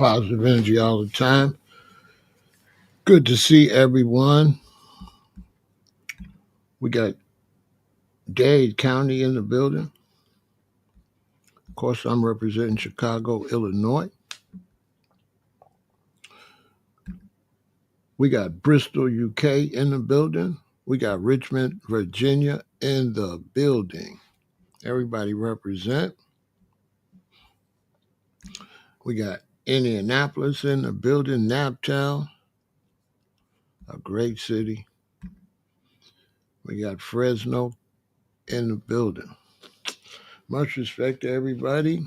positive energy all the time. Good to see everyone. We got Dade County in the building. Of course, I'm representing Chicago, Illinois. We got Bristol, UK in the building. We got Richmond, Virginia in the building. Everybody represent. We got Indianapolis in the building, Naptown, a great city. We got Fresno in the building. Much respect to everybody.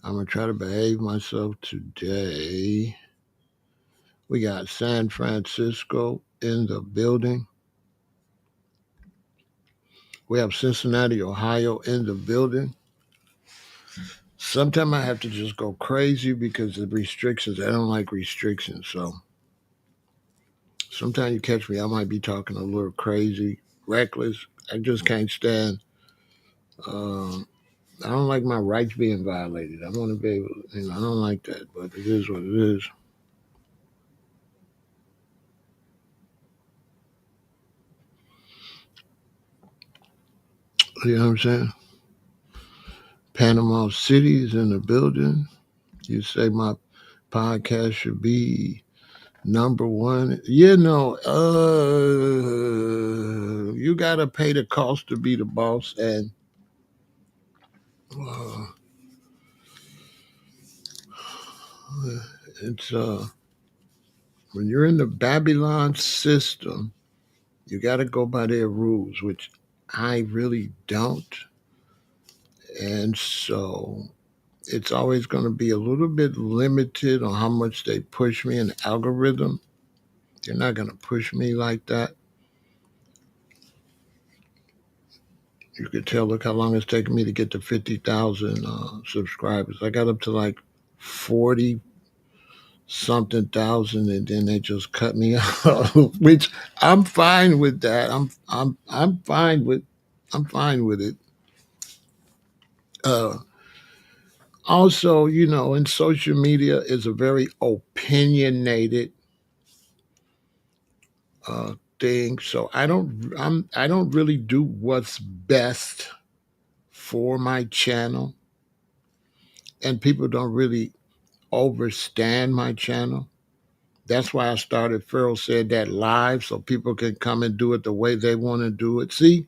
I'm going to try to behave myself today. We got San Francisco in the building. We have Cincinnati, Ohio in the building. Sometimes I have to just go crazy because of restrictions. I don't like restrictions. So sometimes you catch me, I might be talking a little crazy, reckless. I just can't stand. I don't like my rights being violated. I want to be able, I don't like that, but it is what it is. You know what I'm saying? Panama City is in the building. You say my podcast should be number one. You got to pay the cost to be the boss. And it's when you're in the Babylon system, you got to go by their rules, which I really don't. And so it's always going to be a little bit limited on how much they push me in the algorithm. They're not going to push me like that. You could tell, look how long it's taken me to get to 50,000 subscribers. I got up to like 40 something thousand, and then they just cut me off, which I'm fine with that. I'm fine with it. Also, in social media is a very opinionated thing. So I don't really do what's best for my channel, and people don't really overstand my channel. That's why I started Pharaoh Said That Live, so people can come and do it the way they want to do it. See,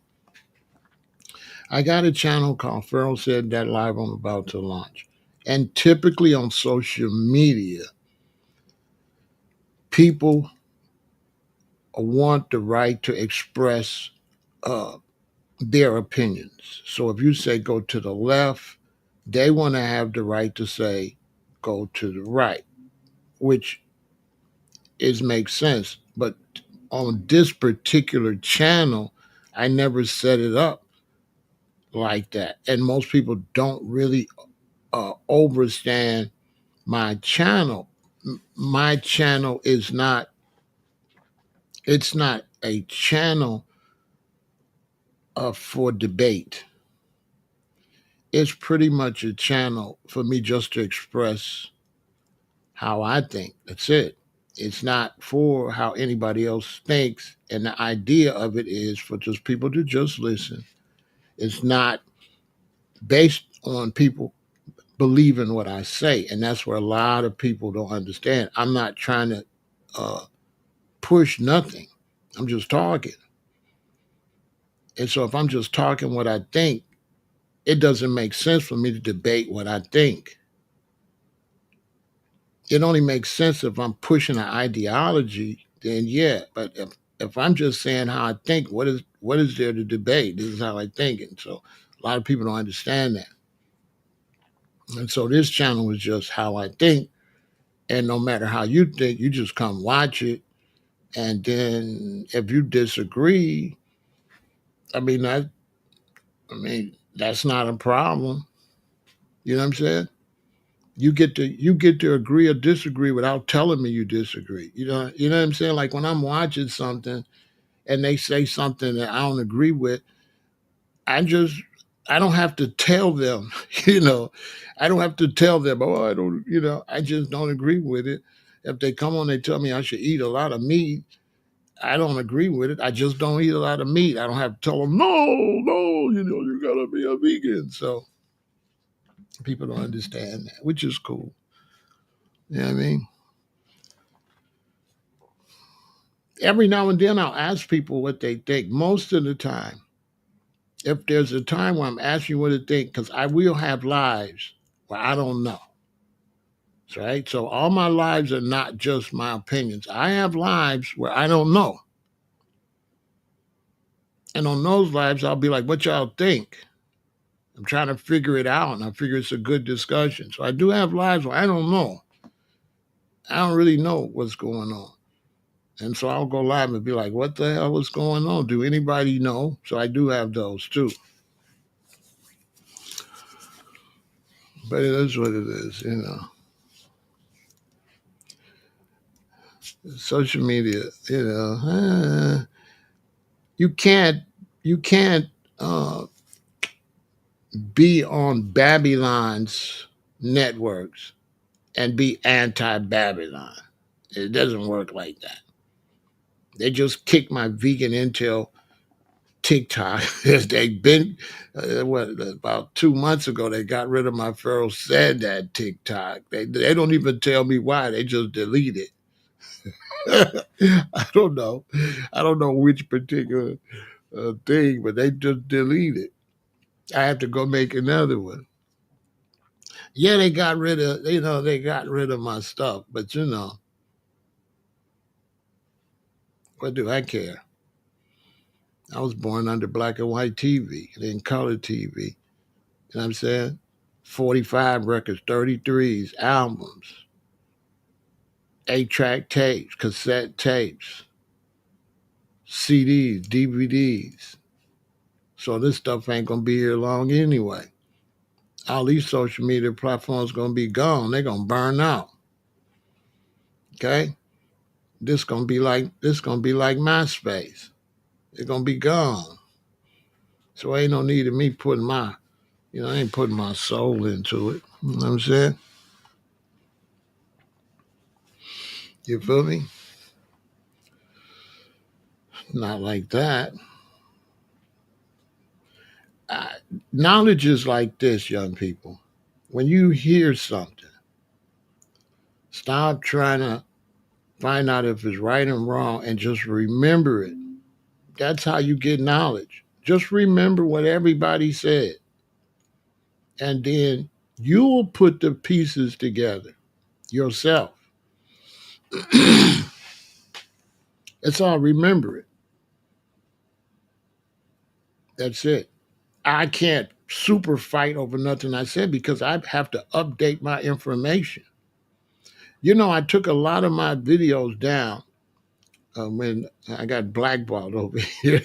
I got a channel called Pharaoh Said That Live I'm about to launch. And typically on social media, people want the right to express their opinions. So if you say go to the left, they want to have the right to say go to the right, which makes sense. But on this particular channel, I never set it up like that. And most people don't really overstand my channel. My channel is not, it's not a channel for debate. It's pretty much a channel for me just to express how I think. That's it. It's not for how anybody else thinks. And the idea of it is for just people to just listen. It's not based on people believing what I say. And that's where a lot of people don't understand. I'm not trying to push nothing. I'm just talking. And so if I'm just talking what I think, it doesn't make sense for me to debate what I think. It only makes sense if I'm pushing an ideology, then yeah. But if I'm just saying how I think, what is there to debate? This is how I think. And so a lot of people don't understand that. And so this channel is just how I think. And no matter how you think, you just come watch it. And then if you disagree, I mean that's not a problem. You know what I'm saying? You get to agree or disagree without telling me you disagree. You know what I'm saying? Like when I'm watching something and they say something that I don't agree with, I just I don't have to tell them, I don't have to tell them, oh, I don't, I just don't agree with it. If they come on, they tell me I should eat a lot of meat. I don't agree with it. I just don't eat a lot of meat. I don't have to tell them, no, no, you gotta be a vegan. So people don't understand that, which is cool. You know what I mean? Every now and then I'll ask people what they think. Most of the time, if there's a time where I'm asking you what they think, because I will have lives where I don't know. Right? So all my lives are not just my opinions. I have lives where I don't know. And on those lives, I'll be like, what y'all think? I'm trying to figure it out, and I figure it's a good discussion. So I do have lives where I don't know. I don't really know what's going on. And so I'll go live and be like, what the hell is going on? Do anybody know? So I do have those too. But it is what it is. Social media, you can't you can't uh, be on Babylon's networks and be anti-Babylon. It doesn't work like that. They just kicked my vegan intel TikTok. They've been, about 2 months ago, they got rid of my Pharaoh said that TikTok. They don't even tell me why. They just delete it. I don't know. I don't know which particular thing, but they just delete it. I have to go make another one. Yeah, they got rid of my stuff, but what do I care? I was born under black and white TV, then color TV. You know what I'm saying? 45 records, 33s, albums, 8-track tapes, cassette tapes, CDs, DVDs. So this stuff ain't gonna be here long anyway. All these social media platforms gonna be gone. They're gonna burn out. Okay? This gonna be like MySpace. It's gonna be gone. So ain't no need of me putting I ain't putting my soul into it. You know what I'm saying? You feel me? Not like that. I, Knowledge is like this, young people. When you hear something, stop trying to find out if it's right and wrong and just remember it. That's how you get knowledge. Just remember what everybody said. And then you will put the pieces together yourself. It's all remember it. That's it. I can't super fight over nothing I said because I have to update my information. I took a lot of my videos down when I got blackballed over here.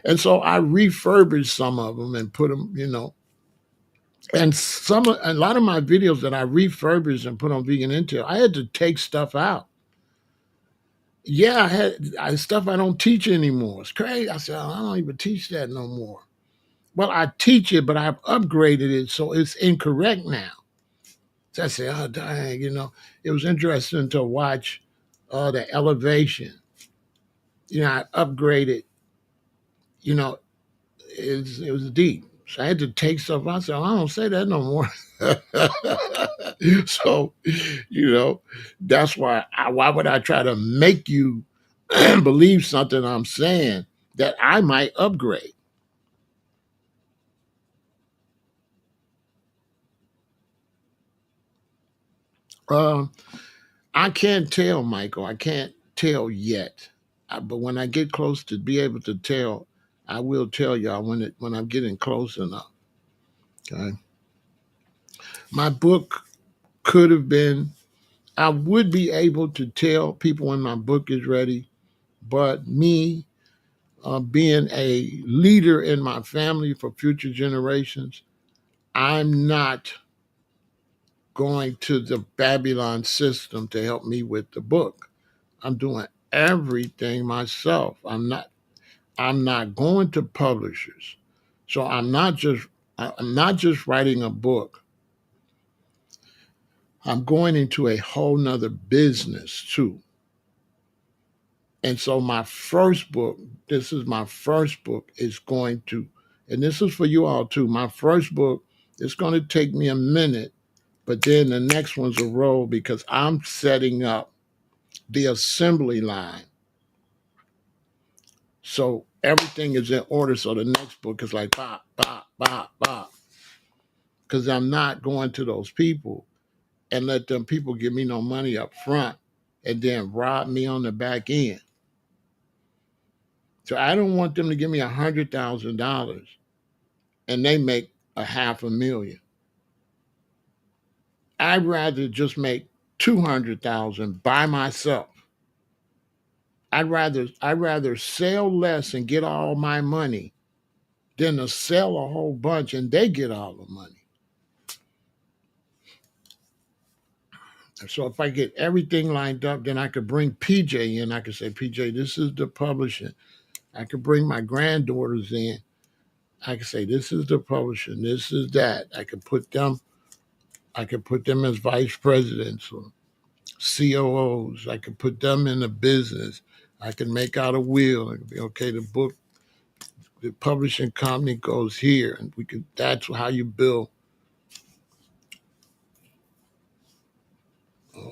And so I refurbished some of them and put them. And a lot of my videos that I refurbished and put on Vegan Intel, I had to take stuff out. Yeah, stuff I don't teach anymore. It's crazy. I said, I don't even teach that no more. Well, I teach it, but I've upgraded it, so it's incorrect now. So I said, oh, dang, it was interesting to watch the elevation. I upgraded, you know, it was deep. So I had to take stuff out. I said, I don't say that no more. So, you know, that's why would I try to make you believe something I'm saying that I might upgrade? Uh, I can't tell, Michael. I can't tell yet. But when I get close to be able to tell, I will tell y'all when I'm getting close enough. Okay. My book could have been. I would be able to tell people when my book is ready, but me being a leader in my family for future generations, I'm not going to the Babylon system to help me with the book. I'm doing everything myself. I'm not going to publishers. So I'm not just writing a book. I'm going into a whole nother business too. And so my first book, this is my first book, is going to, and this is for you all too. My first book is going to take me a minute, but then the next one's a roll because I'm setting up the assembly line. So everything is in order. So the next book is like bop, bop, bop, bop. Because I'm not going to those people and let them people give me no money up front and then rob me on the back end. So I don't want them to give me $100,000 and they make $500,000. I'd rather just make 200,000 by myself. I'd rather sell less and get all my money than to sell a whole bunch and they get all the money. So if I get everything lined up, then I could bring PJ in. I could say, PJ, this is the publishing. I could bring my granddaughters in. I could say, this is the publishing. This is that. I could put them as vice presidents or COOs. I could put them in the business. I could make out a will and be okay. The publishing company goes here, and we could. That's how you build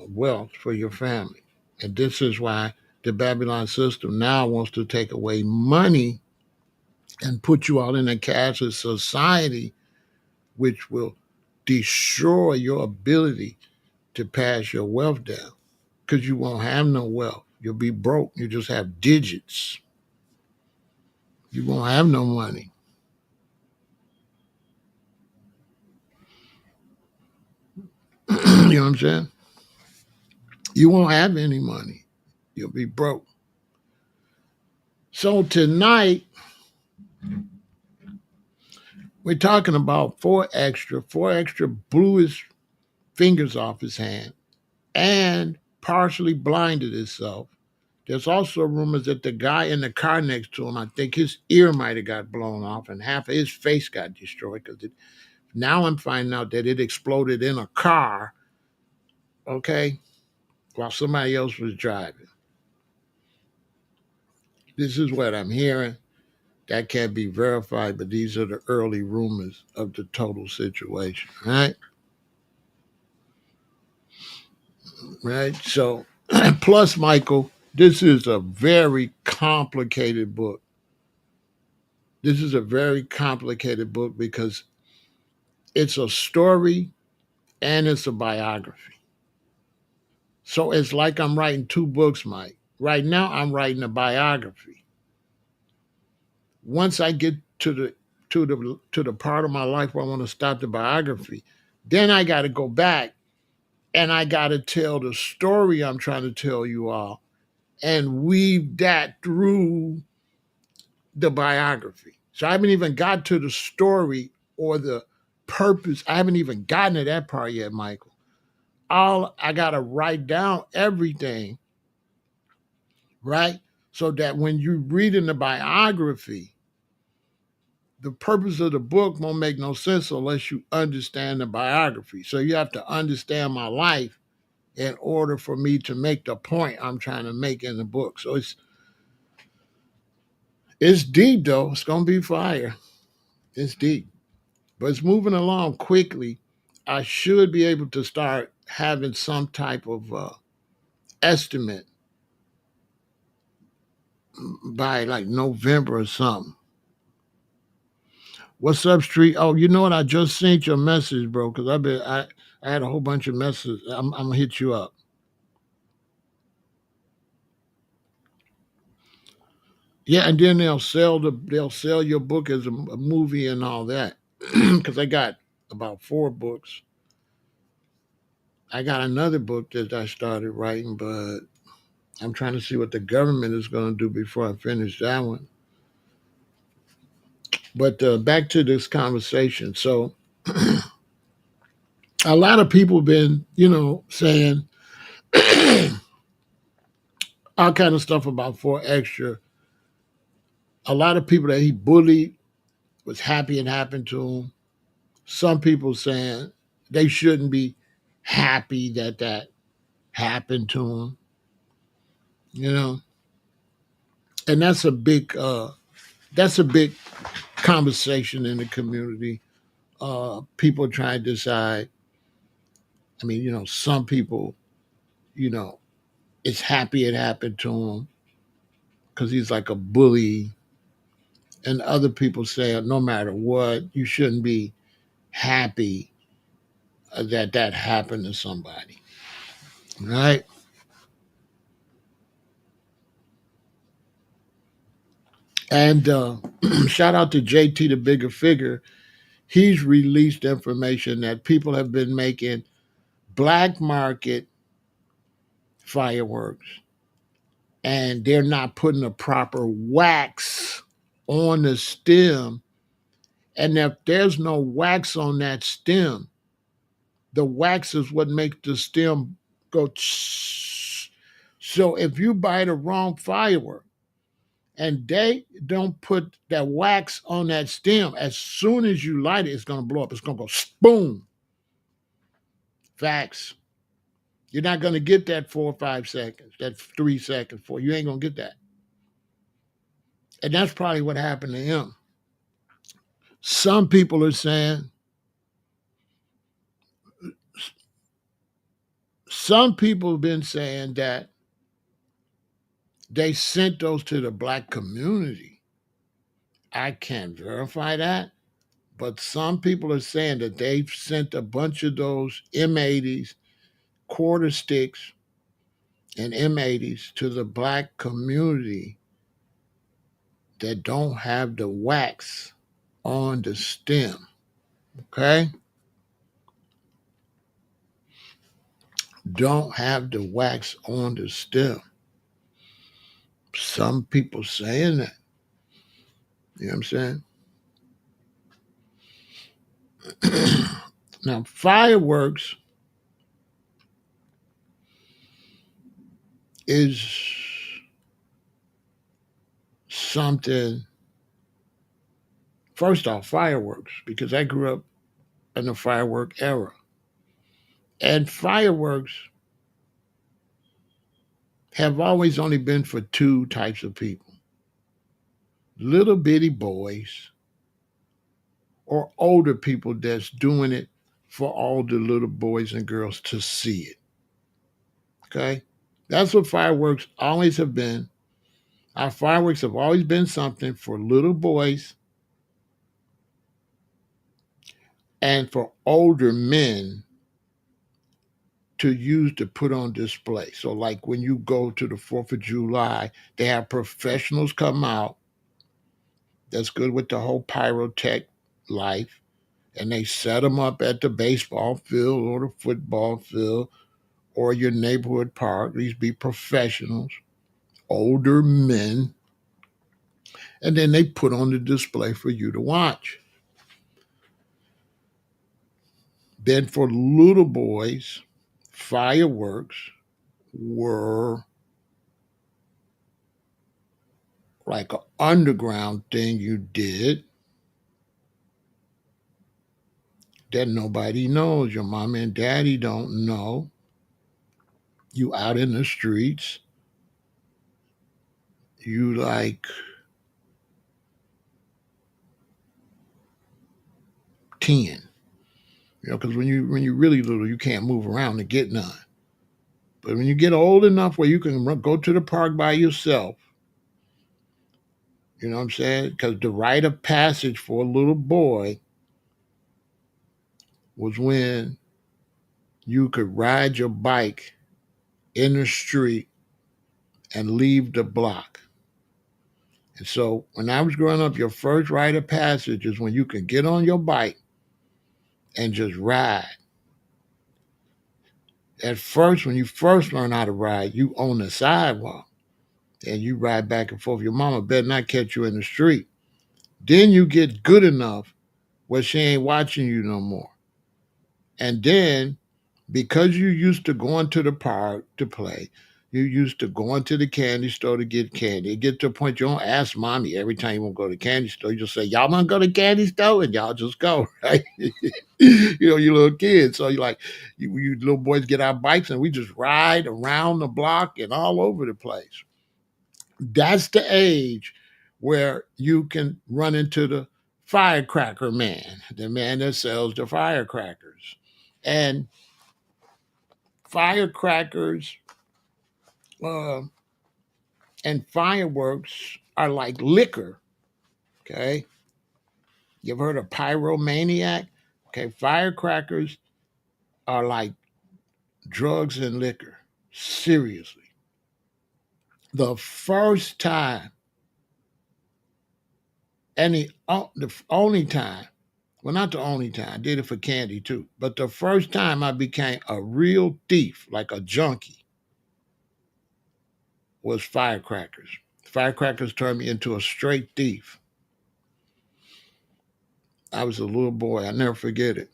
wealth for your family. And this is why the Babylon system now wants to take away money and put you all in a cashless society, which will destroy your ability to pass your wealth down because you won't have no wealth. You'll be broke. You just have digits. You won't have no money. You know what I'm saying? You won't have any money. You'll be broke. So tonight, we're talking about four extra blew his fingers off his hand and partially blinded himself. There's also rumors that the guy in the car next to him, I think his ear might have got blown off and half of his face got destroyed because now I'm finding out that it exploded in a car, okay, while somebody else was driving. This is what I'm hearing. That can't be verified, but these are the early rumors of the total situation, right? Right. So, plus, Michael, this is a very complicated book. This is a very complicated book because it's a story and it's a biography. So it's like I'm writing two books, Mike. Right now, I'm writing a biography. Once I get to the part of my life where I want to stop the biography, then I got to go back and I got to tell the story I'm trying to tell you all and weave that through the biography. So I haven't even got to the story or the purpose. I haven't even gotten to that part yet, Michael. All I got to write down everything, right? So that when you read in the biography, the purpose of the book won't make no sense unless you understand the biography. So you have to understand my life in order for me to make the point I'm trying to make in the book. So it's deep though. It's gonna be fire. It's deep. But it's moving along quickly. I should be able to start having some type of estimate by like November or something. What's up, Street? Oh, you know what? I just sent you a message, bro, because I had a whole bunch of messages. I'm gonna hit you up. Yeah, and then they'll sell your book as a movie and all that. Because I got about 4 books. I got another book that I started writing, but I'm trying to see what the government is going to do before I finish that one. But back to this conversation. So a lot of people been, saying all kind of stuff about 4 Extra. A lot of people that he bullied was happy it happened to them. Some people saying they shouldn't be happy that that happened to them. You know, and that's a big conversation in the community. People try to decide. I mean, some people, you know, it's happy it happened to him because he's like a bully, and other people say no matter what, you shouldn't be happy that that happened to somebody, right? And shout out to JT, the bigger figure. He's released information that people have been making black market fireworks, and they're not putting the proper wax on the stem. And if there's no wax on that stem, the wax is what makes the stem go. Tsh. So if you buy the wrong firework and they don't put that wax on that stem, as soon as you light it, it's going to blow up. It's going to go boom. Facts. You're not going to get that 4 or 5 seconds, that 3 seconds, four. You ain't going to get that. And that's probably what happened to him. Some people are saying, some people have been saying that they sent those to the black community. I can't verify that, but some people are saying that they've sent a bunch of those M80s, quarter sticks, and M80s to the black community that don't have the wax on the stem. Okay? Don't have the wax on the stem. Some people saying that. You know what I'm saying? Now, fireworks is something, first off, fireworks, because I grew up in the firework era. And fireworks have always only been for two types of people: little bitty boys or older people that's doing it for all the little boys and girls to see it. Okay? That's what fireworks always have been. Our fireworks have always been something for little boys and for older men to use to put on display. So, like when you go to the 4th of July, they have professionals come out that's good with the whole pyrotech life, and they set them up at the baseball field or the football field or your neighborhood park. These be professionals, older men, and then they put on the display for you to watch. Then for little boys, fireworks were like an underground thing you did that nobody knows. Your mom and daddy don't know. You out in the streets. You like 10. Because when you're really little, you can't move around to get none. But when you get old enough where you can go to the park by yourself, you know what I'm saying? Because the rite of passage for a little boy was when you could ride your bike in the street and leave the block. And so when I was growing up, your first rite of passage is when you can get on your bike and just ride. At first, when you first learn how to ride, you on the sidewalk and you ride back and forth. Your mama better not catch you in the street. Then you get good enough where she ain't watching you no more. And then, because you used to going to the park to play, You used to go into the candy store to get candy. It get to a point you don't ask mommy every time you want to go to the candy store. You just say, y'all want to go to the candy store? And y'all just go, right? You little kids. So you little boys get our bikes and we just ride around the block and all over the place. That's the age where you can run into the firecracker man, the man that sells the firecrackers. And firecrackers uh, and fireworks are like liquor. Okay. You ever heard of pyromaniac? Okay. Firecrackers are like drugs and liquor. Seriously. The first time, and the only time, well, not the only time, I did it for candy too, but the first time I became a real thief, like a junkie, was firecrackers. Firecrackers turned me into a straight thief. I was a little boy. I never forget it.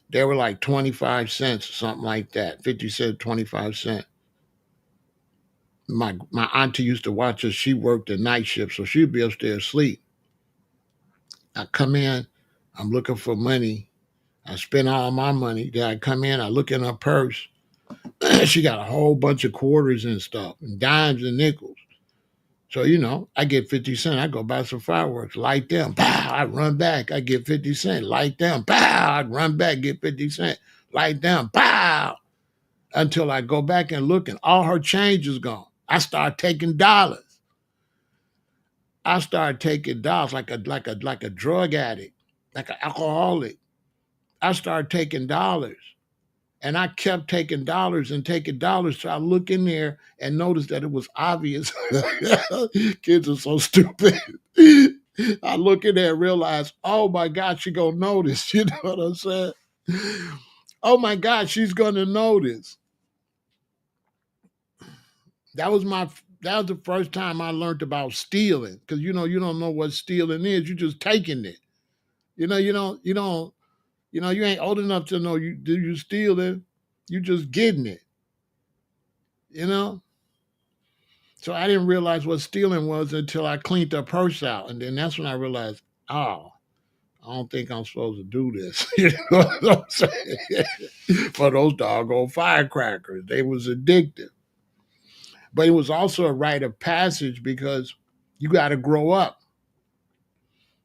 They were like 25 cents or something like that. 50 cents, 25 cents. My auntie used to watch us. She worked the night shift, so she'd be upstairs asleep. I come in, I'm looking for money. I spend all my money. Then I come in, I look in her purse. She got a whole bunch of quarters and stuff, and dimes and nickels. So, I get 50 cents. I go buy some fireworks, light them. Pow, I run back. I get 50 cents, light them. Pow, I run back, get 50 cents, light them. Pow, until I go back and look and all her change is gone. I start taking dollars. I started taking dollars like a drug addict, like an alcoholic. I started taking dollars. And I kept taking dollars and taking dollars. So I look in there and notice that it was obvious. Kids are so stupid. I look in there and realize, oh my God, she gonna notice. You know what I'm saying? Oh my God, she's gonna notice. That was the first time I learned about stealing. Because you don't know what stealing is. You're just taking it. You ain't old enough to know you stealing. You just getting it. You know? So I didn't realize what stealing was until I cleaned her purse out. And then that's when I realized, oh, I don't think I'm supposed to do this. You know what I'm saying? For those doggone firecrackers. They was addictive. But it was also a rite of passage because you got to grow up.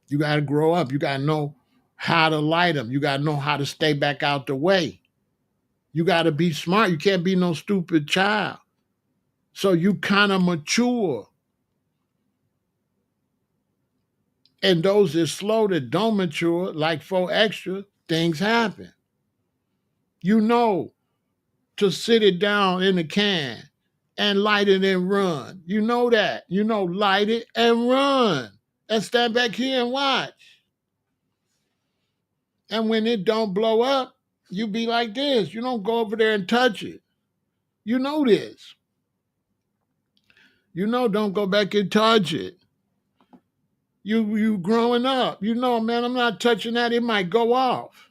You got to grow up. You got to know how to light them. You got to know how to stay back out the way. You got to be smart. You can't be no stupid child. So you kind of mature. And those that slow that don't mature, like 4 extra, things happen. You know to sit it down in the can and light it and run. You know that. Light it and run. And stand back here and watch. And when it don't blow up, you be like this. You don't go over there and touch it. You know this. Don't go back and touch it. You growing up. Man, I'm not touching that. It might go off.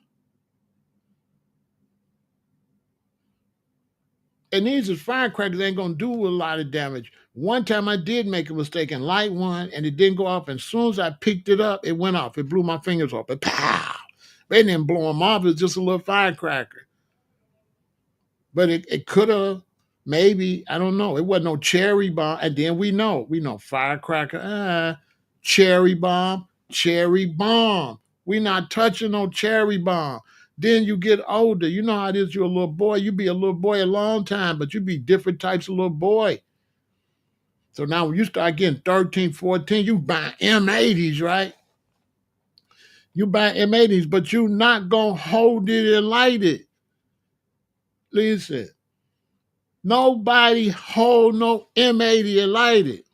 And these is firecrackers ain't gonna do a lot of damage. One time I did make a mistake and light one and it didn't go off. And as soon as I picked it up, it went off. It blew my fingers off. It pow! They didn't blow them off. It was just a little firecracker. But it could have, maybe, I don't know. It wasn't no cherry bomb. And then we know firecracker, cherry bomb. We not touching no cherry bomb. Then you get older. You know how it is. You're a little boy. You be a little boy a long time, but you be different types of little boy. So now when you start getting 13, 14, you buy M80s, right? You buy M80s, but you not going to hold it and light it. Listen, nobody hold no M80 and light it.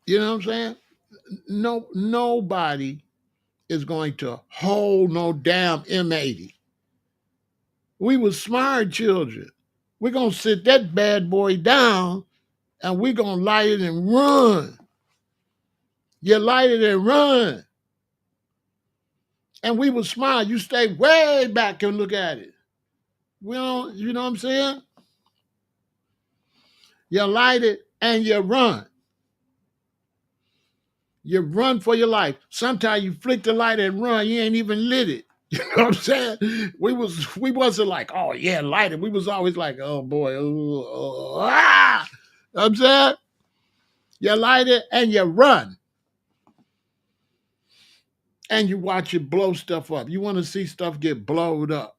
You know what I'm saying? Nobody is going to hold no damn M80. We were smart children. We're going to sit that bad boy down and we're going to light it and run. You light it and run. And we would smile. You stay way back and look at it. We don't, you know what I'm saying? You light it and you run. You run for your life. Sometimes you flick the light and run. You ain't even lit it. You know what I'm saying? We wasn't like, oh yeah, light it. We was always like, oh boy, ah. You know what I'm saying? You light it and you run. And you watch it blow stuff up. You want to see stuff get blowed up.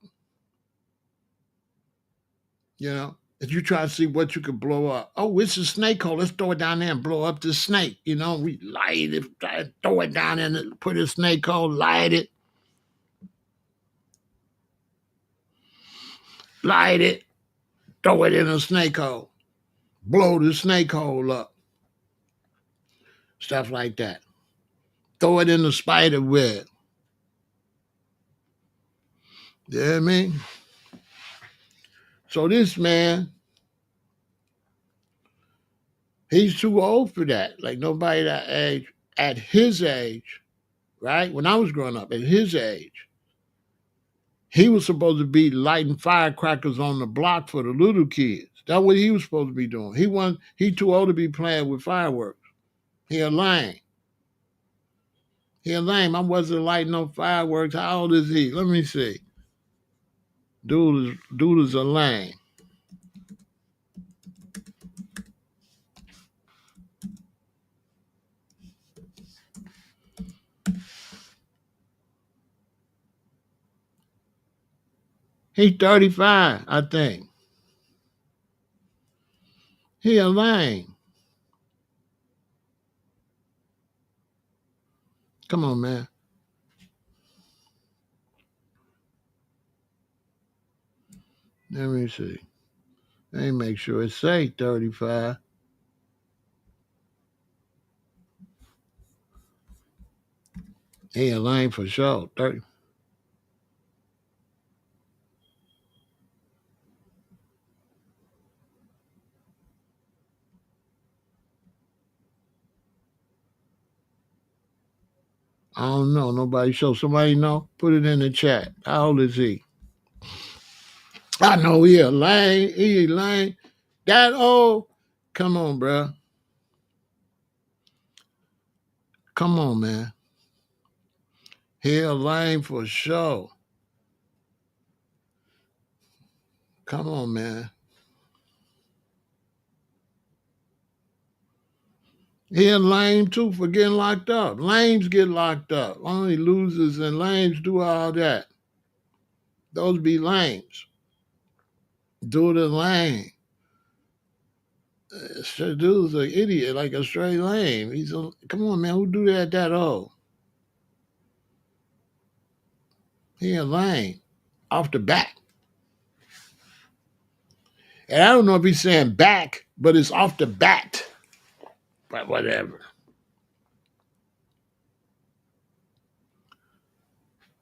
You know? If you try to see what you could blow up. Oh, it's a snake hole. Let's throw it down there and blow up the snake. You know, we light it, try to throw it down there and put a snake hole, light it, throw it in a snake hole, blow the snake hole up. Stuff like that. Throw it in the spider web. You know what I mean? So this man, he's too old for that. Like nobody that age, at his age, right? When I was growing up, at his age, he was supposed to be lighting firecrackers on the block for the little kids. That's what he was supposed to be doing. He too old to be playing with fireworks. He a lame. He a lame. I wasn't lighting no fireworks. How old is he? Let me see. Dude is a lame. He's 35, I think. He a lame. Come on, man. Let me see. Let me make sure it say 35. He a lame for sure. 30. I don't know. Nobody show. Somebody know? Put it in the chat. How old is he? I know he a lame. He lame. That old? Come on, bro. Come on, man. He a lame for sure. Come on, man. He a lame too for getting locked up. Lames get locked up. Only losers and lames do all that. Those be lames. Do the lame. Dude's an idiot, like a straight lame. Come on, man. Who do that old? He a lame off the bat. And I don't know if he's saying back, but it's off the bat. But whatever.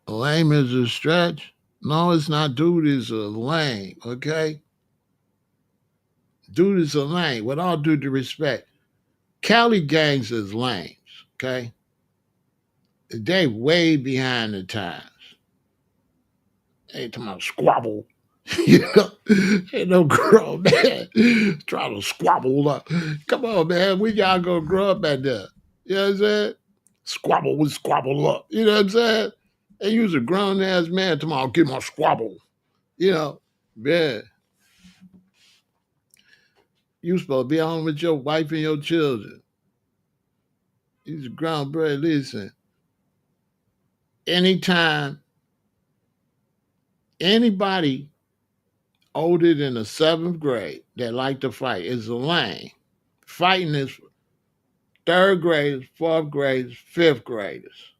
Lame is a stretch. No, it's not. Dude is a lame. Okay, dude is a lame. With all due respect, Cali gangs is lames. Okay, they way behind the times. They talking about squabble. You know, ain't no grown man trying to squabble up. Come on, man. We y'all gonna grow up at that. You know what I'm saying? Squabble, we squabble up. You know what I'm saying? And you was a grown ass man tomorrow, get my squabble. You know, man. You supposed to be home with your wife and your children. He's a grown boy. Listen, anytime anybody older than the seventh grade that like to fight is a lame. Fighting is third graders, fourth graders, fifth graders.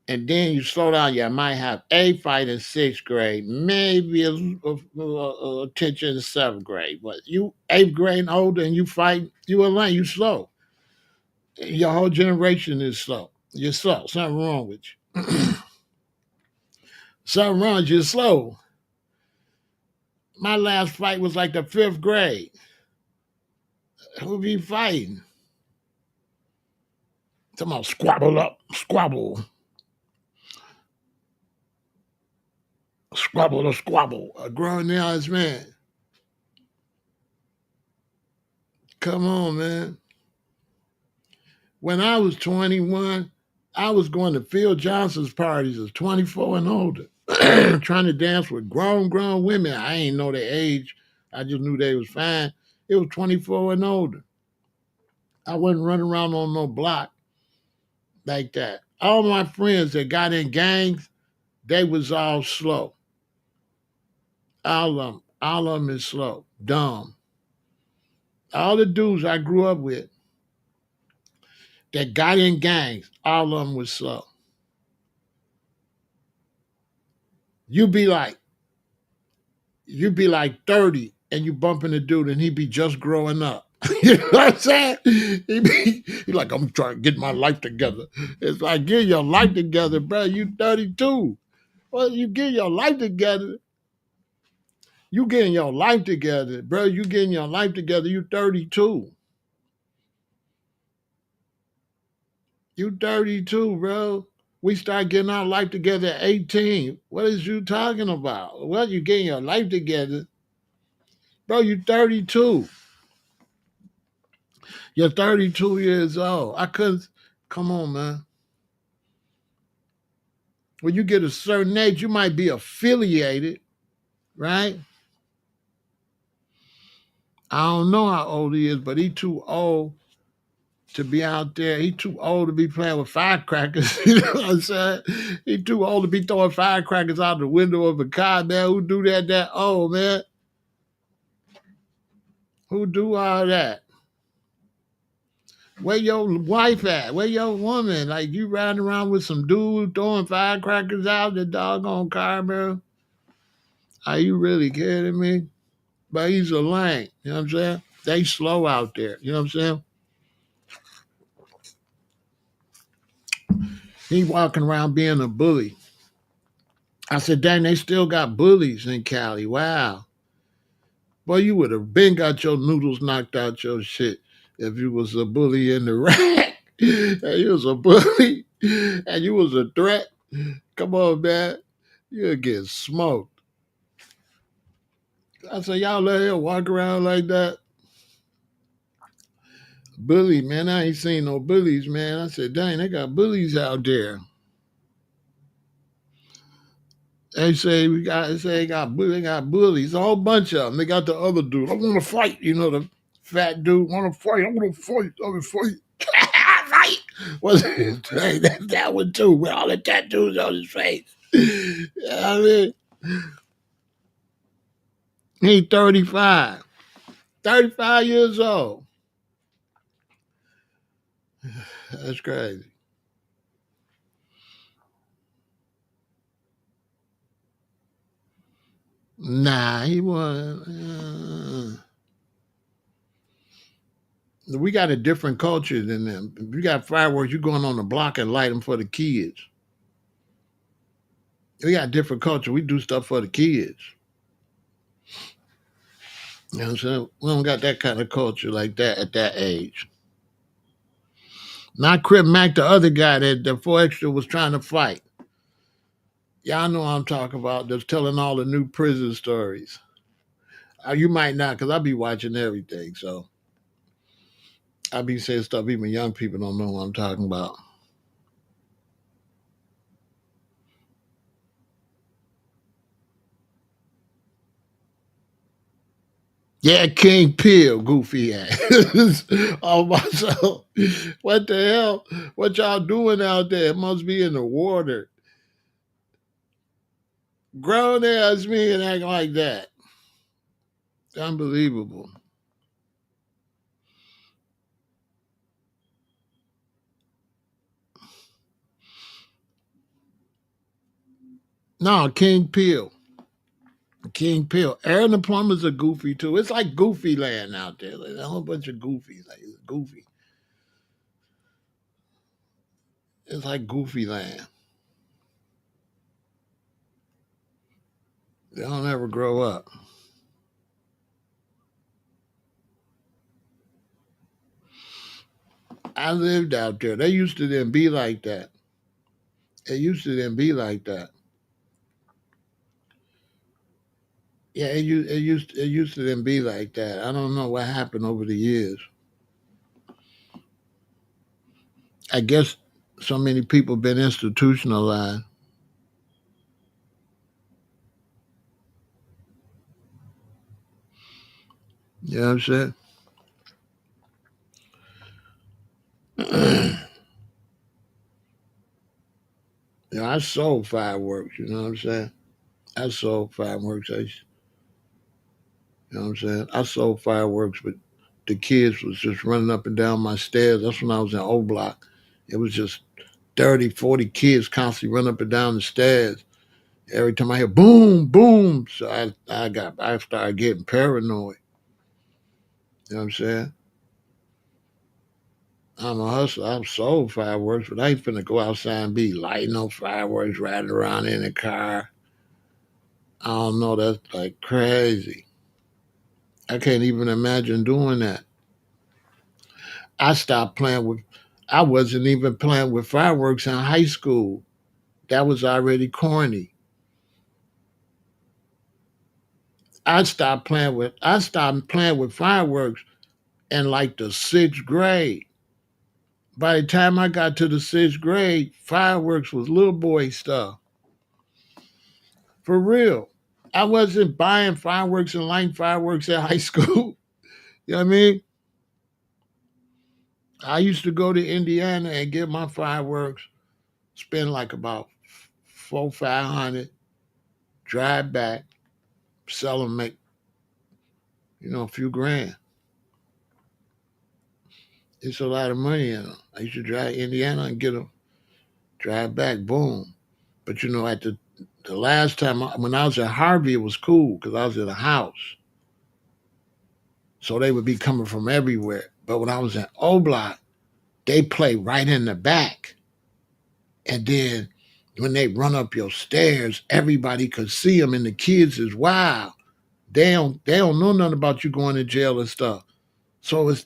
And then you slow down, you might have a fight in sixth grade, maybe a attention in seventh grade. But you eighth grade and older and you fight, you a lame, you slow. Your whole generation is slow. You're slow. Something wrong with you. Something wrong with you. You're slow. My last fight was like the fifth grade. Who be fighting? Talking about squabble up, squabble. Squabble or squabble. A grown ass man. Come on, man. When I was 21, I was going to Phil Johnson's parties as 24 and older, trying to dance with grown women. I ain't know their age. I just knew they was fine. It was 24 and older. I wasn't running around on no block like that. All my friends that got in gangs, they was all slow. All of them. All of them is slow. Dumb. All the dudes I grew up with that got in gangs, all of them was slow. You be like, you be like 30 and you bumping a dude and he be just growing up. You know what I'm saying? He like, I'm trying to get my life together. It's like, get your life together, bro. You 32. Well, you get your life together. You getting your life together, bro. You getting your life together. You 32. You 32, bro. We start getting our life together at 18. What is you talking about? Well, you getting your life together. Bro, you 32. You're 32 years old. I couldn't. Come on, man. When you get a certain age, you might be affiliated, right? I don't know how old he is, but he too old to be out there. He too old to be playing with firecrackers. You know what I'm saying? He too old to be throwing firecrackers out the window of a car, man. Who do that old, man? Who do all that? Where your wife at? Where your woman? Like you riding around with some dude throwing firecrackers out the doggone car, bro? Are you really kidding me? But he's a lame. You know what I'm saying? They slow out there. You know what I'm saying? He walking around being a bully. I said, dang, they still got bullies in Cali. Wow. Boy, you would have been got your noodles knocked out your shit if you was a bully in the rack. And you was a bully and you was a threat. Come on, man. You'll get smoked. I said, y'all let him walk around like that. Bully, man. I ain't seen no bullies, man. I said, dang, they got bullies out there. They say they got bullies, a whole bunch of them. They got the other dude. I want to fight, you know, the fat dude want to fight. I want to fight. I want to fight. Fight. Was it that one too with all the tattoos on his face? You know what I mean, he 35. 35 years old. That's crazy. Nah, he wasn't. We got a different culture than them. If you got fireworks, you going on the block and light them for the kids. We got different culture. We do stuff for the kids. You know what I'm saying? We don't got that kind of culture like that at that age. Not Crip Mac, the other guy that the 4 Extra was trying to fight. Y'all know what I'm talking about. That's telling all the new prison stories. You might not, because I be watching everything. So I be saying stuff even young people don't know what I'm talking about. Yeah, King Peel, goofy ass. Oh my soul. What the hell? What y'all doing out there? It must be in the water. Grown ass men acting like that. Unbelievable. No, King Peel. King Peel. Aaron the Plumber's a goofy too. It's like Goofy Land out there. Like a whole bunch of goofies. Like it's goofy. It's like Goofy Land. They don't ever grow up. I lived out there. They used to then be like that. It used to then be like that. Yeah, it used to then be like that. I don't know what happened over the years. I guess so many people been institutionalized. You know what I'm saying? I sold fireworks. You know what I'm saying? I sold fireworks. You know what I'm saying? I sold fireworks, but the kids was just running up and down my stairs. That's when I was in O Block. It was just 30, 40 kids constantly running up and down the stairs. Every time I hear boom, boom, so I started getting paranoid. You know what I'm saying? I'm a hustler. I've sold fireworks, but I ain't finna go outside and be lighting up fireworks, riding around in a car. I don't know. That's like crazy. I can't even imagine doing that. I stopped playing with. I wasn't even playing with fireworks in high school. That was already corny. I stopped playing with fireworks in like the sixth grade. By the time I got to the sixth grade, fireworks was little boy stuff. For real. I wasn't buying fireworks and lighting fireworks at high school. You know what I mean? I used to go to Indiana and get my fireworks, spend like about 500, drive back, sell them, make, a few grand. It's a lot of money in them. I used to drive to Indiana and get them, drive back, boom. But at the last time, when I was at Harvey, it was cool because I was in a house. So they would be coming from everywhere. But when I was in O Block, they play right in the back. And then when they run up your stairs, everybody could see them, and the kids is wild. They don't know nothing about you going to jail and stuff. So it's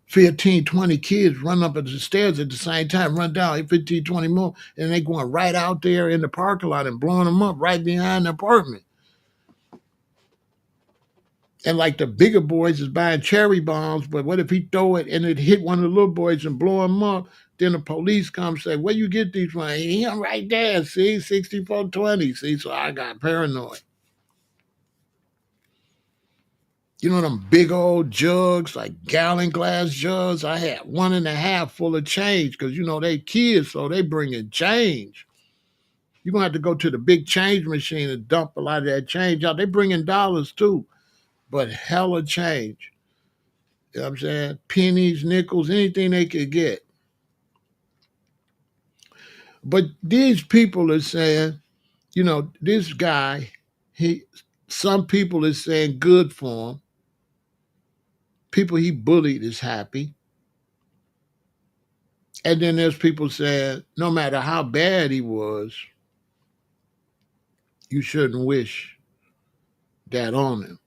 15, 20 kids run up at the stairs at the same time, run down 15, 20 more, and they going right out there in the parking lot and blowing them up right behind the apartment. And like the bigger boys is buying cherry bombs, but what if he throw it and it hit one of the little boys and blow him up? Then the police come say, "Where you get these from?" Him right there, see, 6420. See, so I got paranoid. Them big old jugs, like gallon glass jugs. I had 1.5 full of change because they kids, so they bringing change. You're gonna have to go to the big change machine and dump a lot of that change out. They bringing dollars too, but hella change. You know what I'm saying? Pennies, nickels, anything they could get. But these people are saying, this guy, he some people is saying good for him. People he bullied is happy. And then there's people saying, no matter how bad he was, you shouldn't wish that on him.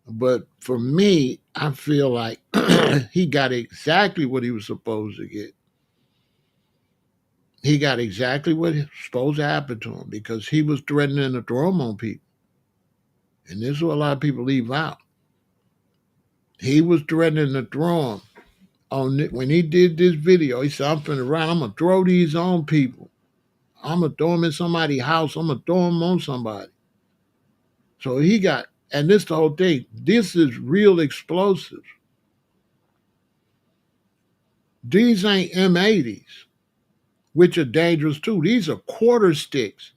But for me, I feel like he got exactly what he was supposed to get. He got exactly what was supposed to happen to him because he was threatening to throw him on people. And this is what a lot of people leave out. He was threatening to throw him on it. When he did this video. He said, "I'm finna run. I'm gonna throw these on people. I'm gonna throw them in somebody's house. I'm gonna throw them on somebody." So he got, and this the whole thing. This is real explosives. These ain't M80s, which are dangerous too. These are quarter sticks.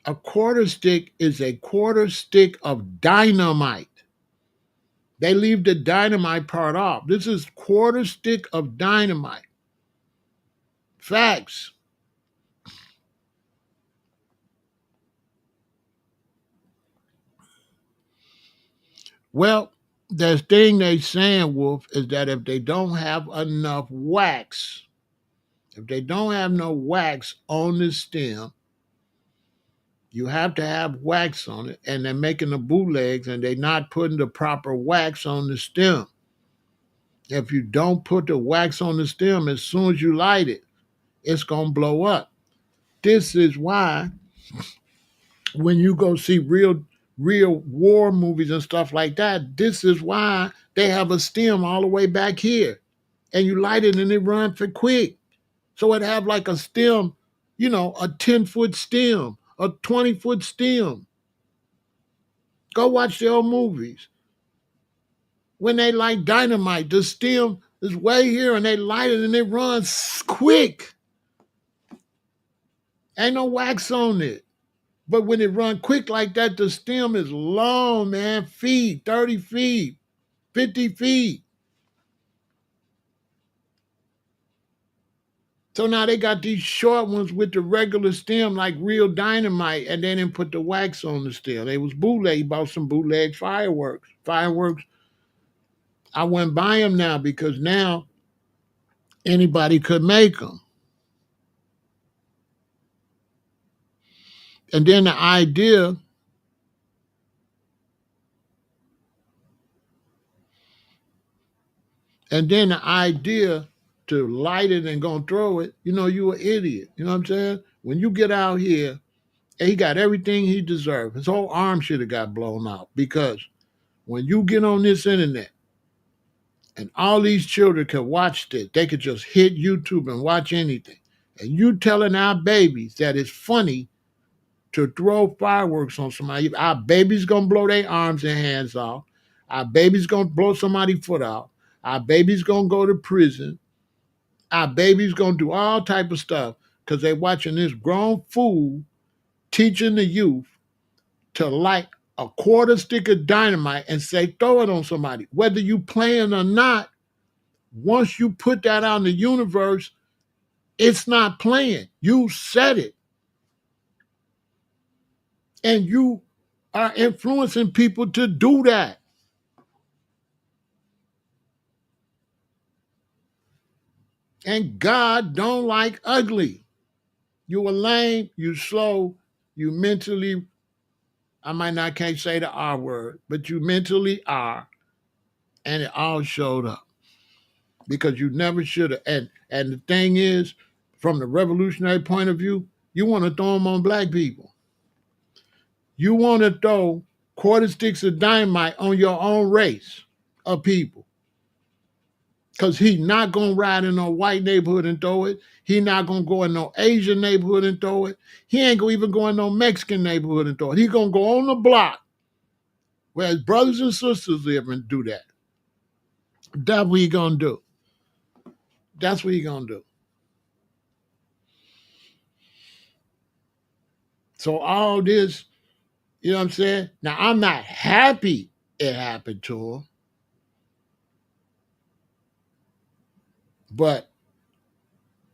A quarter stick is a quarter stick of dynamite. They leave the dynamite part off. This is quarter stick of dynamite. Facts. Well, the thing they saying, Wolf, is that if they don't have enough wax, if they don't have no wax on the stem, you have to have wax on it, and they're making the bootlegs and they're not putting the proper wax on the stem. If you don't put the wax on the stem, as soon as you light it, it's gonna blow up. This is why when you go see real war movies and stuff like that, this is why they have a stem all the way back here. And you light it and it run for quick. So it have like a stem, a 10-foot stem, a 20-foot stem. Go watch the old movies. When they light dynamite, the stem is way here and they light it and it runs quick. Ain't no wax on it. But when it run quick like that, the stem is long, man. Feet, 30 feet, 50 feet. So now they got these short ones with the regular stem like real dynamite, and they didn't put the wax on the stem. They was bootleg. Bought some bootleg fireworks. Fireworks, I wouldn't buy them now because now anybody could make them. And then the idea to light it and gonna throw it, you an idiot. You know what I'm saying? When you get out here, and he got everything he deserved. His whole arm should have got blown out because when you get on this internet and all these children can watch this, they could just hit YouTube and watch anything. And you telling our babies that it's funny to throw fireworks on somebody. Our baby's gonna blow their arms and hands off. Our baby's gonna blow somebody's foot off. Our baby's gonna go to prison. Our baby's gonna do all type of stuff because they're watching this grown fool teaching the youth to light a quarter stick of dynamite and say, throw it on somebody. Whether you playing or not, once you put that out in the universe, it's not playing. You said it. And you are influencing people to do that. And God don't like ugly. You are lame, you slow, you mentally, can't say the R word, but you mentally are. And it all showed up. Because you never should have. And the thing is, from the revolutionary point of view, you want to throw them on black people. You want to throw quarter sticks of dynamite on your own race of people. Because he not going to ride in no white neighborhood and throw it. He not going to go in no Asian neighborhood and throw it. He ain't going to even go in no Mexican neighborhood and throw it. He going to go on the block where his brothers and sisters live and do that. That's what he going to do. That's what he going to do. So all this, you know what I'm saying? Now, I'm not happy it happened to him,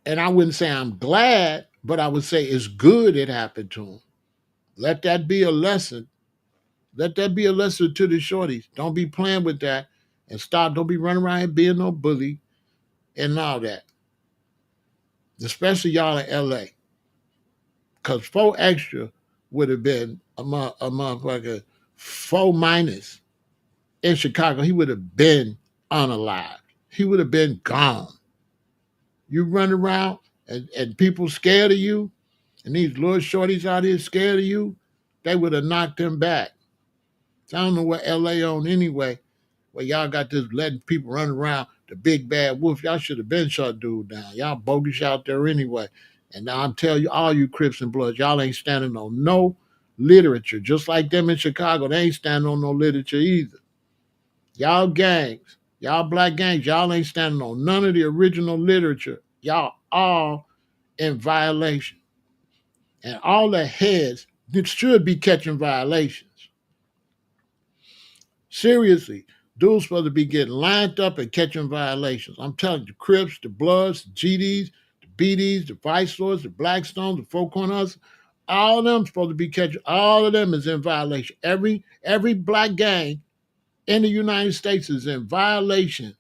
and I wouldn't say I'm glad, but I would say it's good it happened to him. Let that be a lesson. Let that be a lesson to the shorties. Don't be playing with that and stop. Don't be running around here being no bully and all that. Especially y'all in LA. Because 4 extra would have been a motherfucker 4 minus in Chicago. He would have been unalive. He would have been gone. You run around and people scared of you, and these little shorties out here scared of you, they would have knocked them back. So I don't know what LA on anyway, where y'all got this letting people run around the big bad wolf. Y'all should have been shut dude down. Y'all bogus out there anyway. And now I'm telling you, all you Crips and Bloods, y'all ain't standing on no literature. Just like them in Chicago, they ain't standing on no literature either. Y'all gangs, y'all black gangs, y'all ain't standing on none of the original literature. Y'all all in violation. And all the heads should be catching violations. Seriously, dudes supposed to be getting lined up and catching violations. I'm telling you, the Crips, the Bloods, the GDs, the BDs, the Vice Lords, the Blackstones, the Four Corners, all of them supposed to be catching. All of them is in violation. Every black gang in the United States is in violation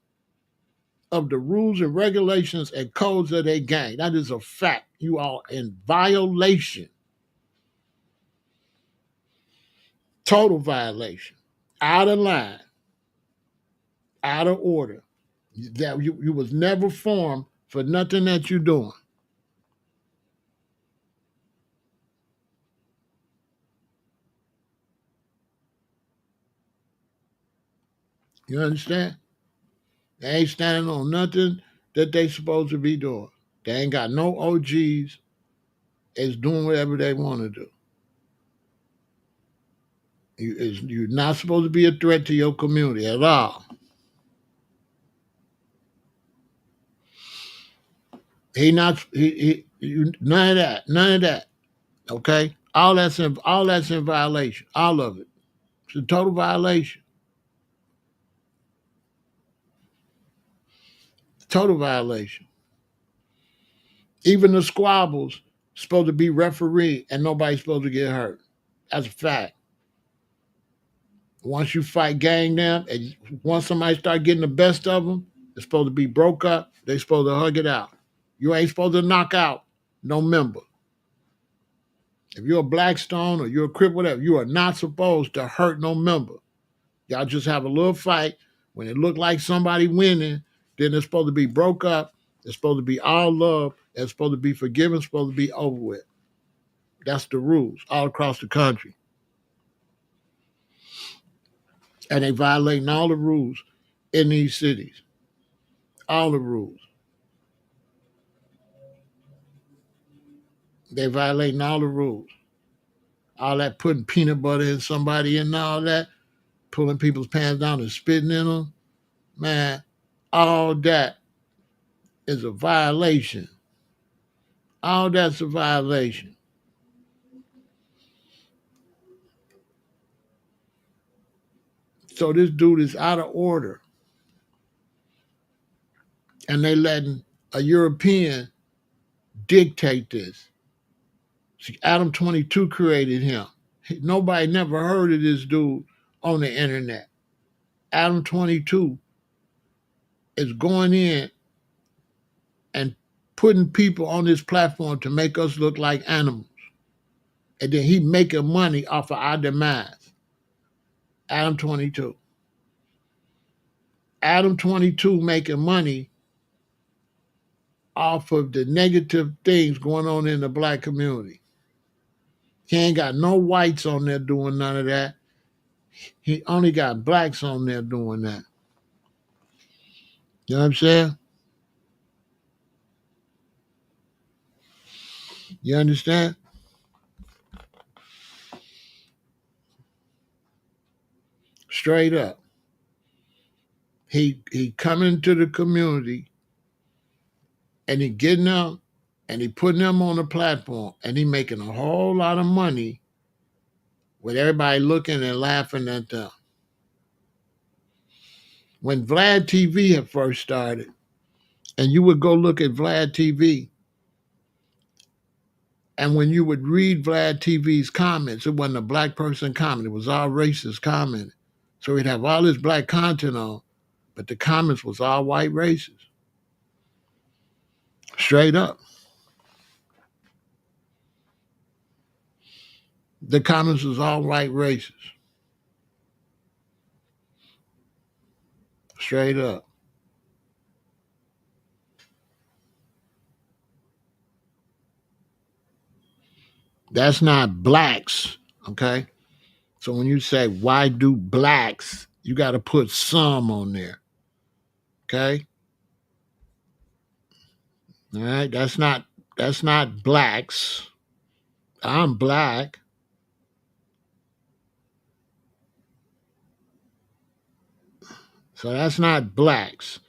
of the rules and regulations and codes of their gang. That is a fact. You are in violation. Total violation. Out of line. Out of order. That you was never formed for nothing that you're doing. You understand? They ain't standing on nothing that they supposed to be doing. They ain't got no OGs. It's doing whatever they want to do. You're not supposed to be a threat to your community at all. None of that. None of that. Okay? All that's in violation. All of it. It's a total violation. Total violation. Even the squabbles supposed to be refereed and nobody's supposed to get hurt. That's a fact. Once you fight gang them, and once somebody start getting the best of them, it's supposed to be broke up. They supposed to hug it out. You ain't supposed to knock out no member. If you're a Blackstone or you're a Crip, whatever, you are not supposed to hurt no member. Y'all just have a little fight. When it look like somebody winning, then it's supposed to be broke up. It's supposed to be all love. It's supposed to be forgiven. It's supposed to be over with. That's the rules all across the country. And they violating all the rules in these cities. All the rules. They violating all the rules. All that putting peanut butter in somebody and all that, pulling people's pants down and spitting in them. Man, all that is a violation. All that's a violation. So this dude is out of order. And they letting a European dictate this. See, Adam 22 created him. Nobody never heard of this dude on the internet. Adam 22 is going in and putting people on this platform to make us look like animals. And then he making money off of our demise. Adam 22. Adam 22 making money off of the negative things going on in the black community. He ain't got no whites on there doing none of that. He only got blacks on there doing that. You know what I'm saying? You understand? Straight up. He coming to the community and he getting them and he putting them on the platform and he making a whole lot of money with everybody looking and laughing at them. When Vlad TV had first started, and you would go look at Vlad TV, and when you would read Vlad TV's comments, it wasn't a black person comment. It was all racist comment. So he'd have all this black content on, but the comments was all white racist. Straight up. The comments was all white racist. Straight up. That's not blacks, okay? So when you say, why do blacks, you got to put some on there, okay? All right, that's not blacks. I'm black. So that's not blacks.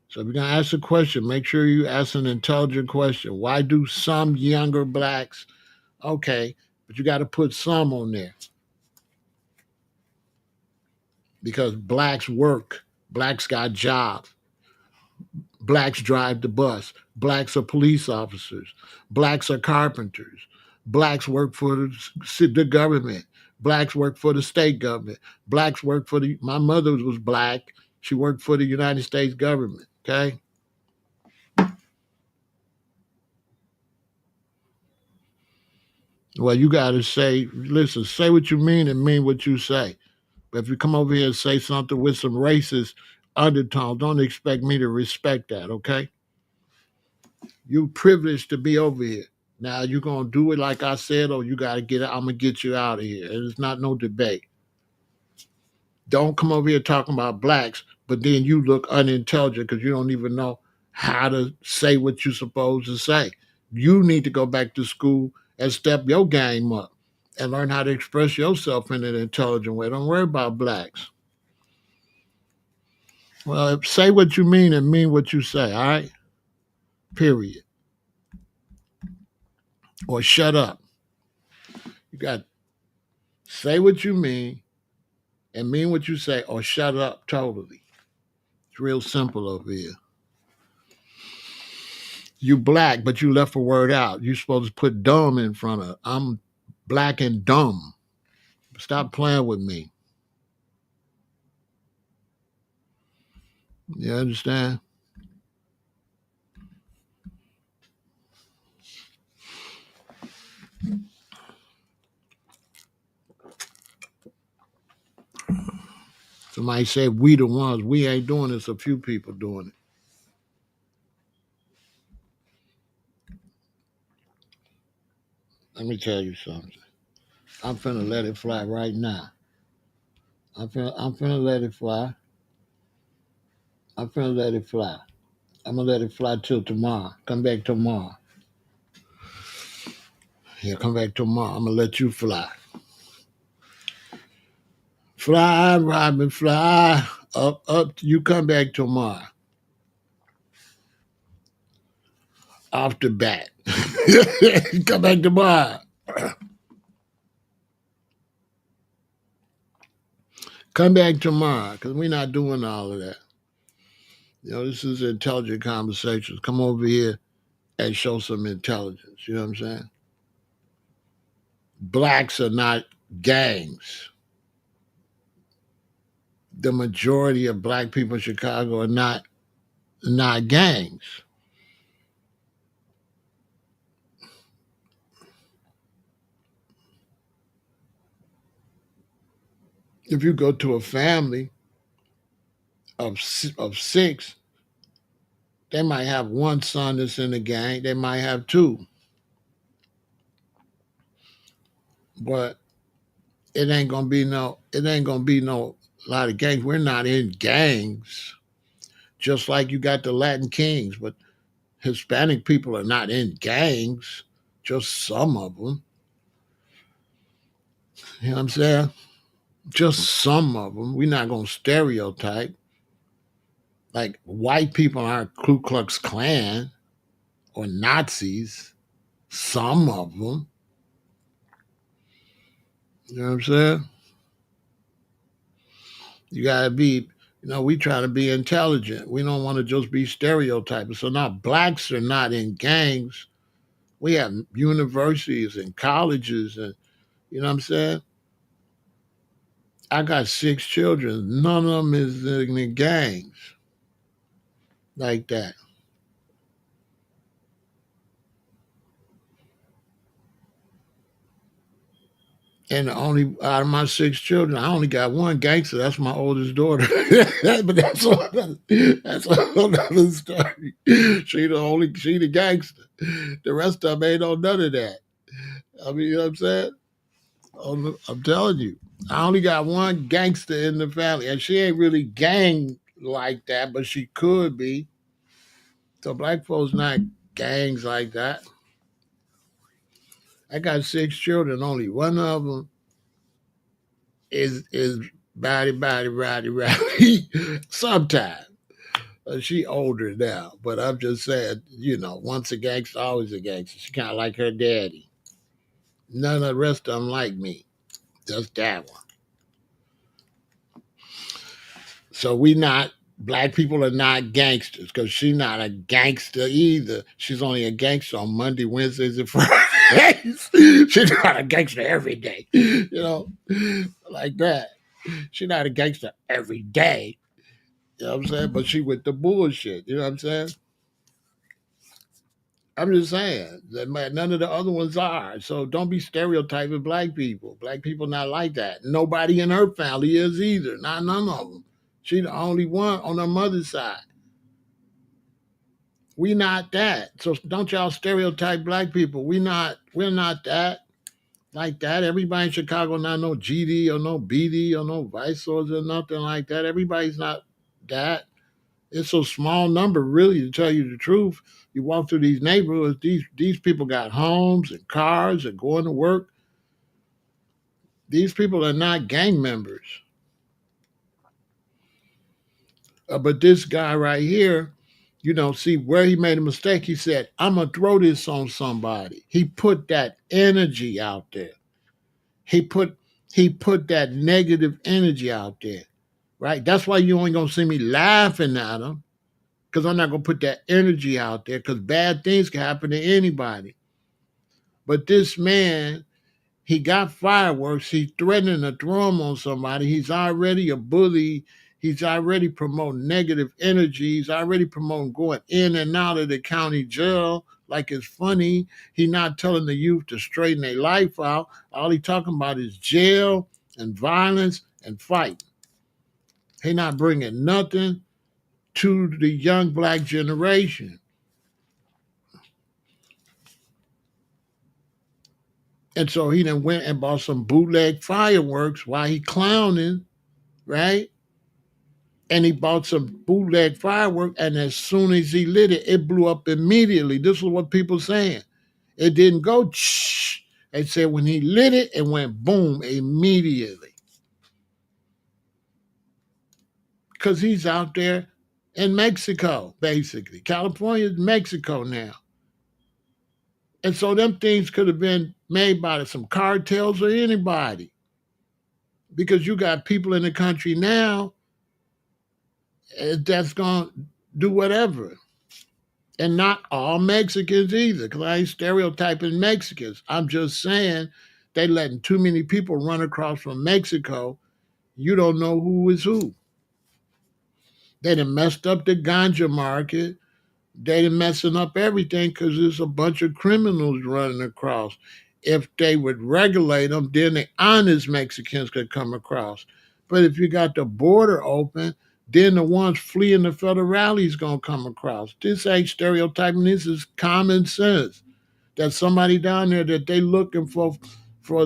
So if you're gonna ask a question, make sure you ask an intelligent question. Why do some younger blacks? Okay, but you got to put some on there because blacks work, blacks got jobs, blacks drive the bus, blacks are police officers, blacks are carpenters, blacks work for the government, blacks work for the state government, blacks work for the. My mother was black. She worked for the United States government. Okay. Well, you got to say, listen, say what you mean and mean what you say. But if you come over here and say something with some racist undertones, don't expect me to respect that, okay? You privileged to be over here. Now you gonna do it like I said, or you gotta get it. I'm gonna get you out of here. It's not no debate. Don't come over here talking about blacks but then you look unintelligent because you don't even know how to say what you're supposed to say. You need to go back to school and step your game up and learn how to express yourself in an intelligent way. Don't worry about blacks. Well, say what you mean and mean what you say, all right? Period. Or shut up. You got to say what you mean and mean what you say, or shut up totally. It's real simple over here. You black, but you left a word out. You're supposed to put dumb in front of it. I'm black and dumb. Stop playing with me. You understand? Somebody said we the ones. We ain't doing this. A few people doing it. Let me tell you something. I'm finna let it fly right now. I'm finna let it fly. I'm finna let it fly. I'm gonna let it fly till tomorrow. Come back tomorrow. Yeah, come back tomorrow. I'm gonna let you fly. Fly, Robin, fly. Up. You come back tomorrow. Off the bat. Come back tomorrow. Come back tomorrow, because we're not doing all of that. This is intelligent conversations. Come over here and show some intelligence. You know what I'm saying? Blacks are not gangs. The majority of black people in Chicago are not gangs. If you go to a family of six, they might have one son that's in the gang. They might have two, but it ain't gonna be no. It ain't gonna be no lot of gangs. We're not in gangs. Just like you got the Latin Kings, but Hispanic people are not in gangs. Just some of them. You know what I'm saying? Just some of them. We're not gonna stereotype. Like white people aren't Ku Klux Klan or Nazis. Some of them. You know what I'm saying? You gotta be, we try to be intelligent. We don't want to just be stereotyping. So now blacks are not in gangs. We have universities and colleges and you know what I'm saying? I got 6 children. None of them is in the gangs like that. And only out of my 6 children, I only got one gangster. That's my oldest daughter. But that's a whole other story. She the gangster. The rest of them ain't on none of that. I mean, you know what I'm saying? I'm telling you. I only got one gangster in the family. And she ain't really gang like that, but she could be. So black folks not gangs like that. I got 6 children. Only one of them is body. Sometimes she older now, but I'm just saying, once a gangster, always a gangster. She kind of like her daddy. None of the rest of them like me. Just that one. So we not black people are not gangsters because she's not a gangster either. She's only a gangster on Monday, Wednesdays, and Fridays. She's not a gangster every day, like that. She's not a gangster every day. You know what I'm saying? But she with the bullshit. You know what I'm saying? I'm just saying that none of the other ones are. So don't be stereotyping black people. Black people not like that. Nobody in her family is either. Not none of them. She the only one on her mother's side. We not that. So don't y'all stereotype black people. We're not that. Like that. Everybody in Chicago not no GD or no BD or no vice or nothing like that. Everybody's not that. It's a small number, really, to tell you the truth. You walk through these neighborhoods, these people got homes and cars and going to work. These people are not gang members. But this guy right here, see where he made a mistake. He said, I'm going to throw this on somebody. He put that energy out there. He put that negative energy out there, right? That's why you ain't going to see me laughing at him, because I'm not going to put that energy out there, because bad things can happen to anybody. But this man, he got fireworks. He's threatening to throw them on somebody. He's already a bully. He's already promoting negative energy. He's already promoting going in and out of the county jail like it's funny. He's not telling the youth to straighten their life out. All he talking about is jail and violence and fight. He not bringing nothing to the young black generation. And so he then went and bought some bootleg fireworks while he clowning, right? And he bought some bootleg fireworks, and as soon as he lit it, it blew up immediately. This is what people saying. It didn't go shh. They said when he lit it, it went boom immediately. Because he's out there in Mexico, basically. California is Mexico now. And so them things could have been made by some cartels or anybody. Because you got people in the country now that's going to do whatever. And not all Mexicans either, because I ain't stereotyping Mexicans. I'm just saying they letting too many people run across from Mexico. You don't know who is who. They done messed up the ganja market. They done messing up everything because there's a bunch of criminals running across. If they would regulate them, then the honest Mexicans could come across. But if you got the border open, then the ones fleeing the federale is going to come across. This ain't stereotyping. This is common sense. That somebody down there that they looking for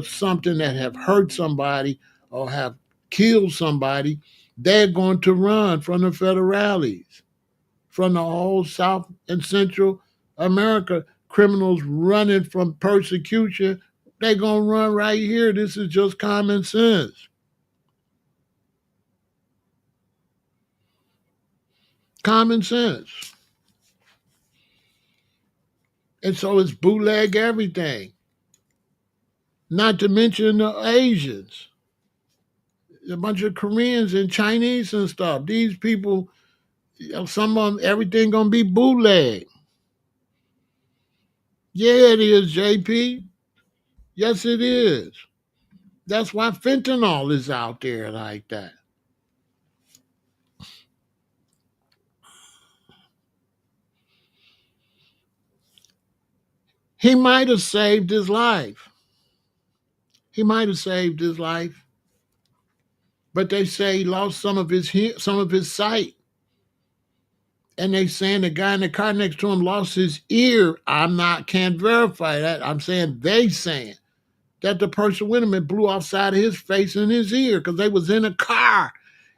something that have hurt somebody or have killed somebody, they're going to run from the federales, from the whole South and Central America. Criminals running from persecution, they're going to run right here. This is just common sense. Common sense. And so it's bootleg everything. Not to mention the Asians. A bunch of Koreans and Chinese and stuff. These people, some of them, everything going to be bootleg. Yeah, it is, JP. Yes, it is. That's why fentanyl is out there like that. He might have saved his life. He might have saved his life. But they say he lost some of his sight. And they saying the guy in the car next to him lost his ear. Can't verify that. I'm saying they saying that the person with him, it blew off side of his face and his ear because they was in a car.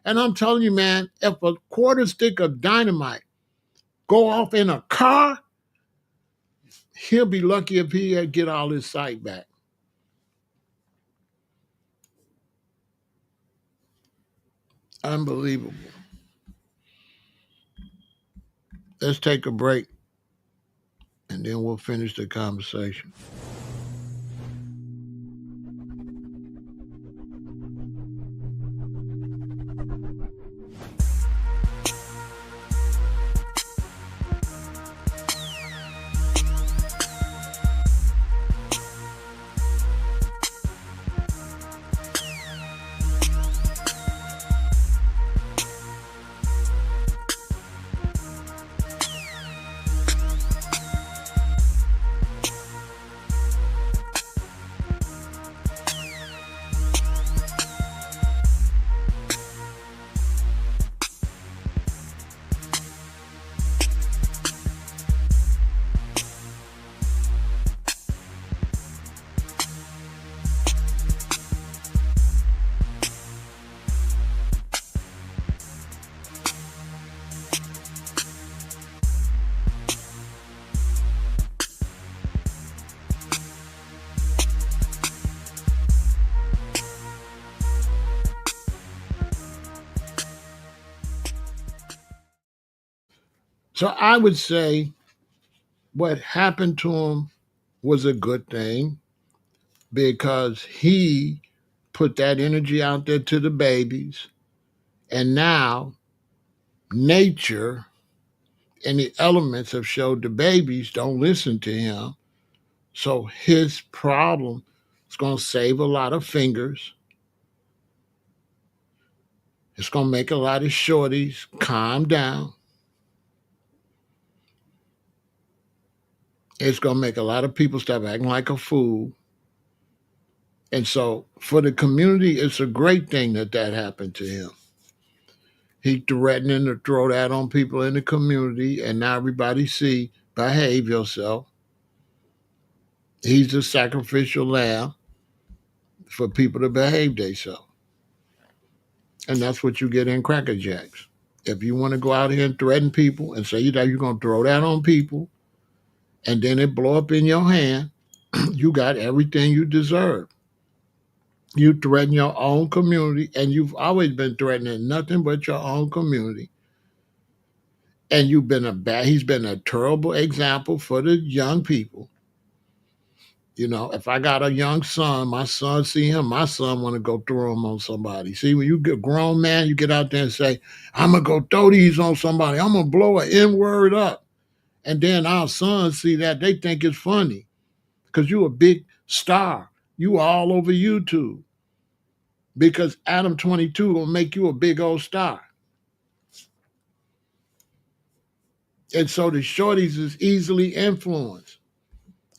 And I'm telling you, man, if a quarter stick of dynamite go off in a car, he'll be lucky if he get all his sight back. Unbelievable. Let's take a break, and then we'll finish the conversation. So I would say what happened to him was a good thing because he put that energy out there to the babies. And now nature and the elements have showed the babies don't listen to him. So his problem is going to save a lot of fingers. It's going to make a lot of shorties calm down. It's going to make a lot of people stop acting like a fool. And so for the community, it's a great thing that that happened to him. He threatening to throw that on people in the community, and now everybody see, behave yourself. He's the sacrificial lamb for people to behave themselves. And that's what you get in Cracker Jacks. If you want to go out here and threaten people and say that you're going to throw that on people, and then it blow up in your hand, you got everything you deserve. You threaten your own community, and you've always been threatening nothing but your own community. And he's been a terrible example for the young people. You know, if I got a young son, my son see him, my son want to go throw him on somebody. See, when you get a grown man, you get out there and say, I'm going to go throw these on somebody. I'm going to blow an N-word up. And then our sons see that, they think it's funny because you a big star. You all over YouTube because Adam 22 will make you a big old star. And so the shorties is easily influenced,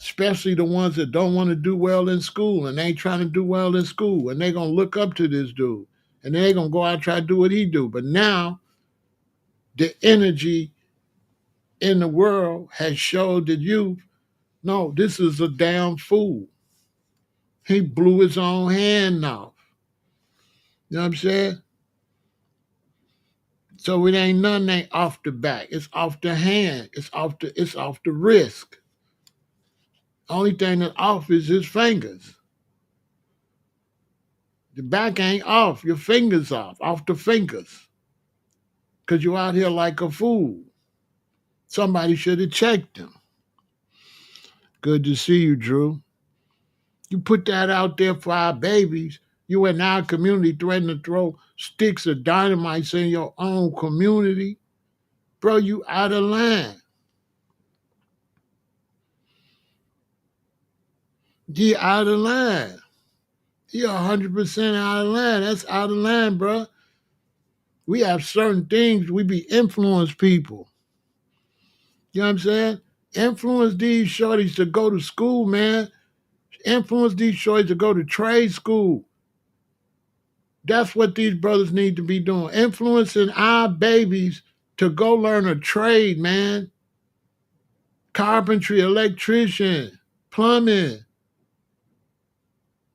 especially the ones that don't want to do well in school and they ain't trying to do well in school. And they're going to look up to this dude. And they're going to go out and try to do what he do. But now the energy in the world has showed the youth, no, this is a damn fool. He blew his own hand off. You know what I'm saying? So it ain't nothing ain't off the back. It's off the hand. It's off the wrist. Only thing that's off is his fingers. The back ain't off. Your fingers off the fingers. Because you're out here like a fool. Somebody should have checked him. Good to see you, Drew. You put that out there for our babies. You in our community threatening to throw sticks of dynamite in your own community. Bro, you out of line. You out of line. You're 100% out of line. That's out of line, bro. We have certain things, we be influence people. You know what I'm saying? Influence these shorties to go to school, man. Influence these shorties to go to trade school. That's what these brothers need to be doing. Influencing our babies to go learn a trade, man. Carpentry, electrician, plumbing,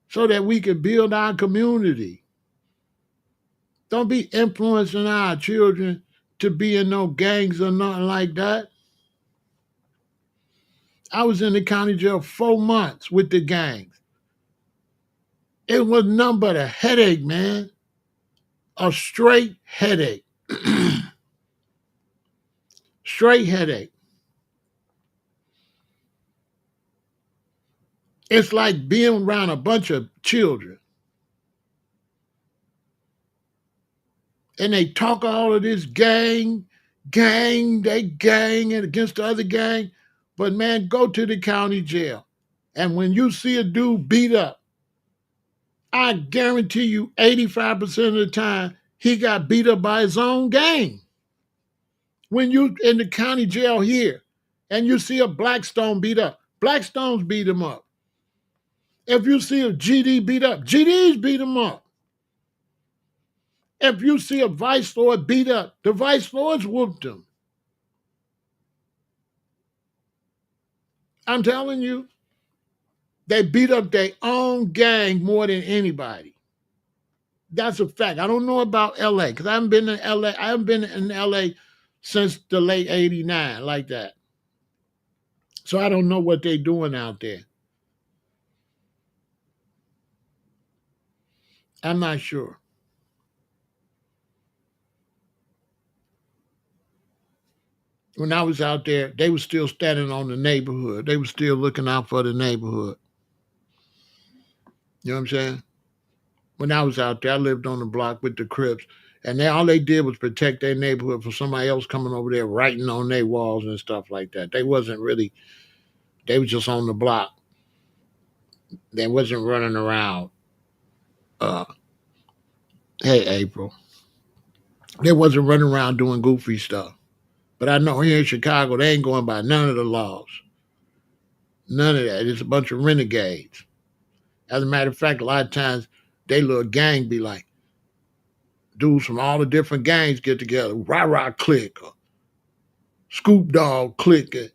so that we can build our community. Don't be influencing our children to be in no gangs or nothing like that. I was in the county jail 4 months with the gangs. It was nothing but a headache, man. A straight headache. Straight headache. It's like being around a bunch of children. And they talk all of this they gang and against the other gang. But man, go to the county jail. And when you see a dude beat up, I guarantee you 85% of the time he got beat up by his own gang. When you in the county jail here and you see a Blackstone beat up, Blackstones beat him up. If you see a GD beat up, GDs beat him up. If you see a vice lord beat up, the vice lords whooped him. I'm telling you, they beat up their own gang more than anybody. That's a fact. I don't know about LA because I haven't been in LA. I haven't been in LA since the late 89 like that. So I don't know what they're doing out there. I'm not sure. When I was out there, they were still standing on the neighborhood. They were still looking out for the neighborhood. You know what I'm saying? When I was out there, I lived on the block with the Crips, and all they did was protect their neighborhood from somebody else coming over there writing on their walls and stuff like that. They wasn't really. They was just on the block. They wasn't running around. Uh, hey, April. They wasn't running around doing goofy stuff. But I know here in Chicago, they ain't going by none of the laws. None of that. It's a bunch of renegades. As a matter of fact, a lot of times they little gang be like, dudes from all the different gangs get together, rah-rah click, or scoop dog click. You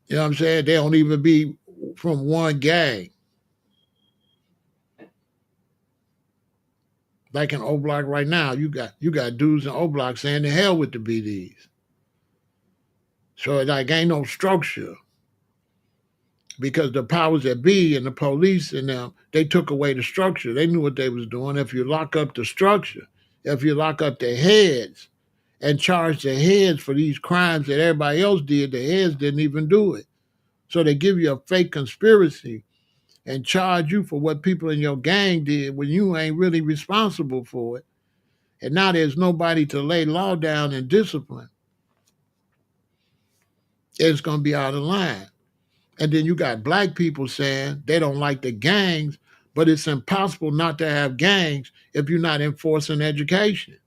know what I'm saying? They don't even be from one gang. Like in O Block right now, you got dudes in O Block saying the hell with the BDs. So it like ain't no structure. Because the powers that be and the police and them, they took away the structure. They knew what they was doing. If you lock up the structure, if you lock up the heads and charge the heads for these crimes that everybody else did, the heads didn't even do it. So they give you a fake conspiracy and charge you for what people in your gang did when you ain't really responsible for it. And now there's nobody to lay law down and discipline. It's going to be out of line. And then you got black people saying they don't like the gangs, but it's impossible not to have gangs if you're not enforcing education.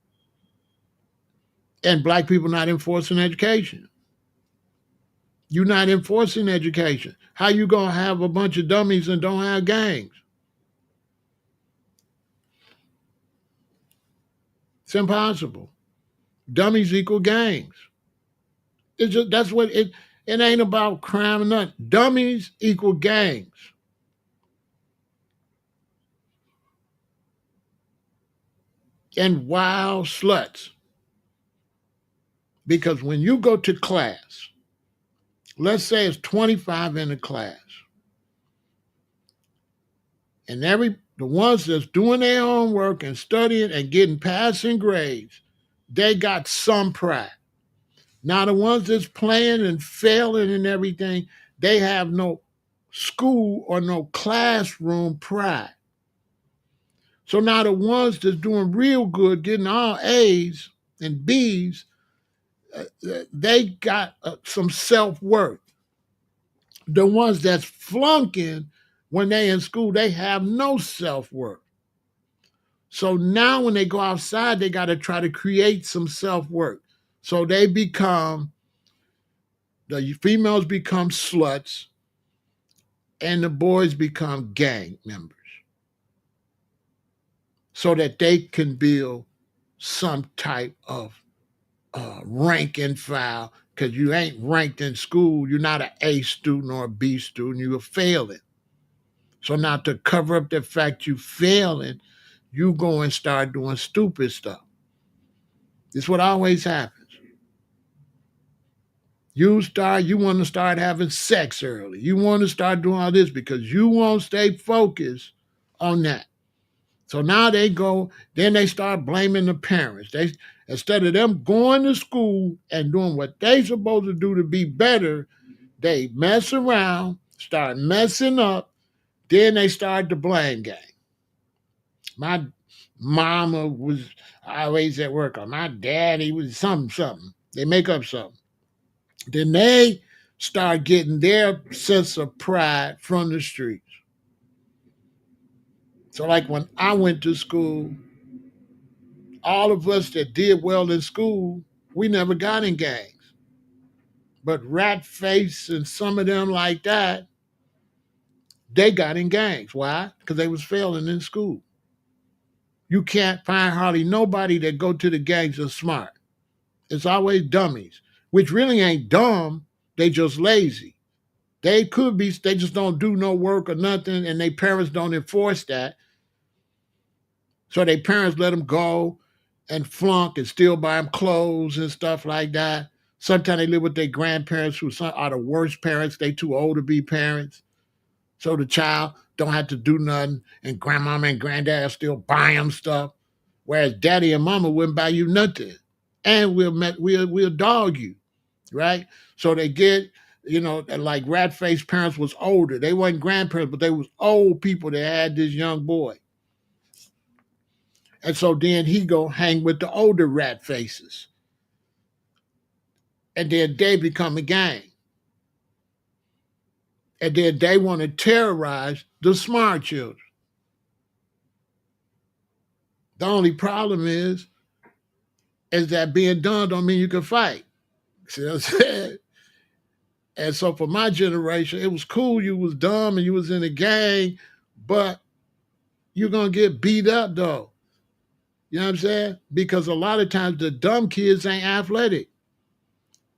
And black people not enforcing education. You're not enforcing education. How you going to have a bunch of dummies and don't have gangs? It's impossible. Dummies equal gangs. It's just that's what it ain't about crime or nothing. Dummies equal gangs. And wild sluts. Because when you go to class, let's say it's 25 in the class, and the ones that's doing their own work and studying and getting passing grades, they got some pride. Now the ones that's playing and failing and everything, they have no school or no classroom pride. So now the ones that's doing real good, getting all A's and B's, they got some self-worth. The ones that's flunking when they in school, they have no self-worth. So now when they go outside, they got to try to create some self-worth. So the females become sluts and the boys become gang members so that they can build some type of rank and file, because you ain't ranked in school. You're not an A student or a B student. You're failing. So now to cover up the fact you failing, you go and start doing stupid stuff. This is what always happens. You want to start having sex early. You want to start doing all this because you won't stay focused on that. So now then they start blaming the parents. Instead of them going to school and doing what they supposed to do to be better, they mess around, start messing up, then they start the blame game. My mama was always at work, or my daddy was something. They make up something. Then they start getting their sense of pride from the streets. So like when I went to school, all of us that did well in school, we never got in gangs. But Rat Face and some of them like that, they got in gangs. Why? Because they was failing in school. You can't find hardly nobody that go to the gangs that's smart. It's always dummies, which really ain't dumb. They just lazy. They just don't do no work or nothing, and their parents don't enforce that. So their parents let them go and flunk and still buy them clothes and stuff like that. Sometimes they live with their grandparents who are the worst parents. They too old to be parents. So the child don't have to do nothing, and grandmama and granddad still buy them stuff. Whereas daddy and mama wouldn't buy you nothing. And we'll dog you. right? So they get, like rat face parents was older. They weren't grandparents, but they was old people that had this young boy. And so then he go hang with the older rat faces. And then they become a gang. And then they want to terrorize the smart children. The only problem is that being done don't mean you can fight. See what I'm saying? And so for my generation, it was cool. You was dumb and you was in a gang, but you're gonna get beat up though. You know what I'm saying? Because a lot of times the dumb kids ain't athletic.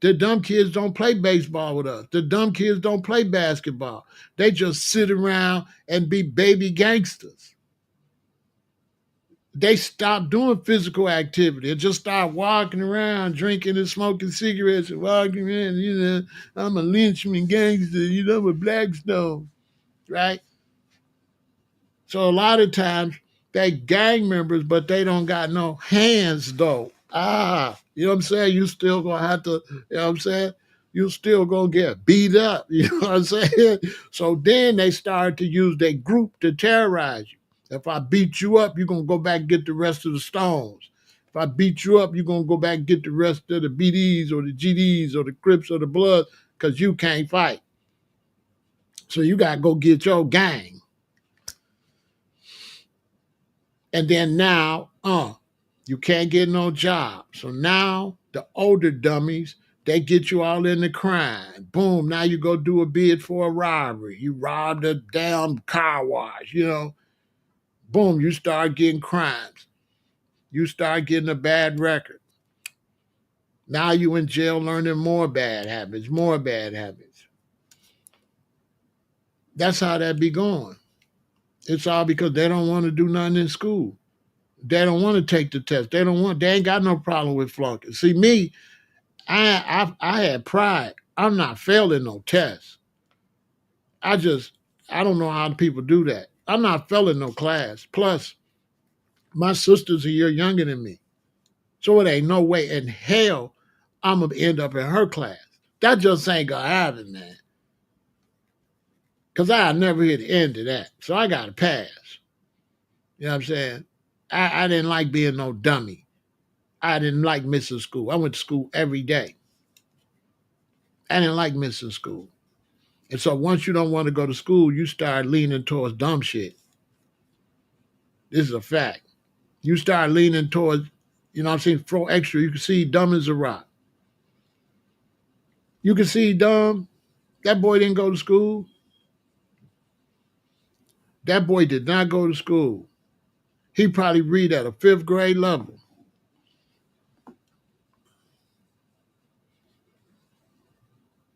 The dumb kids don't play baseball with us. The dumb kids don't play basketball. They just sit around and be baby gangsters. They stop doing physical activity and just start walking around, drinking and smoking cigarettes and walking around, I'm a lynchman gangster, I'm a Blackstone, right? So a lot of times they gang members, but they don't got no hands though. You know what I'm saying? You still gonna have to, you know what I'm saying? You still gonna get beat up, you know what I'm saying? So then they started to use their group to terrorize you. If I beat you up, you're gonna go back and get the rest of the stones. If I beat you up, you're gonna go back and get the rest of the BDs or the GDs or the Crips or the Bloods, because you can't fight. So you gotta go get your gang. And then now, you can't get no job. So now the older dummies, they get you all into crime. Boom, now you go do a bid for a robbery. You robbed a damn car wash, Boom, you start getting crimes. You start getting a bad record. Now you in jail learning more bad habits, more bad habits. That's how that be going. It's all because they don't want to do nothing in school. They don't want to take the test. They ain't got no problem with flunking. See, me, I had pride. I'm not failing no tests. I just I don't know how people do that. I'm not failing no class. Plus, my sister's a year younger than me. So it ain't no way in hell I'm gonna end up in her class. That just ain't gonna happen, man. Cause I never hit the end of that. So I gotta pass. You know what I'm saying? I didn't like being no dummy. I didn't like missing school. I went to school every day. I didn't like missing school. And so once you don't want to go to school, you start leaning towards dumb shit. This is a fact. You start leaning towards, what I'm saying, throw extra. You can see dumb as a rock. You can see dumb. That boy didn't go to school. That boy did not go to school. He probably read at a fifth grade level.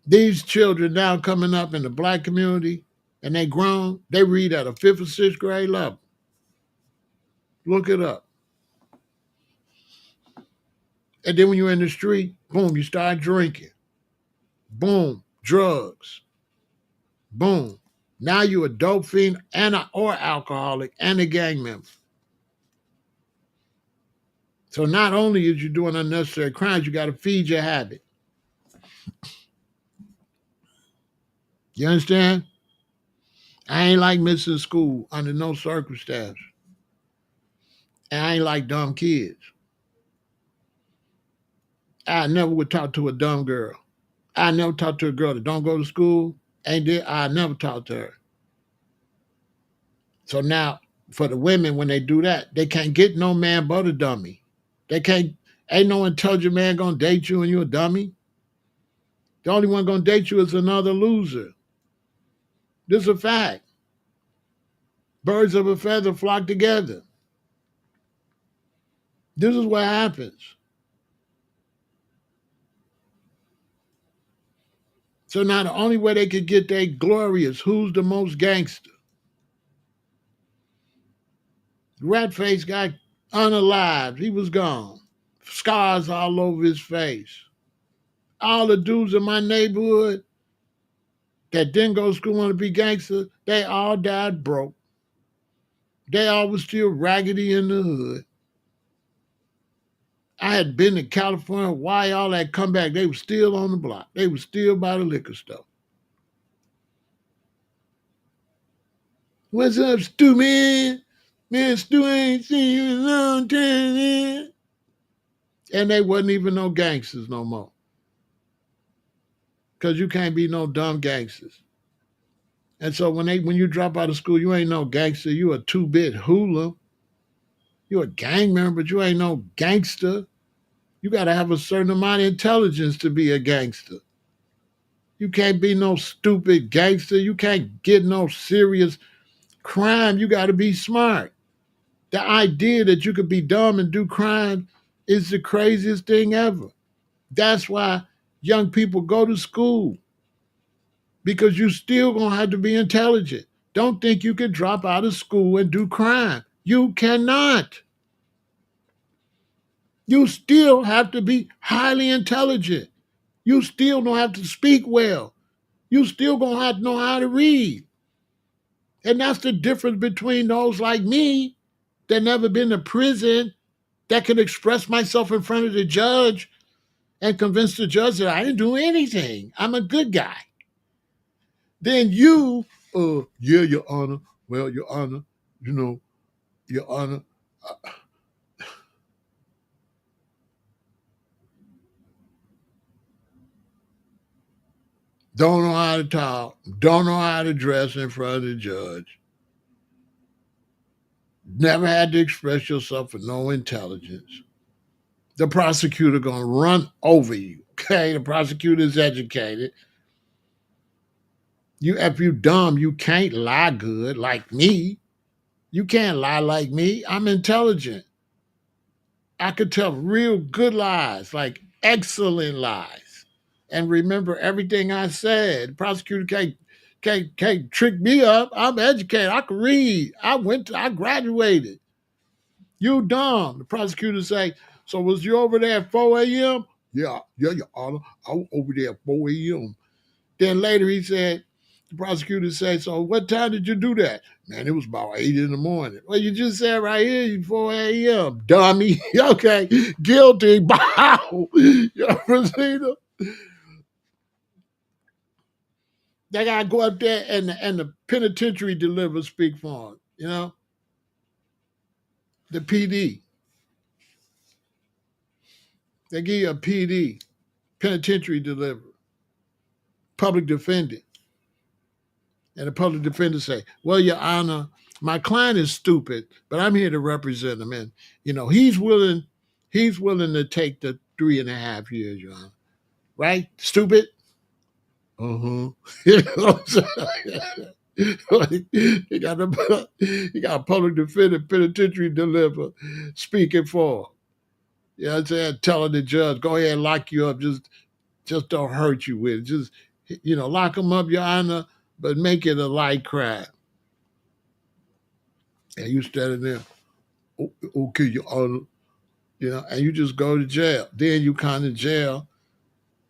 These children now coming up in the black community and they grown, they read at a fifth or sixth grade level. Look it up. And then when you're in the street, boom, you start drinking. Boom, drugs. Boom. Now you a dope fiend or alcoholic and a gang member. So not only is you doing unnecessary crimes, you got to feed your habit. You understand? I ain't like missing school under no circumstance. And I ain't like dumb kids. I never would talk to a dumb girl. I never talk to a girl that don't go to school. I never talk to her. So now for the women, when they do that, they can't get no man but a dummy. They can't, ain't no intelligent man gonna date you and you a dummy. The only one gonna date you is another loser. This is a fact. Birds of a feather flock together. This is what happens. So now the only way they could get their glory is who's the most gangster. Ratface got unalived. He was gone. Scars all over his face. All the dudes in my neighborhood that didn't go to school want to be gangsters, they all died broke. They all was still raggedy in the hood. I had been to California, why all that come back? They were still on the block. They were still by the liquor store. What's up, Stu, man? Man, Stu ain't seen you in a long time, man. And they wasn't even no gangsters no more. Because you can't be no dumb gangsters. And so when you drop out of school, you ain't no gangster. You a two-bit hoodlum. You a gang member, but you ain't no gangster. You got to have a certain amount of intelligence to be a gangster. You can't be no stupid gangster. You can't get no serious crime. You got to be smart. The idea that you could be dumb and do crime is the craziest thing ever. That's why young people go to school, because you still gonna have to be intelligent. Don't think you can drop out of school and do crime. You cannot. You still have to be highly intelligent. You still don't have to speak well. You still gonna have to know how to read. And that's the difference between those like me that never been to prison, that can express myself in front of the judge and convince the judge that I didn't do anything. I'm a good guy. Then you, yeah, Your Honor. Well, Your Honor, you know, Your Honor, don't know how to talk, don't know how to dress in front of the judge, never had to express yourself with no intelligence. The prosecutor gonna run over you. Okay, the prosecutor is educated. If you dumb, you can't lie good like me. You can't lie like me. I'm intelligent. I could tell real good lies, like excellent lies, and remember everything I said. The prosecutor can't trick me up. I'm educated. I can read. I graduated. You dumb. The prosecutor say, so was you over there at 4 a.m.? Yeah, Your Honor. I was over there at 4 a.m. Then later he said, the prosecutor said, so what time did you do that? Man, it was about 8 in the morning. Well, you just said right here, 4 a.m. Dummy. Okay, guilty. Bow. You ever seen them? They got to go up there and the penitentiary deliver speak for them, the PD. They give you a PD, penitentiary deliver, public defender. And the public defender say, well, Your Honor, my client is stupid, but I'm here to represent him. And, he's willing to take the 3.5 years, Your Honor. Right? Stupid? Uh-huh. He got a public defender, penitentiary deliver, speaking for. You know what I'm saying? Telling the judge, go ahead and lock you up. Just don't hurt you with it. Just, lock him up, Your Honor, but make it a light crime. And you standing there, okay, Your Honor, and you just go to jail. Then you come to jail,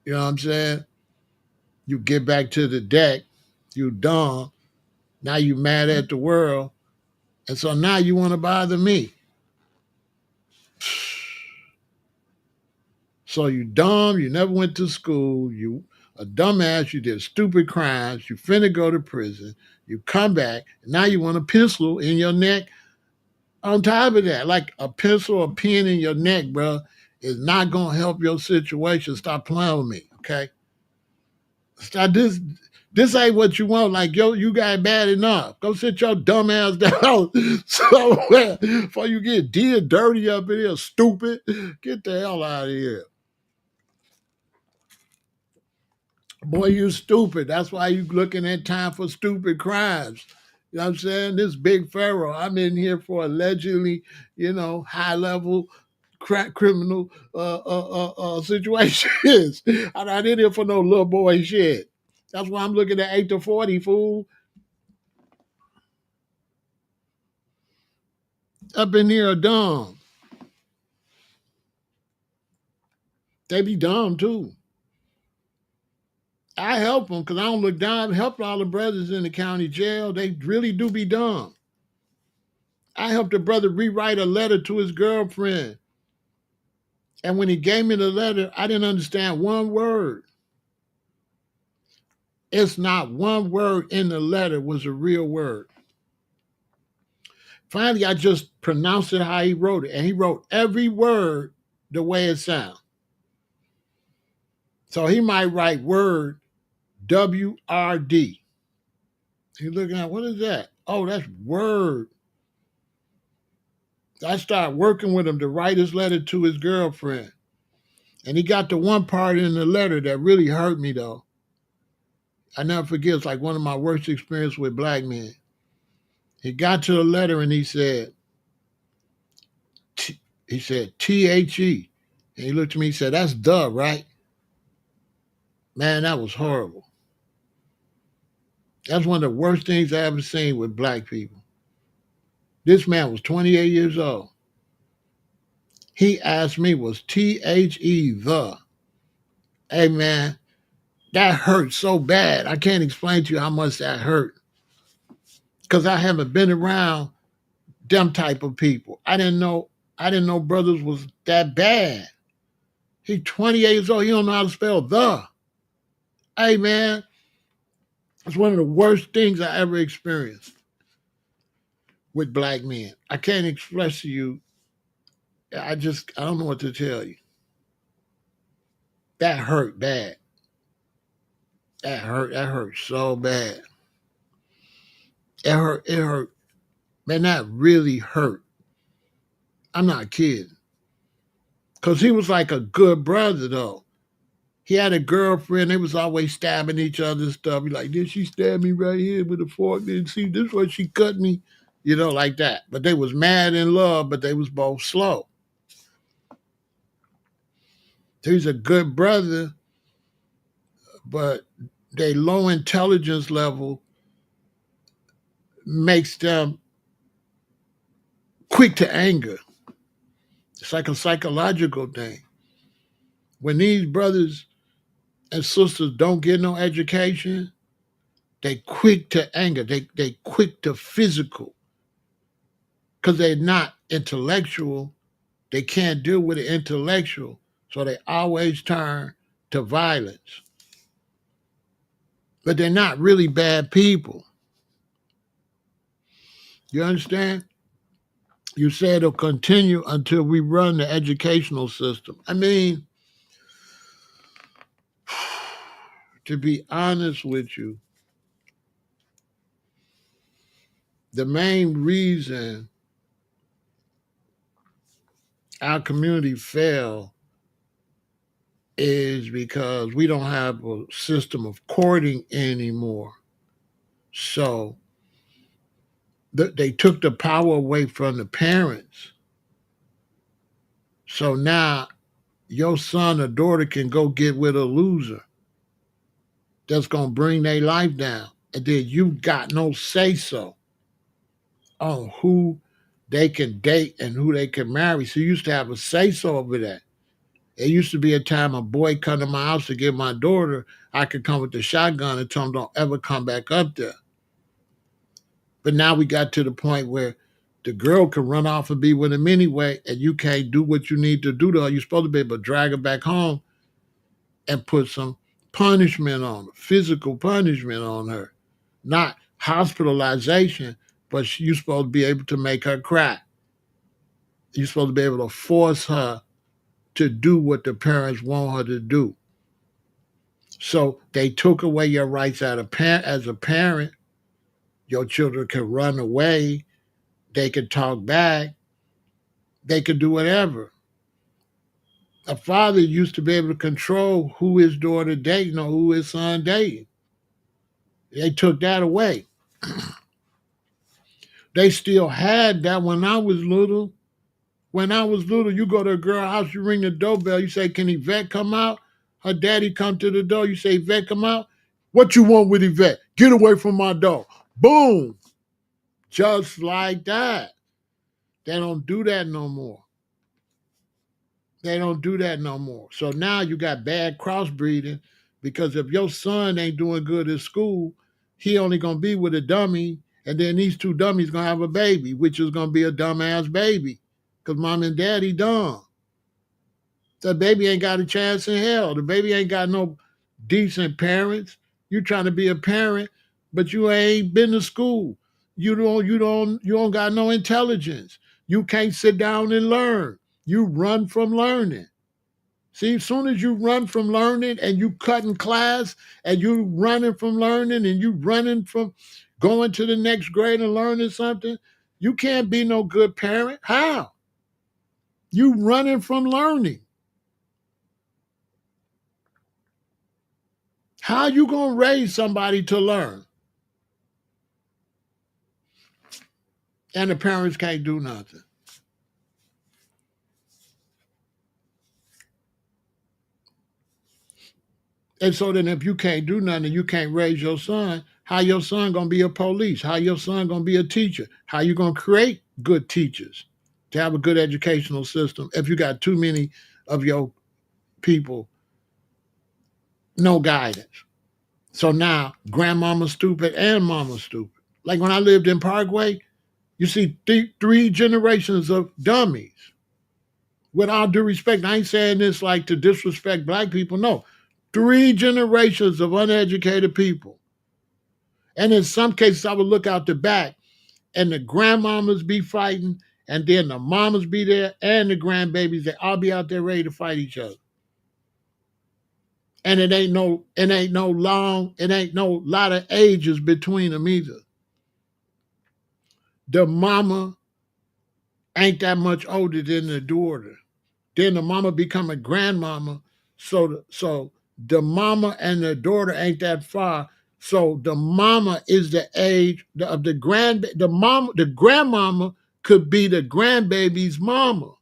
you know what I'm saying? You get back to the deck, you dumb. Now you mad at the world. And so now you want to bother me. So you dumb, you never went to school, you a dumbass, you did stupid crimes, you finna go to prison, you come back, and now you want a pencil in your neck on top of that. Like a pencil or pen in your neck, bro, is not gonna help your situation. Stop playing with me, okay? Stop this. This ain't what you want. Like, yo, you got it bad enough. Go sit your dumb ass down somewhere before you get dirty up in here, stupid. Get the hell out of here. Boy, you stupid. That's why you looking at time for stupid crimes. You know what I'm saying? This big Pharaoh, I'm in here for allegedly, high level criminal situations. I'm not in here for no little boy shit. That's why I'm looking at 8 to 40, fool. Up in here are dumb. They be dumb too. I help them because I don't look down. I helped all the brothers in the county jail. They really do be dumb. I helped a brother rewrite a letter to his girlfriend And when he gave me the letter, I didn't understand one word. It's not one word in the letter was a real word. Finally, I just pronounced it how he wrote it. And he wrote every word the way it sounds. So he might write word WRD. You're looking at, what is that? Oh, that's word. I started working with him to write his letter to his girlfriend. And he got the one part in the letter that really hurt me, though. I never forget, it's like one of my worst experiences with black men. He got to the letter and he said, THE. And he looked at me and said, that's the, right? Man, that was horrible. That's one of the worst things I ever seen with black people. This man was 28 years old. He asked me, was THE the? Hey, man, that hurt so bad. I can't explain to you how much that hurt. Because I haven't been around them type of people. I didn't know brothers was that bad. He 28 years old. He don't know how to spell the. Hey, man, it's one of the worst things I ever experienced with black men. I can't express to you. I don't know what to tell you. That hurt bad. That hurt so bad. It hurt. Man, that really hurt. I'm not kidding. Because he was like a good brother, though. He had a girlfriend. They was always stabbing each other and stuff. He like, did she stab me right here with a fork? Didn't see this way she cut me? You know, like that. But they was mad in love, but they was both slow. He's a good brother, but their low intelligence level makes them quick to anger. It's like a psychological thing. When these brothers and sisters don't get no education, they quick to anger. They quick to physical. Because they're not intellectual. They can't deal with the intellectual. So they always turn to violence. But they're not really bad people. You understand? You said it'll continue until we run the educational system. I mean, to be honest with you, the main reason our community failed is because we don't have a system of courting anymore. So they took the power away from the parents. So now your son or daughter can go get with a loser that's going to bring their life down. And then you got no say-so on who they can date and who they can marry. So you used to have a say-so over that. It used to be a time a boy come to my house to get my daughter, I could come with the shotgun and tell him don't ever come back up there. But now we got to the point where the girl can run off and be with him anyway, and you can't do what you need to do to her. You're supposed to be able to drag her back home and put some punishment on her, physical punishment on her. Not hospitalization, but you're supposed to be able to make her cry. You're supposed to be able to force her to do what the parents want her to do. So they took away your rights as a parent. Your children can run away. They can talk back. They can do whatever. A father used to be able to control who his daughter dating or who his son dating. They took that away. They still had that when I was little. When I was little, you go to a girl house, you ring the doorbell, you say, can Yvette come out? Her daddy come to the door, you say, Yvette, come out? What you want with Yvette? Get away from my door. Boom. Just like that. They don't do that no more. They don't do that no more. So now you got bad crossbreeding because if your son ain't doing good at school, he only going to be with a dummy, and then these two dummies going to have a baby, which is going to be a dumbass baby because mom and daddy dumb. The baby ain't got a chance in hell. The baby ain't got no decent parents. You trying to be a parent, but you ain't been to school. You don't got no intelligence. You can't sit down and learn. You run from learning. See, as soon as you run from learning and you cutting class and you running from learning and you running from going to the next grade and learning something, you can't be no good parent. How? You running from learning. How you gonna raise somebody to learn? And the parents can't do nothing. And so then if you can't do nothing and you can't raise your son, how your son gonna be a police? How your son gonna be a teacher? How you gonna create good teachers to have a good educational system if you got too many of your people, no guidance? So now grandmama's stupid and mama's stupid. Like when I lived in Parkway, you see three generations of dummies. With all due respect, I ain't saying this like to disrespect black people. No, three generations of uneducated people. And in some cases, I would look out the back and the grandmamas be fighting, and then the mamas be there and the grandbabies, they all be out there ready to fight each other. And it ain't no lot of ages between them either. The mama ain't that much older than the daughter. Then the mama become a grandmama. So the mama and the daughter ain't that far. So the mama is the age of the the grandmama could be the grandbaby's mama.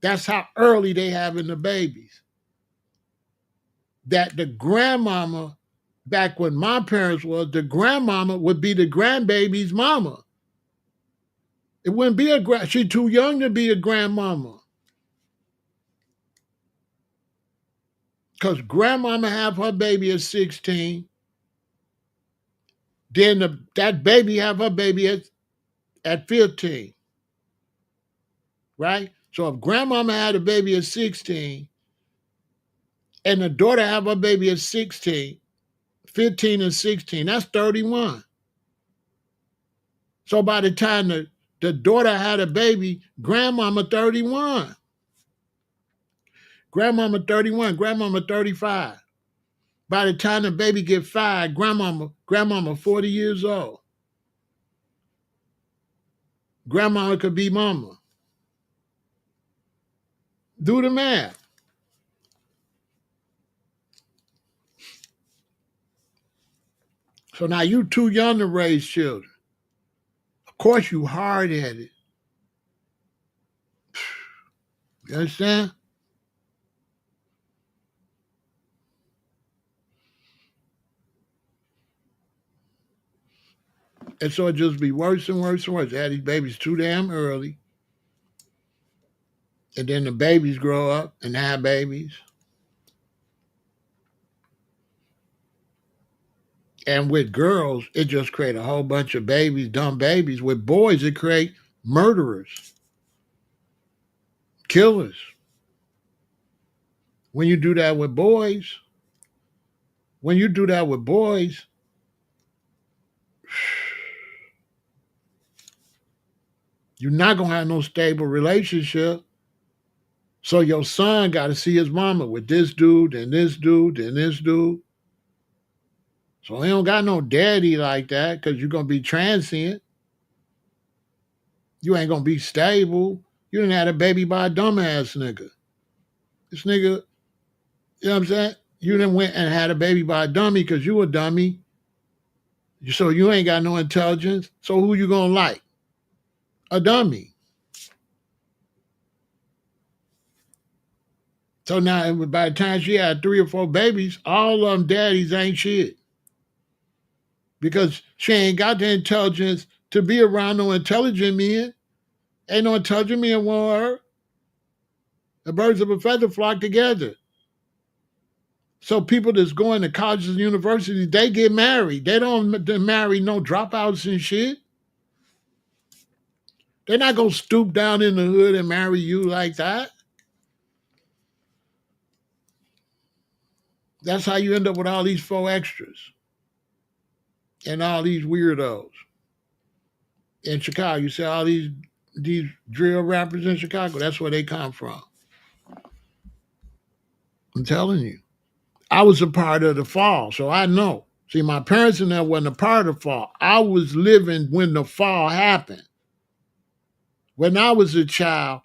That's how early they having the babies. That the grandmama, back when my parents was, the grandmama would be the grandbaby's mama. It wouldn't be she too young to be a grandmama. Because grandmama have her baby at 16. Then that baby have her baby at 15. Right? So if grandmama had a baby at 16 and the daughter have her baby at 16, 15 and 16, that's 31. So by the time the daughter had a baby, grandmama 31. Grandmama 31, grandmama 35. By the time the baby get 5, grandmama 40 years old. Grandmama could be mama. Do the math. So now you too young to raise children. Of course you hard-headed. You understand? And so it just be worse and worse and worse. They had these babies too damn early. And then the babies grow up and have babies. And with girls, it just create a whole bunch of babies, dumb babies. With boys, it create murderers, killers. When you do that with boys, you're not going to have no stable relationship. So your son got to see his mama with this dude and this dude and this dude. So he don't got no daddy like that because you're going to be transient. You ain't going to be stable. You done had a baby by a dumbass nigga. This nigga, you know what I'm saying? You done went and had a baby by a dummy because you a dummy. So you ain't got no intelligence. So who you going to like? A dummy. So now by the time she had 3 or 4 babies, all of them daddies ain't shit. Because she ain't got the intelligence to be around no intelligent men. Ain't no intelligent men want her. The birds of a feather flock together. So people that's going to colleges and universities, they get married. They don't marry no dropouts and shit. They're not going to stoop down in the hood and marry you like that. That's how you end up with all these faux extras and all these weirdos in Chicago. You see all these drill rappers in Chicago. That's where they come from. I'm telling you. I was a part of the fall, so I know. See, my parents and them wasn't a part of the fall. I was living when the fall happened. When I was a child,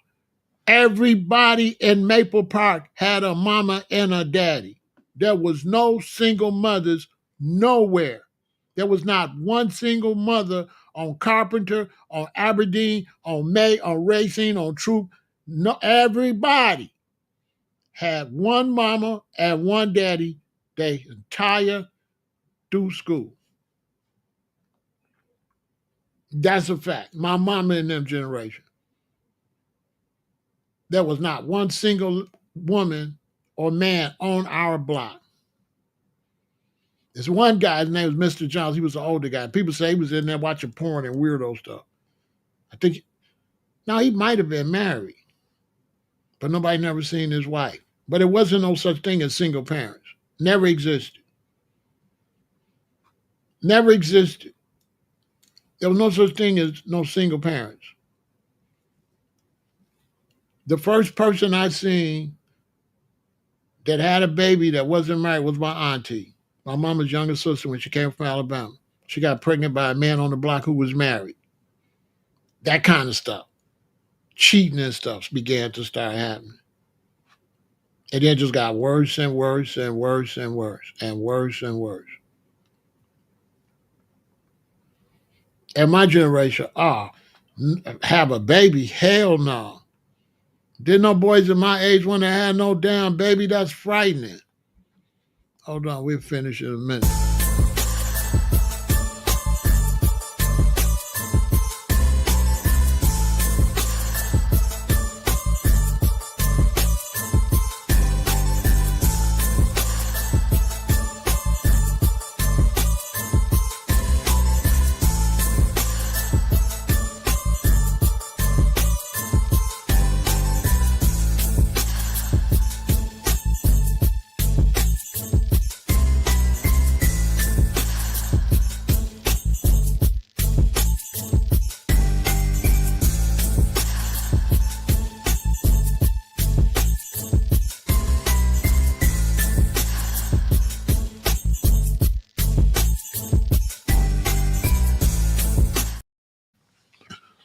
everybody in Maple Park had a mama and a daddy. There was no single mothers nowhere. There was not one single mother on Carpenter, on Aberdeen, on May, on Racine, on Troop. No, everybody had one mama and one daddy their entire through school. That's a fact. My mama and them generation. There was not one single woman or man on our block. There's one guy, his name was Mr. Jones. He was an older guy. People say he was in there watching porn and weirdo stuff. I think, now he might have been married, but nobody never seen his wife. But it wasn't no such thing as single parents. Never existed. Never existed. There was no such thing as no single parents. The first person I seen that had a baby that wasn't married was my auntie, my mama's younger sister when she came from Alabama. She got pregnant by a man on the block who was married. That kind of stuff. Cheating and stuff began to start happening. And then just got worse and worse and worse and worse and worse and worse. And my generation, have a baby? Hell no. Didn't no boys in my age want to have no damn baby? That's frightening. Hold on, we'll finish in a minute.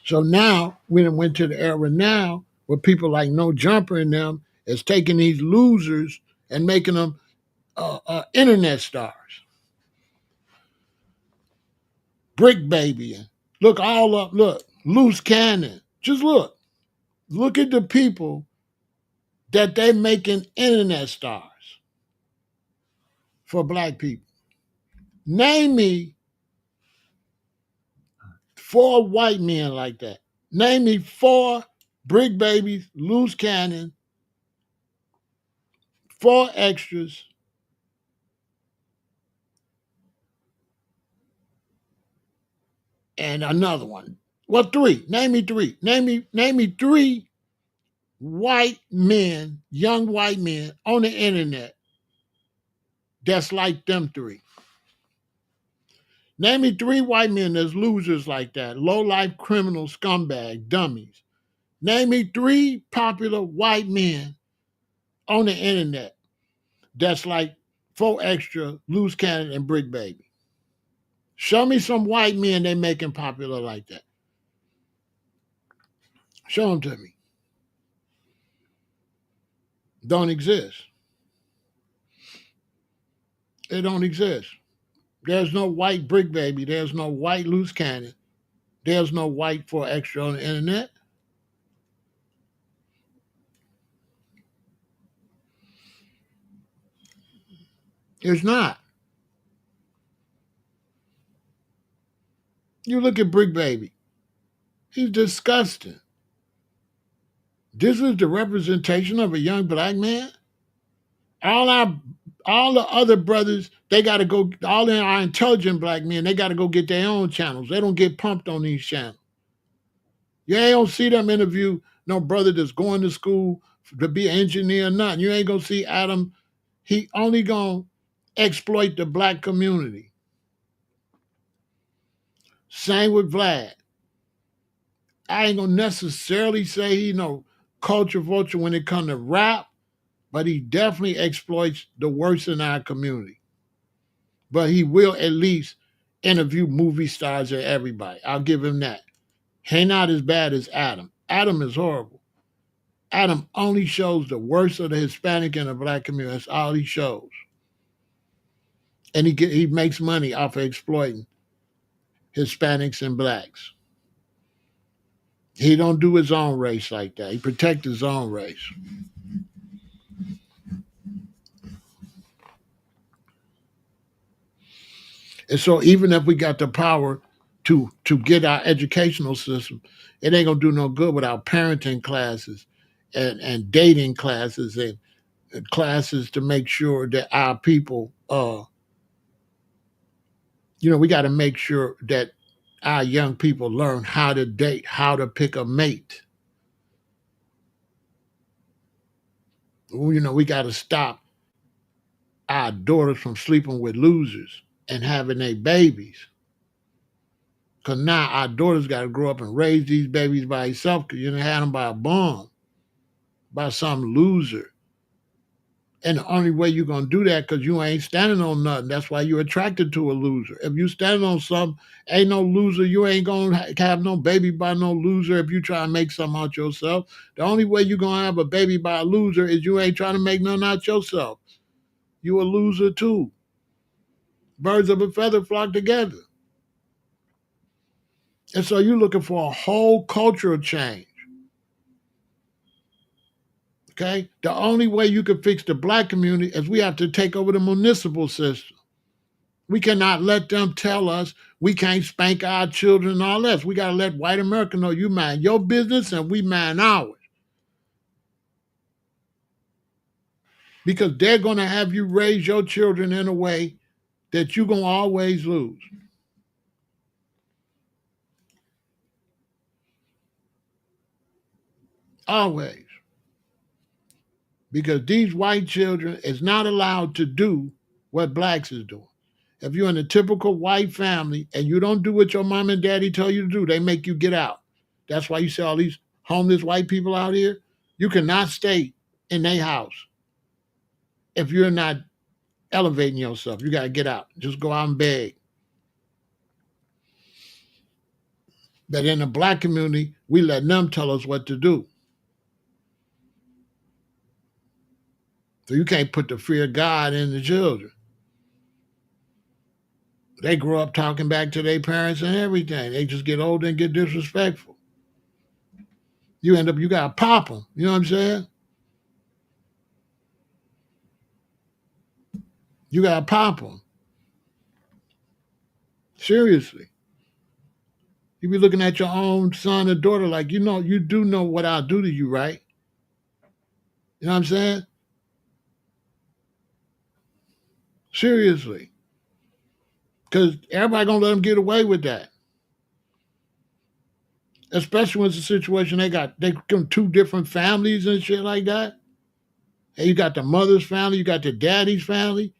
So now, we went to the era now where people like No Jumper and them is taking these losers and making them internet stars. Brick Baby, and look all up, look, Loose Cannon. Just look. Look at the people that they making internet stars for black people. Name me 4 white men like that. Name me 4 Brick Babies, Loose Cannon, 4 extras, and another one. Well, 3. Name me 3. Name me 3 white men, young white men on the internet that's like them 3. Name me 3 white men that's losers like that, low-life criminal scumbag dummies. Name me 3 popular white men on the internet that's like 4 extra, Loose Cannon, and Brick Baby. Show me some white men they making popular like that. Show them to me. Don't exist. It don't exist. There's no white Brick Baby. There's no white Loose Cannon. There's no white 4 extra on the internet. It's not. You look at Brick Baby. He's disgusting. This is the representation of a young black man. All the other brothers, they got to go. All our intelligent black men, they got to go get their own channels. They don't get pumped on these channels. You ain't gonna see them interview no brother that's going to school to be an engineer or nothing. You ain't gonna see Adam he only gonna exploit the black community. Same with Vlad. I ain't gonna necessarily say he culture vulture when it comes to rap, but he definitely exploits the worst in our community. But he will at least interview movie stars or everybody. I'll give him that. He not as bad as Adam. Adam is horrible. Adam only shows the worst of the Hispanic and the black community. That's all he shows. And he makes money off of exploiting Hispanics and blacks. He don't do his own race like that. He protects his own race. And so even if we got the power to get our educational system, it ain't gonna do no good without parenting classes and dating classes and classes to make sure that our people we got to make sure that our young people learn how to date, how to pick a mate. We got to stop our daughters from sleeping with losers and having their babies. Because now our daughters got to grow up and raise these babies by herself because you done had them by a bum, by some loser. And the only way you're going to do that because you ain't standing on nothing. That's why you're attracted to a loser. If you standing on something, ain't no loser, you ain't going to have no baby by no loser if you try to make something out yourself. The only way you're going to have a baby by a loser is you ain't trying to make nothing out yourself. You a loser too. Birds of a feather flock together. And so you're looking for a whole cultural change. Okay? The only way you can fix the black community is we have to take over the municipal system. We cannot let them tell us we can't spank our children and all that. We got to let white America know you mind your business and we mind ours. Because they're going to have you raise your children in a way that you're going to always lose. Always. Because these white children is not allowed to do what blacks is doing. If you're in a typical white family and you don't do what your mom and daddy tell you to do, they make you get out. That's why you see all these homeless white people out here. You cannot stay in their house if you're not elevating yourself. You got to get out. Just go out and beg. But in the black community, we let them tell us what to do. So you can't put the fear of God in the children. They grow up talking back to their parents and everything. They just get older and get disrespectful. You got to pop them. You know what I'm saying? You got to pop them. Seriously. You be looking at your own son or daughter like, you do know what I'll do to you, right? You know what I'm saying? Seriously. Because everybody going to let them get away with that. Especially when it's a situation they got two different families and shit like that. And you got the mother's family, you got the daddy's family.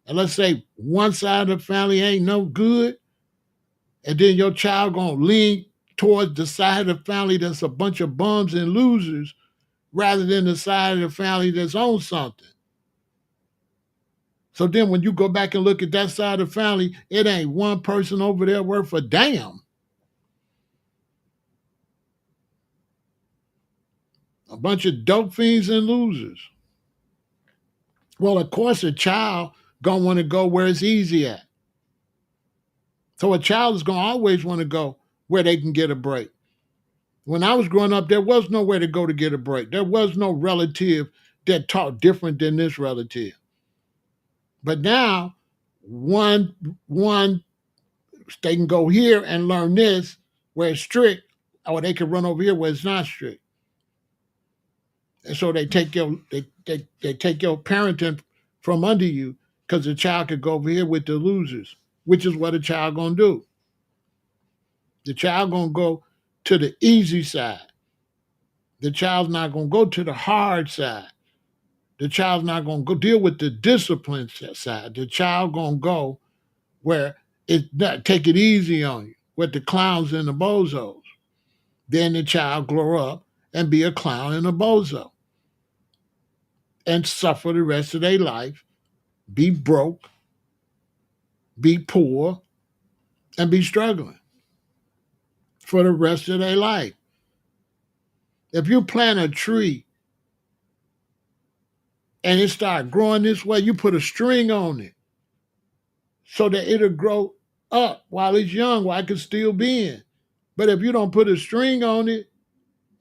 And let's say one side of the family ain't no good. And then your child going to lean towards the side of the family that's a bunch of bums and losers rather than the side of the family that's on something. So then when you go back and look at that side of the family, it ain't one person over there worth a damn. A bunch of dope fiends and losers. Well, of course, a child gonna want to go where it's easy at. So a child is gonna always want to go where they can get a break. When I was growing up, there was nowhere to go to get a break. There was no relative that taught different than this relative. But now, one they can go here and learn this where it's strict, or they can run over here where it's not strict. And so they take they take your parenting from under you because the child could go over here with the losers, which is what a child gonna do. The child gonna go to the easy side. The child's not gonna go to the hard side. The child's not going to go deal with the discipline side. The child going to go where it not, take it easy on you with the clowns and the bozos. Then the child grow up and be a clown and a bozo and suffer the rest of their life, be broke, be poor, and be struggling for the rest of their life. If you plant a tree and it start growing this way, you put a string on it so that it'll grow up while it's young, while it can still be in. But if you don't put a string on it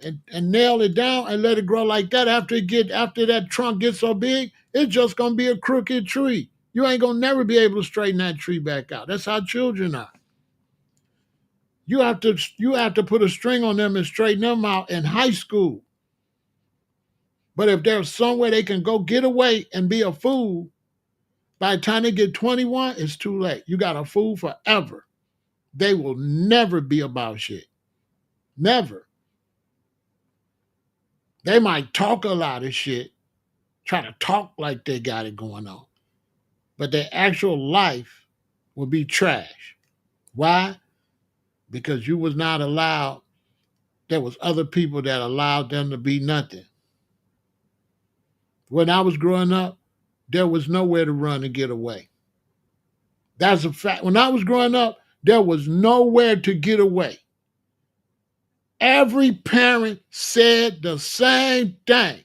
and nail it down and let it grow like that, after that trunk gets so big, it's just gonna be a crooked tree. You ain't gonna never be able to straighten that tree back out. That's how children are. You have to put a string on them and straighten them out in high school. But if there's somewhere they can go get away and be a fool, by the time they get 21, it's too late. You got a fool forever. They will never be about shit. Never. They might talk a lot of shit, try to talk like they got it going on, but their actual life will be trash. Why? Because you was not allowed, there was other people that allowed them to be nothing. When I was growing up, there was nowhere to run and get away. That's a fact. When I was growing up, there was nowhere to get away. Every parent said the same thing.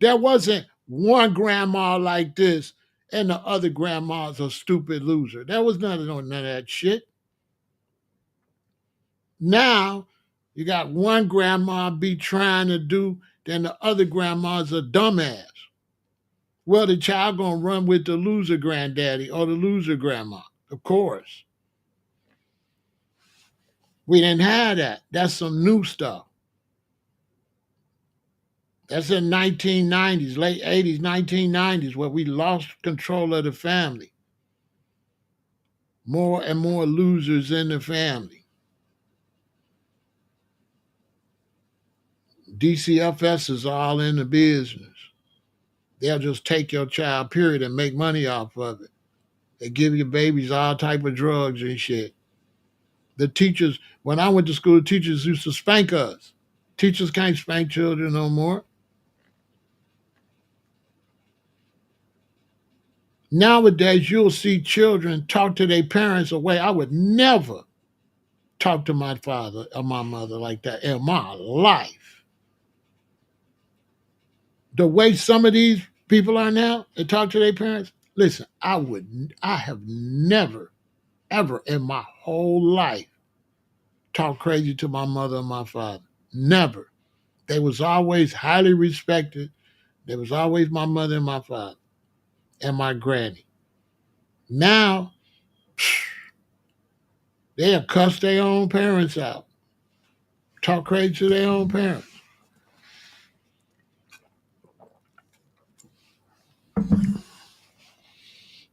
There wasn't one grandma like this and the other grandma's a stupid loser. There was none of that shit. Now, you got one grandma be trying to do, then the other grandma's a dumbass. Well, the child gonna run with the loser granddaddy or the loser grandma, of course. We didn't have that. That's some new stuff. That's in 1990s, late 80s, 1990s, where we lost control of the family. More and more losers in the family. DCFS is all in the business. They'll just take your child, period, and make money off of it. They give your babies all type of drugs and shit. The teachers, when I went to school, the teachers used to spank us. Teachers can't spank children no more. Nowadays, you'll see children talk to their parents a way I would never talk to my father or my mother like that in my life. The way some of these people are now, they talk to their parents. Listen, I have never, ever in my whole life talked crazy to my mother or my father. Never. They was always highly respected. There was always my mother and my father and my granny. Now, they'll cuss their own parents out. Talk crazy to their own parents.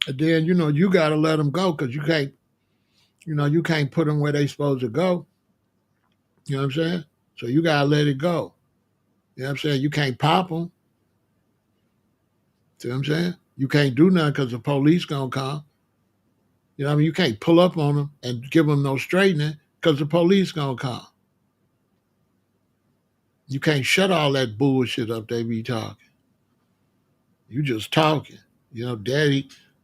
And then, you got to let them go because you can't put them where they supposed to go. You know what I'm saying? So you got to let it go. You know what I'm saying? You can't pop them. See what I'm saying? You can't do nothing because the police going to come. You know what I mean? You can't pull up on them and give them no straightening because the police going to come. You can't shut all that bullshit up they be talking. You just talking.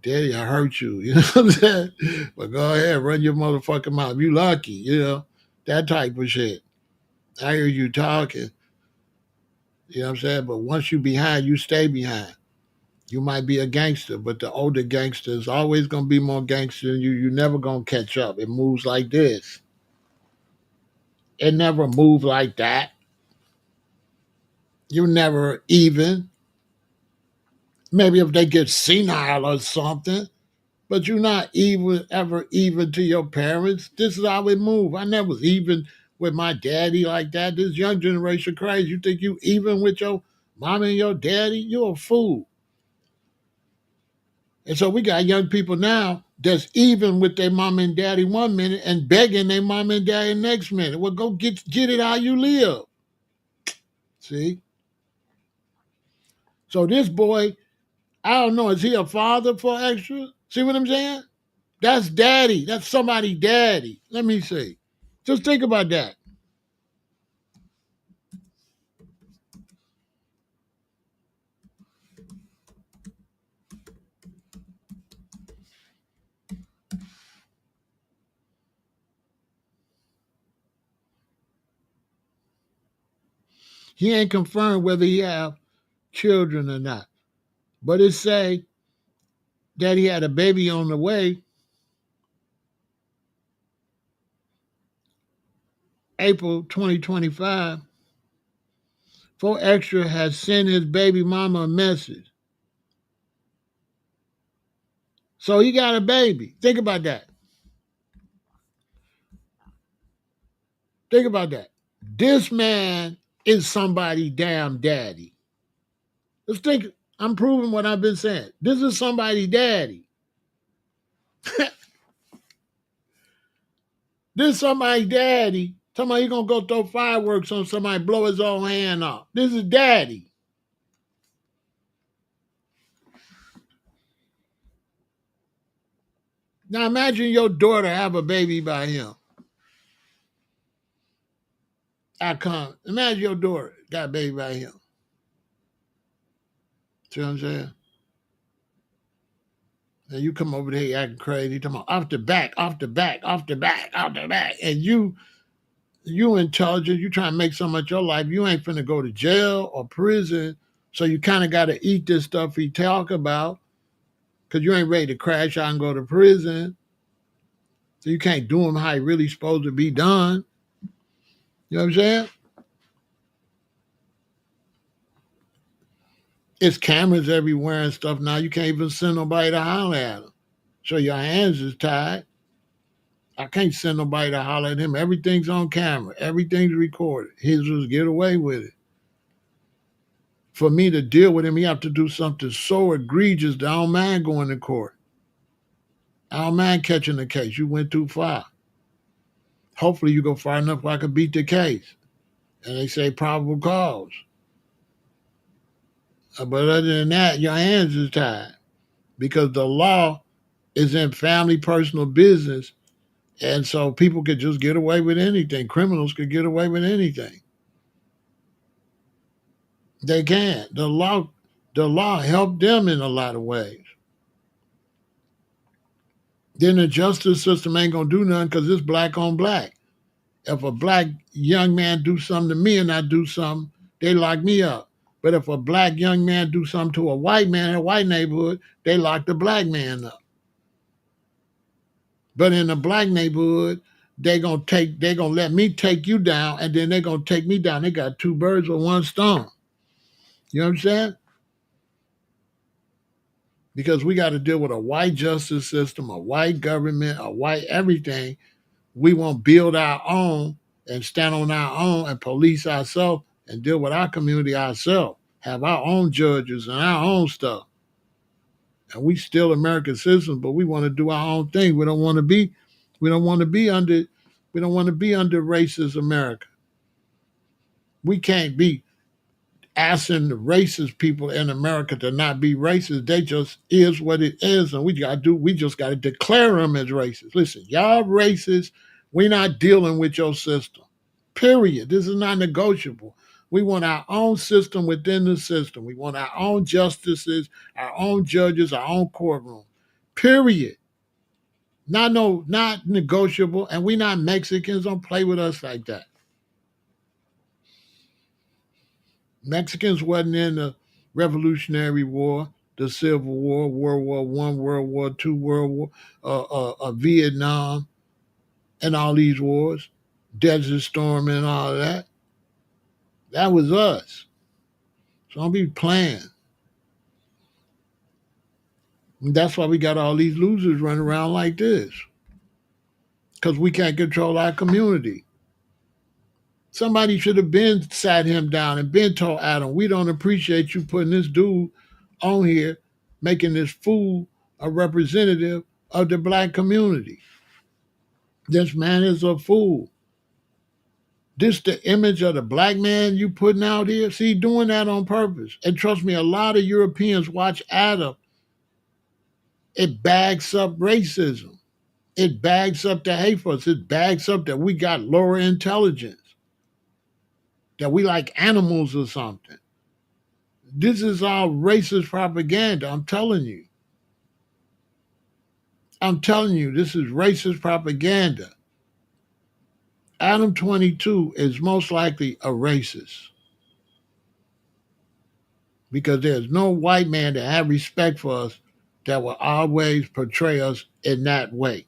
Daddy, I hurt you. You know what I'm saying? But go ahead, run your motherfucking mouth. You lucky, that type of shit. I hear you talking. You know what I'm saying? But once you behind, you stay behind. You might be a gangster, but the older gangster is always going to be more gangster than you. You're never going to catch up. It moves like this. It never moved like that. You never even. Maybe if they get senile or something, but you're not ever even to your parents. This is how it move. I never was even with my daddy like that. This young generation crazy. You think you even with your mom and your daddy? You're a fool. And so we got young people now that's even with their mom and daddy one minute and begging their mom and daddy next minute. Well, go get it how you live. See? So this boy, I don't know, is he a father for extra? See what I'm saying? That's daddy. That's somebody daddy. Let me see. Just think about that. He ain't confirmed whether he have children or not. But it say that he had a baby on the way, April 2025. For Extra has sent his baby mama a message. So he got a baby. Think about that. Think about that. This man is somebody damn daddy. Let's think. I'm proving what I've been saying. This is somebody daddy. This somebody daddy. Somebody gonna go throw fireworks on somebody, blow his own hand off. This is daddy. Now imagine your daughter have a baby by him. I come. Imagine your daughter got a baby by him. See what I'm saying? And you come over there acting crazy, talking about off the back, off the back, off the back, off the back. And you intelligent, you trying to make something of your life. You ain't finna go to jail or prison. So you kind of got to eat this stuff he talk about because you ain't ready to crash out and go to prison. So you can't do them how it really supposed to be done. You know what I'm saying? It's cameras everywhere and stuff now. You can't even send nobody to holler at him. So your hands is tied. I can't send nobody to holler at him. Everything's on camera. Everything's recorded. His was get away with it. For me to deal with him, he have to do something so egregious that I don't mind going to court. I don't mind catching the case. You went too far. Hopefully you go far enough where I can beat the case. And they say probable cause. But other than that, your hands is tied. Because the law is in family personal business. And so people could just get away with anything. Criminals could get away with anything. They can. The law helped them in a lot of ways. Then the justice system ain't gonna do nothing because it's black on black. If a black young man do something to me and I do something, they lock me up. But if a black young man do something to a white man in a white neighborhood, they lock the black man up. But in a black neighborhood, they gonna let me take you down, and then they gonna take me down. They got two birds with one stone. You know what I'm saying? Because we got to deal with a white justice system, a white government, a white everything. We won't build our own and stand on our own and police ourselves and deal with our community ourselves. Have our own judges and our own stuff. And we still American citizens, but we want to do our own thing. We don't want to be under racist America. We can't be asking the racist people in America to not be racist. They just is what it is, and we just gotta declare them as racist. Listen, y'all racist, we not dealing with your system. Period. This is not negotiable. We want our own system within the system. We want our own justices, our own judges, our own courtroom. Period. Not negotiable. And we not Mexicans. Don't play with us like that. Mexicans wasn't in the Revolutionary War, the Civil War, World War One, World War Two, World War, Vietnam, and all these wars, Desert Storm, and all of that. That was us. So don't be playing. And that's why we got all these losers running around like this, because we can't control our community. Somebody should have been sat him down and been told Adam, we don't appreciate you putting this dude on here, making this fool a representative of the black community. This man is a fool. This the image of the black man you putting out here? See, doing that on purpose. And trust me, a lot of Europeans watch Adam. It bags up racism. It bags up the hate for us. It bags up that we got lower intelligence, that we like animals or something. This is all racist propaganda. I'm telling you. I'm telling you, this is racist propaganda. Adam 22 is most likely a racist because there's no white man that have respect for us that will always portray us in that way.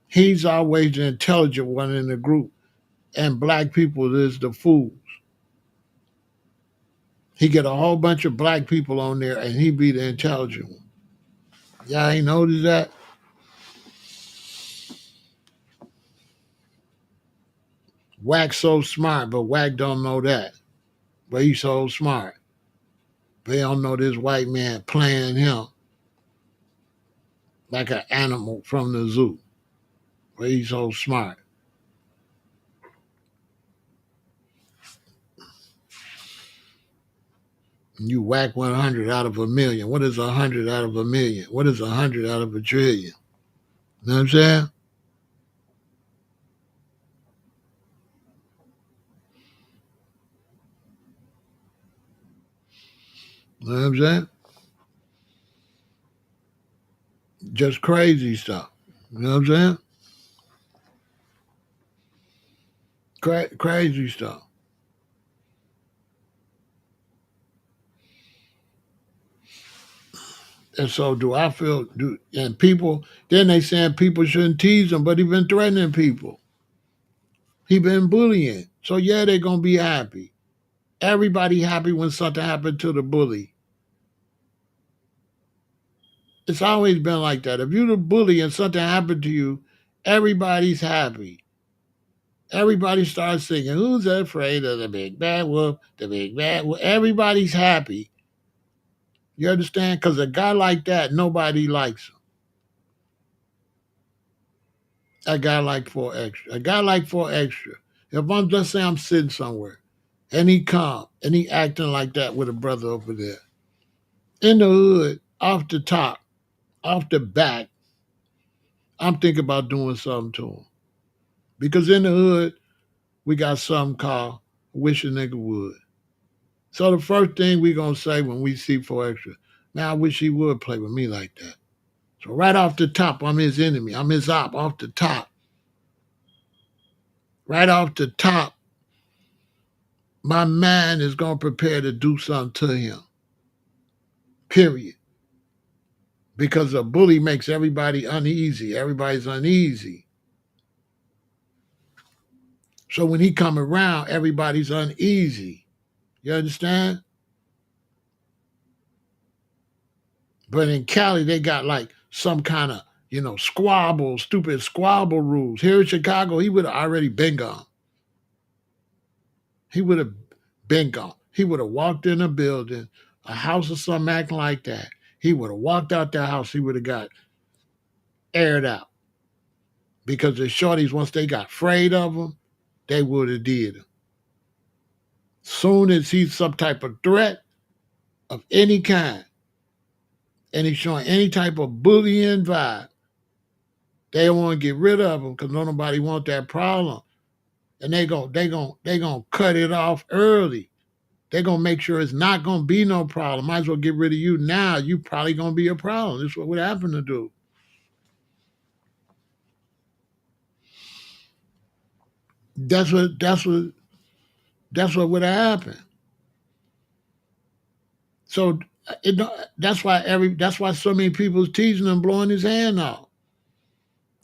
He's always the intelligent one in the group, and black people is the fools. He get a whole bunch of black people on there, and he be the intelligent one. Y'all ain't noticed that? Wack so smart, but Wack don't know that. But he's so smart. But he don't know this white man playing him like an animal from the zoo. But he's so smart. You whack 100 out of a million. What is 100 out of a million? What is 100 out of a trillion? You know what I'm saying? You know what I'm saying? Just crazy stuff. You know what I'm saying? Crazy stuff. And so do I feel, and people, then they saying people shouldn't tease him, but he been threatening people. He been bullying. So yeah, they're going to be happy. Everybody happy when something happened to the bully. It's always been like that. If you're the bully and something happened to you, everybody's happy. Everybody starts singing, "Who's afraid of the big bad wolf? The big bad wolf." Everybody's happy. You understand? Because a guy like that, nobody likes him. A guy like 4Extra. A guy like 4Extra. If I'm just saying I'm sitting somewhere and he come and he acting like that with a brother over there, in the hood, off the top, off the back, I'm thinking about doing something to him. Because in the hood, we got something called wish a nigga would. So the first thing we gonna say when we see 4Extra, man, I wish he would play with me like that. So right off the top, I'm his enemy. I'm his op off the top. Right off the top, my mind is gonna prepare to do something to him. Period. Because a bully makes everybody uneasy. Everybody's uneasy. So when he come around, everybody's uneasy. You understand? But in Cali, they got like some kind of, squabble, stupid squabble rules. Here in Chicago, he would have already been gone. He would have been gone. He would have walked in a building, a house or something acting like that. He would have walked out that house. He would have got aired out. Because the shorties, once they got afraid of him, they would have did him. Soon as he's some type of threat of any kind, and he's showing any type of bullying vibe, they don't want to get rid of him because nobody want that problem. And they gonna cut it off early. They're gonna make sure it's not gonna be no problem. Might as well get rid of you now. You probably gonna be a problem. That's what would happen to do. That's what would have happened. So it, that's why so many people's teasing him, blowing his hand off.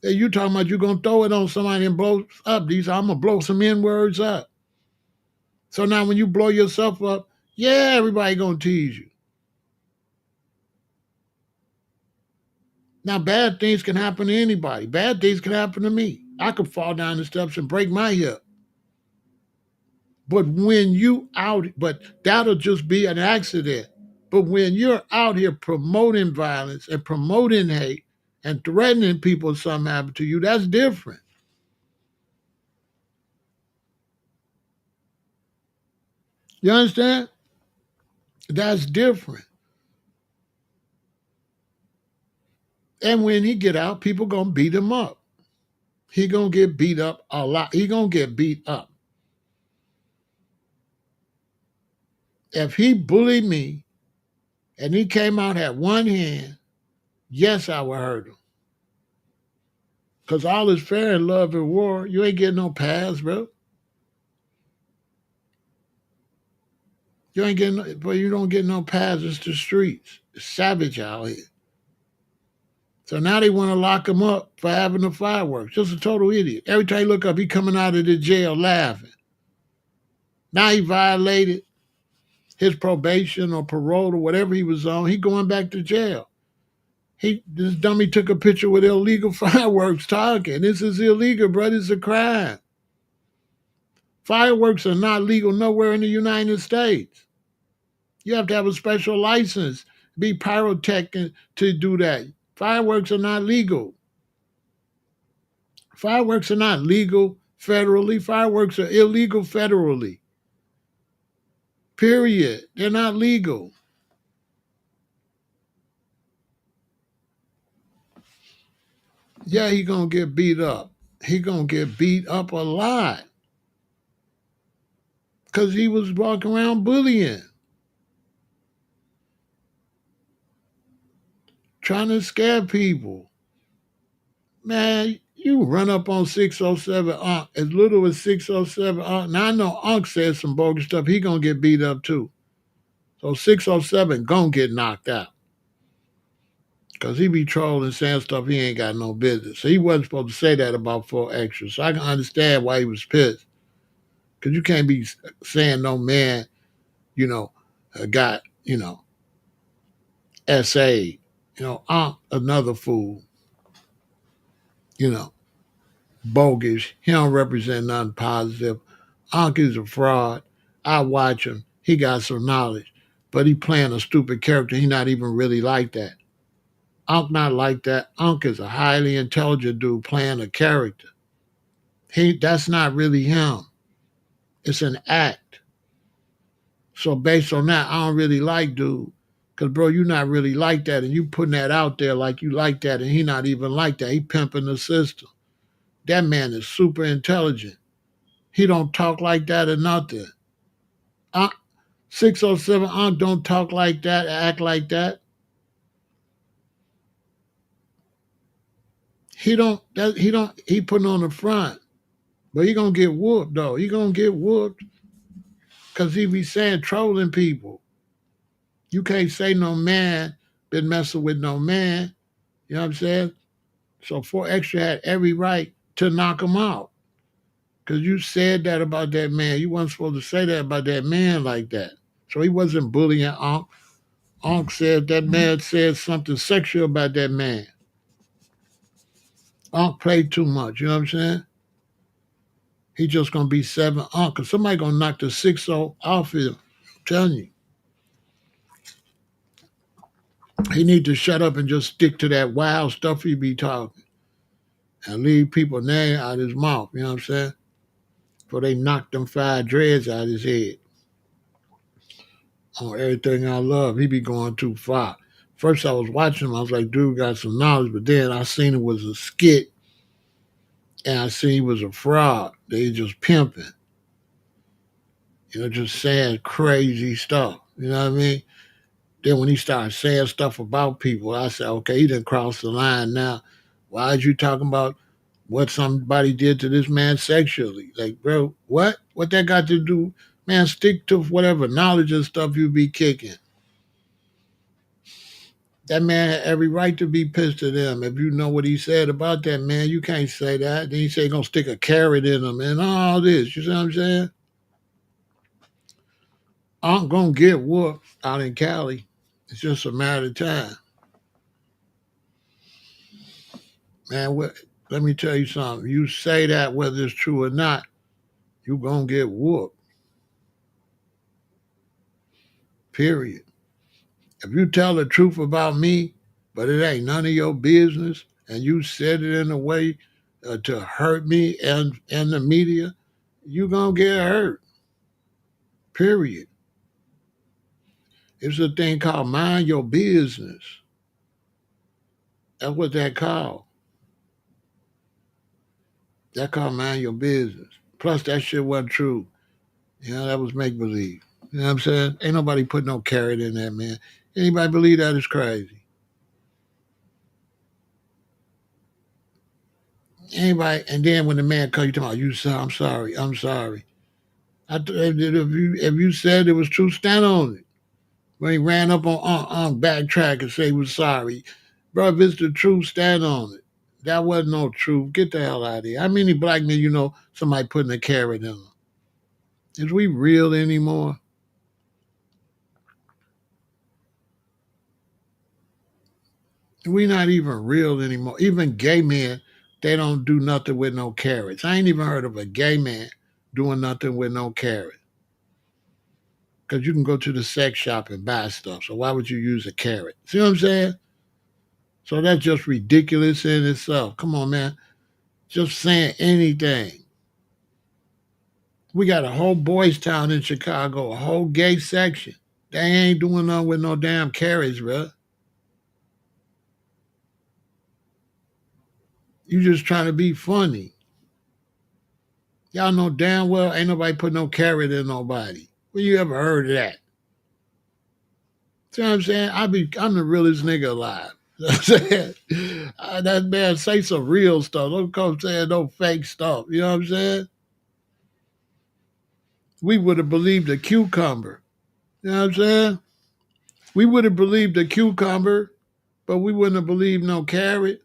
Hey, you talking about you gonna throw it on somebody and blow up? These I'm gonna blow some N words up. So now when you blow yourself up, yeah, everybody gonna tease you. Now bad things can happen to anybody. Bad things can happen to me. I could fall down the steps and break my hip. But but that'll just be an accident. But when you're out here promoting violence and promoting hate and threatening people if something happened to you, that's different. You understand? That's different. And when he get out, people gonna beat him up. He gonna get beat up a lot. He gonna get beat up. If he bullied me and he came out had one hand, yes, I would hurt him. Cause all is fair in love and war. You ain't getting no pass, bro. You ain't getting, no, but you don't get no pass. It's the streets. It's savage out here. So now they want to lock him up for having the fireworks. Just a total idiot. Every time you look up, he coming out of the jail laughing. Now he violated his probation or parole or whatever he was on. He going back to jail. This dummy took a picture with illegal fireworks talking. This is illegal, bro. This is a crime. Fireworks are not legal nowhere in the United States. You have to have a special license, be pyrotech to do that. Fireworks are not legal. Fireworks are not legal federally. Fireworks are illegal federally. Period. They're not legal. Yeah, he gonna get beat up. He gonna get beat up a lot because he was walking around bullying, trying to scare people. Man, you run up on 607 Unc, as little as 607 Unc. Now I know Unc said some bogus stuff. He gonna get beat up too. So 607 gonna get knocked out. Cause he be trolling saying stuff he ain't got no business. So he wasn't supposed to say that about 4Extra. So I can understand why he was pissed. Cause you can't be saying no man, got, SA, Unc another fool, you know, bogus. He don't represent nothing positive. Unc is a fraud. I watch him. He got some knowledge. But he playing a stupid character. He not even really like that. Unc not like that. Unc is a highly intelligent dude playing a character. That's not really him. It's an act. So based on that, I don't really like dude. Cause bro, you not really like that, and you putting that out there like you like that, and he not even like that. He pimping the system. That man is super intelligent. He don't talk like that or nothing. 607 Unc don't talk like that, act like that. He putting on the front. But he gonna get whooped though. He gonna get whooped because he be saying trolling people. You can't say no man been messing with no man. You know what I'm saying? So 4Extra had every right to knock him out. Because you said that about that man. You weren't supposed to say that about that man like that. So he wasn't bullying Unc. Unc said that man said something sexual about that man. Unc played too much. You know what I'm saying? He just gonna be 7 Unc. Cause somebody gonna knock the 6-0 off him. I'm telling you. He need to shut up and just stick to that wild stuff he be talking and leave people name out his mouth. You know what I'm saying? Before they knock them 5 dreads out his head on everything I love. He be going too far. First I was watching him, I was like, dude got some knowledge, but then I seen it was a skit and I seen he was a fraud. They just pimping. Just saying crazy stuff. You know what I mean? Then when he started saying stuff about people, I said, okay, he didn't cross the line now. Why is you talking about what somebody did to this man sexually? Like, bro, what? What that got to do? Man, stick to whatever knowledge and stuff you be kicking. That man had every right to be pissed at him. If you know what he said about that man, you can't say that. Then he say gonna stick a carrot in him and all this. You see what I'm saying? I'm gonna get whooped out in Cali. It's just a matter of time. Man, let me tell you something. You say that whether it's true or not, you gonna get whooped. Period. If you tell the truth about me, but it ain't none of your business, and you said it in a way to hurt me and the media, you gonna get hurt. Period. It's a thing called mind your business. That's what that called. That called mind your business. Plus, that shit wasn't true. You know, that was make believe. You know what I'm saying? Ain't nobody put no carrot in that, man. Anybody believe that is crazy. Anybody, and then when the man comes, you talking about, I'm sorry, I'm sorry. If you said it was true, stand on it. When he ran up on backtrack and say he was sorry, bro, if it's the truth, stand on it. That wasn't no truth. Get the hell out of here. How many black men you know somebody putting a carrot in them? Is we real anymore? We not even real anymore. Even gay men, they don't do nothing with no carrots. I ain't even heard of a gay man doing nothing with no carrot. Because you can go to the sex shop and buy stuff. So why would you use a carrot? See what I'm saying? So that's just ridiculous in itself. Come on, man. Just saying anything. We got a whole boys' town in Chicago, a whole gay section. They ain't doing nothing with no damn carrots, bro. You just trying to be funny. Y'all know damn well ain't nobody put no carrot in nobody. When you ever heard of that? See what I'm saying? I'm the realest nigga alive. You know what I'm saying? That man say some real stuff. Don't come saying no fake stuff. You know what I'm saying? We would have believed a cucumber. You know what I'm saying? We would have believed a cucumber, but we wouldn't have believed no carrot.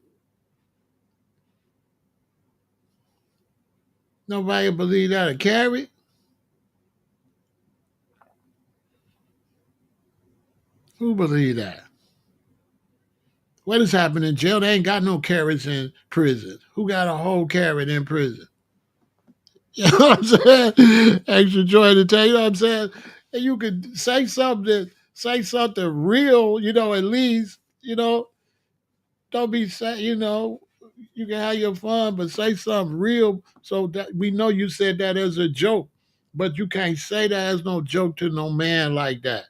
Nobody would believe that a carrot. Who believe that? What has happened in jail? They ain't got no carrots in prison. Who got a whole carrot in prison? You know what I'm saying? Extra joy to tell you know what I'm saying? And you could say something real, at least, don't be saying, you can have your fun, but say something real so that we know you said that as a joke. But you can't say that as no joke to no man like that.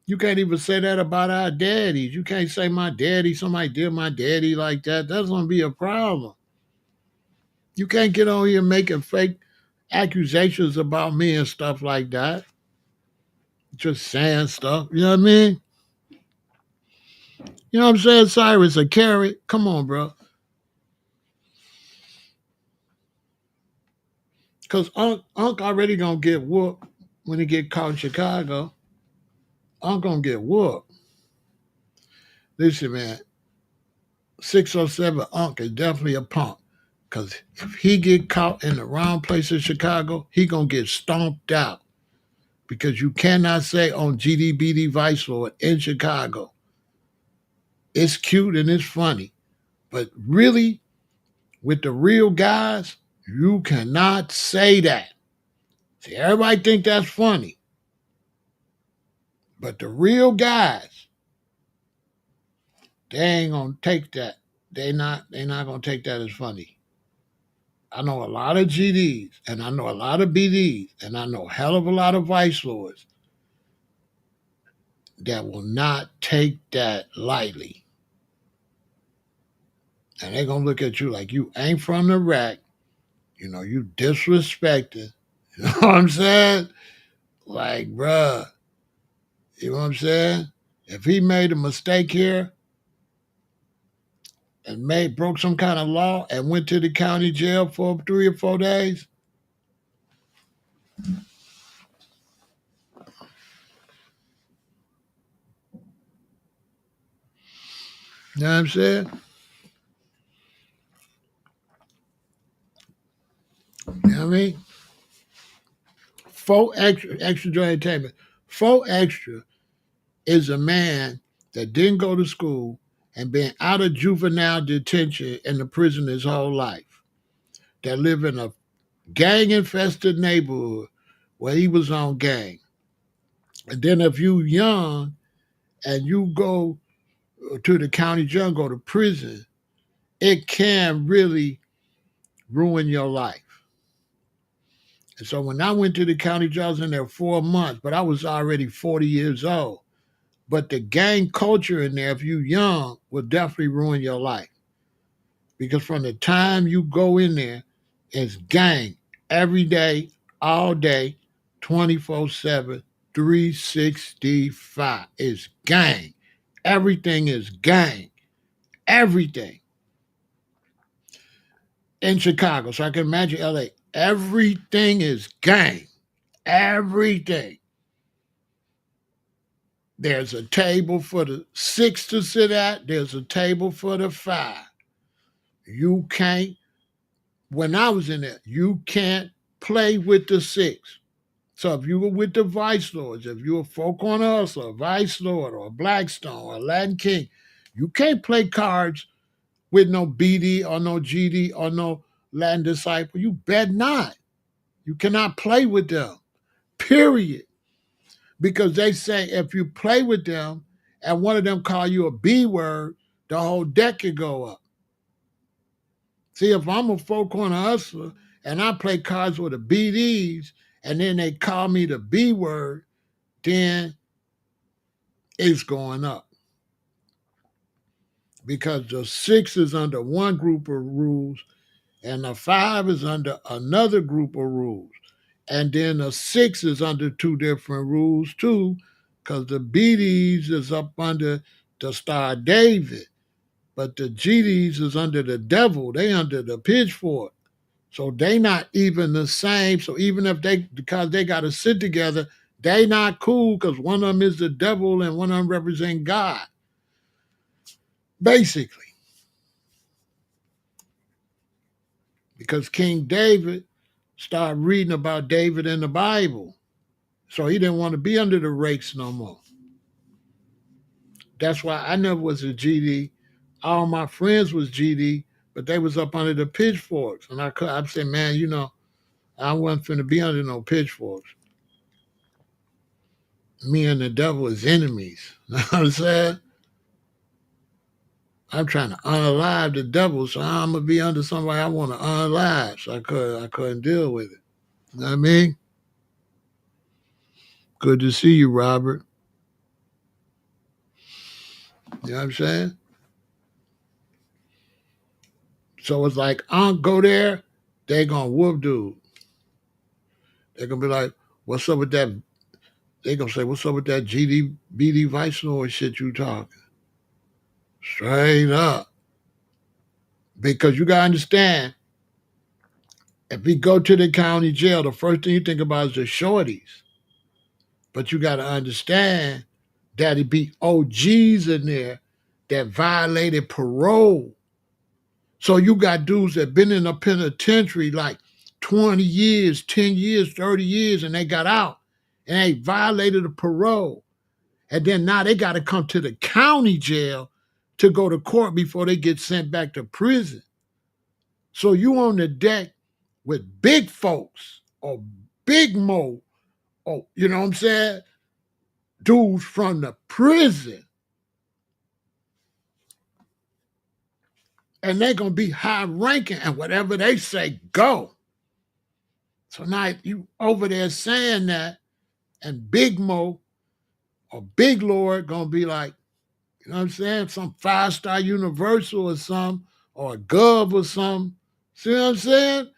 You can't even say that about our daddies. You can't say my daddy, somebody did my daddy like that. That's gonna be a problem. You can't get on here making fake accusations about me and stuff like that. Just saying stuff. You know what I mean? You know what I'm saying, Cyrus? A carrot? Come on, bro. Because Unc already gonna get whooped when he get caught in Chicago. Unc gonna get whooped. Listen, man, 607 Unc is definitely a punk. Because if he get caught in the wrong place in Chicago, he gonna get stomped out. Because you cannot say on GDBD Vice Lord in Chicago, it's cute and it's funny. But really, with the real guys, you cannot say that. See, everybody think that's funny. But the real guys, they ain't gonna take that. They not gonna take that as funny. I know a lot of GDs and I know a lot of BDs and I know a hell of a lot of Vice Lords that will not take that lightly. And they're gonna look at you like you ain't from the rack, you disrespected. You know what I'm saying? Like, bruh, you know what I'm saying? If he made a mistake here and broke some kind of law and went to the county jail for 3 or 4 days, you know what I'm saying? You know what I mean? Four extra joint entertainment. Four extra is a man that didn't go to school and been out of juvenile detention in the prison his whole life. That live in a gang infested neighborhood where he was on gang. And then if you young and you go to the county jail, go to prison, it can really ruin your life. And so when I went to the county jail, I was in there 4 months, but I was already 40 years old. But the gang culture in there, if you young, will definitely ruin your life. Because from the time you go in there, it's gang every day, all day, 24/7, 365. It's gang. Everything is gang. Everything. In Chicago. So I can imagine LA. Everything is gang. Everything. There's a table for the 6 to sit at. There's a table for the 5. You can't, when I was in there, you can't play with the 6. So if you were with the Vice Lords, if you were Folk on Us or Vice Lord or Blackstone or Latin King, you can't play cards with no BD or no GD or no Latin Disciple. You bet not. You cannot play with them, period. Because they say if you play with them and one of them call you a B word, the whole deck could go up. See, if I'm a four corner hustler and I play cards with the BDs and then they call me the B word, then it's going up. Because the 6 is under one group of rules and the 5 is under another group of rules. And then the 6 is under 2 different rules too, because the BDs is up under the Star David, but the GDs is under the devil. They under the pitchfork. So they not even the same. So even if because they got to sit together, they not cool because one of them is the devil and one of them represent God, basically. Because King David started reading about David in the Bible. So he didn't want to be under the rakes no more. That's why I never was a GD. All my friends was GD, but they was up under the pitchforks. And I said, man, I wasn't finna be under no pitchforks. Me and the devil is enemies. You know what I'm saying? I'm trying to unalive the devil, so I'm gonna be under somebody I want to unalive. So I couldn't deal with it. You know what I mean? Good to see you, Robert. You know what I'm saying? So it's like, I don't go there, they gonna whoop dude. They're gonna be like, what's up with that? They gonna say, what's up with that GD BD Vice Lord shit you talking? Straight up. Because you gotta understand, if we go to the county jail, the first thing you think about is the shorties. But you gotta understand that it be OGs in there that violated parole. So you got dudes that been in a penitentiary like 20 years, 10 years, 30 years, and they got out and they violated the parole. And then now they got to come to the county jail to go to court before they get sent back to prison. So you on the deck with big folks or big mo, or you know what I'm saying? Dudes from the prison. And they're going to be high ranking and whatever they say, go. So now you over there saying that, and Big Mo or Big Lord going to be like, you know what I'm saying? Some 5-star Universal or something, or a Gov or something. See what I'm saying?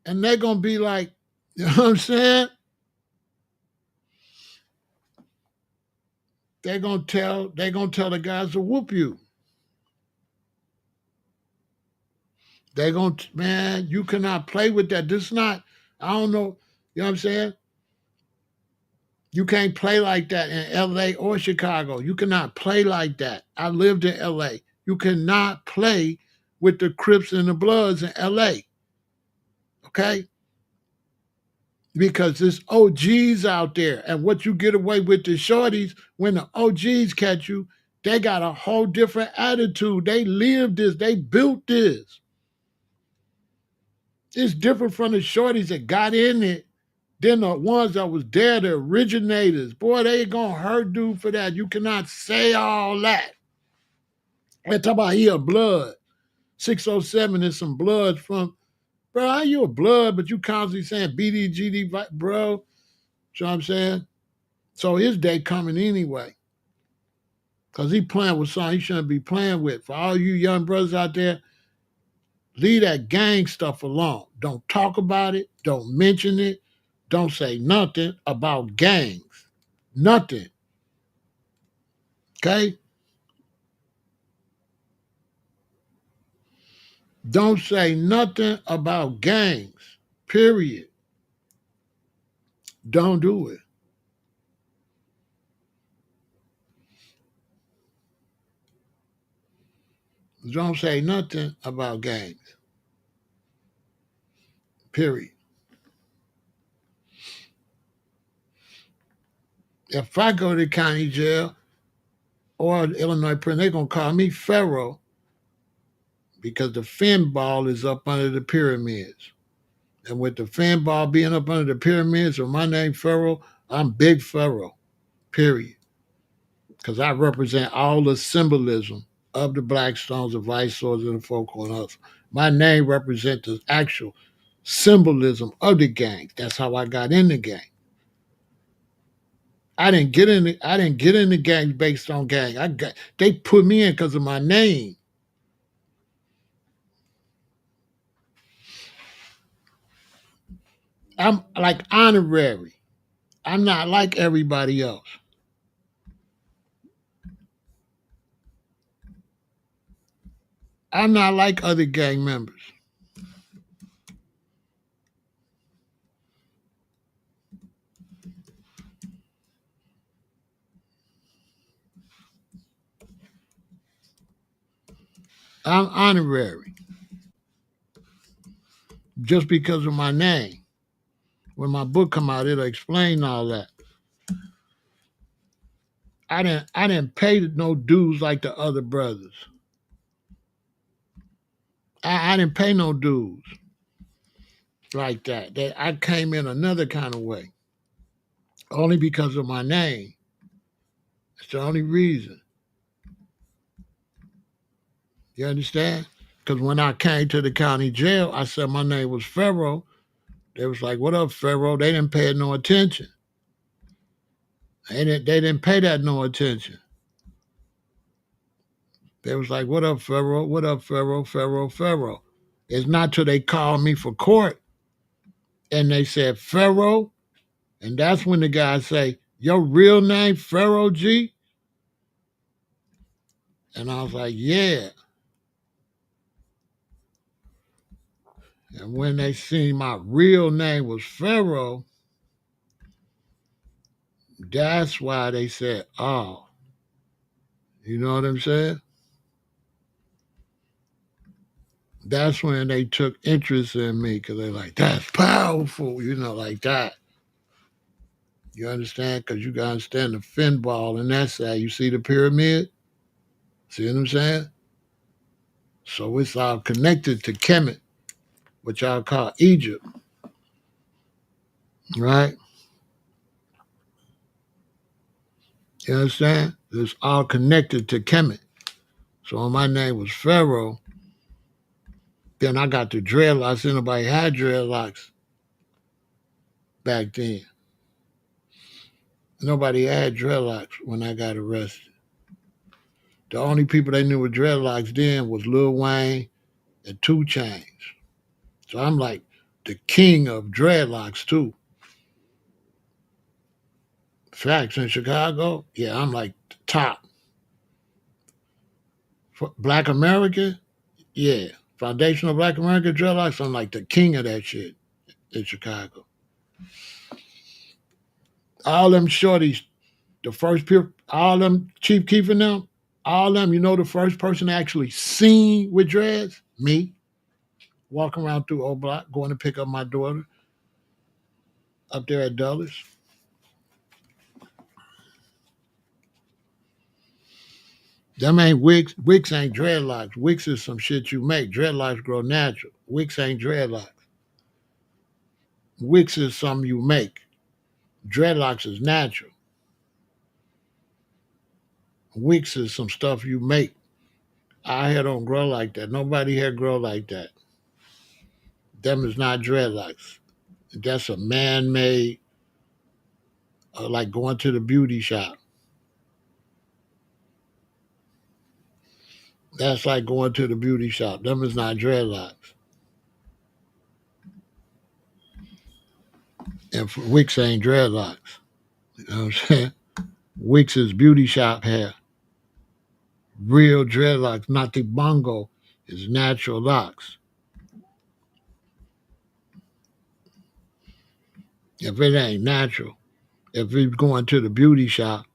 And they're going to be like, you know what I'm saying? They're going to tell the guys to whoop you. They're going to, man, you cannot play with that. This is not, I don't know, you know what I'm saying? You can't play like that in LA or Chicago. You cannot play like that. I lived in LA. You cannot play with the Crips and the Bloods in LA. Okay? Because there's OGs out there. And what you get away with the shorties, when the OGs catch you, they got a whole different attitude. They lived this, they built this. It's different from the shorties that got in it than the ones that was there, the originators. Boy, they ain't gonna hurt dude for that. You cannot say all that. And talk about here blood. 607 is some blood from Bro, how you a blood, but you constantly saying BDGD, bro? You know what I'm saying? So his day coming anyway. Because he playing with something he shouldn't be playing with. For all you young brothers out there, leave that gang stuff alone. Don't talk about it. Don't mention it. Don't say nothing about gangs. Nothing. Okay? Don't say nothing about gangs. Period. Don't do it. Don't say nothing about gangs. Period. If I go to county jail or Illinois prison, they're going to call me Pharaoh because the fin ball is up under the pyramids. And with the fin ball being up under the pyramids, or my name Pharaoh, I'm Big Pharaoh, period. Because I represent all the symbolism of the Blackstones, the Vice Swords, and the Focal and others. My name represents the actual symbolism of the gang. That's how I got in the gang. I didn't get in the gang based on gang. They put me in because of my name. I'm like honorary. I'm not like everybody else. I'm not like other gang members. I'm honorary just because of my name. When my book come out, it'll explain all that. I didn't pay no dues like the other brothers. I didn't pay no dues like that. That I came in another kind of way. Only because of my name. It's the only reason. You understand? Because when I came to the county jail, I said my name was Pharaoh. They was like, "What up, Pharaoh?" They didn't pay it no attention. They didn't pay that no attention. They was like, "What up, Pharaoh? What up, Pharaoh? Pharaoh, Pharaoh." It's not till they called me for court and they said Pharaoh, and that's when the guy say, "Your real name Pharaoh G?" And I was like, "Yeah." And when they seen my real name was Pharaoh, that's why they said, "Oh," you know what I'm saying? That's when they took interest in me because they're like, "That's powerful," like that. You understand? Because you got to understand the fin ball and that side. You see the pyramid? See what I'm saying? So it's all connected to Kemet, which y'all call Egypt, right? You understand? It's all connected to Kemet. So when my name was Pharaoh, then I got the dreadlocks. Nobody had dreadlocks back then. Nobody had dreadlocks when I got arrested. The only people they knew with dreadlocks then was Lil Wayne and 2 Chainz. So I'm like the king of dreadlocks too. Facts in Chicago, yeah, I'm like the top. For Black American, yeah. Foundational Black American dreadlocks, I'm like the king of that shit in Chicago. All them shorties, the first people, all them Chief Keef and them, all them, the first person actually seen with dreads? Me. Walking around through O Block, going to pick up my daughter up there at Dulles. Them ain't wigs. Wigs ain't dreadlocks. Wigs is some shit you make. Dreadlocks grow natural. Wigs ain't dreadlocks. Wigs is something you make. Dreadlocks is natural. Wigs is some stuff you make. Our hair don't grow like that. Nobody hair grow like that. Them is not dreadlocks. That's a man-made, like going to the beauty shop. That's like going to the beauty shop. Them is not dreadlocks. And Wicks ain't dreadlocks. You know what I'm saying? Wicks is beauty shop hair. Real dreadlocks, not the bongo, is natural locks. If it ain't natural, if it's going to the beauty shop,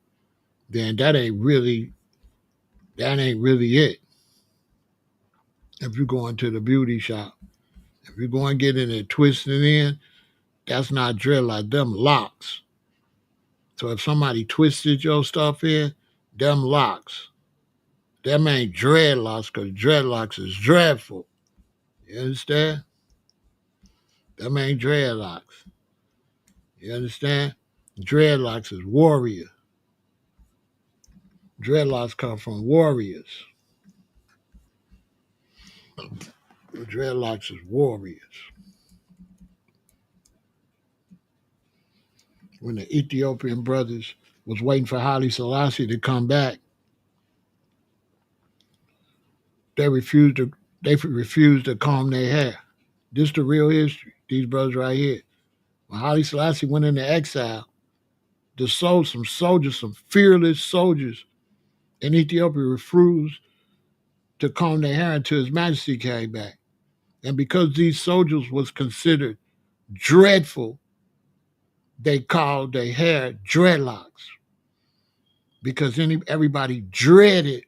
then that ain't really it. If you're going to the beauty shop, if you're going to get in and twisting in, that's not dreadlock. Them locks. So if somebody twisted your stuff in, them locks. Them ain't dreadlocks because dreadlocks is dreadful. You understand? Them ain't dreadlocks. You understand? Dreadlocks is warrior. Dreadlocks come from warriors. Dreadlocks is warriors. When the Ethiopian brothers was waiting for Haile Selassie to come back, they refused to comb their hair. This is the real history. These brothers right here. When Haile Selassie went into exile, some soldiers, some fearless soldiers in Ethiopia refused to comb their hair until His Majesty came back. And because these soldiers was considered dreadful, they called their hair dreadlocks because everybody dreaded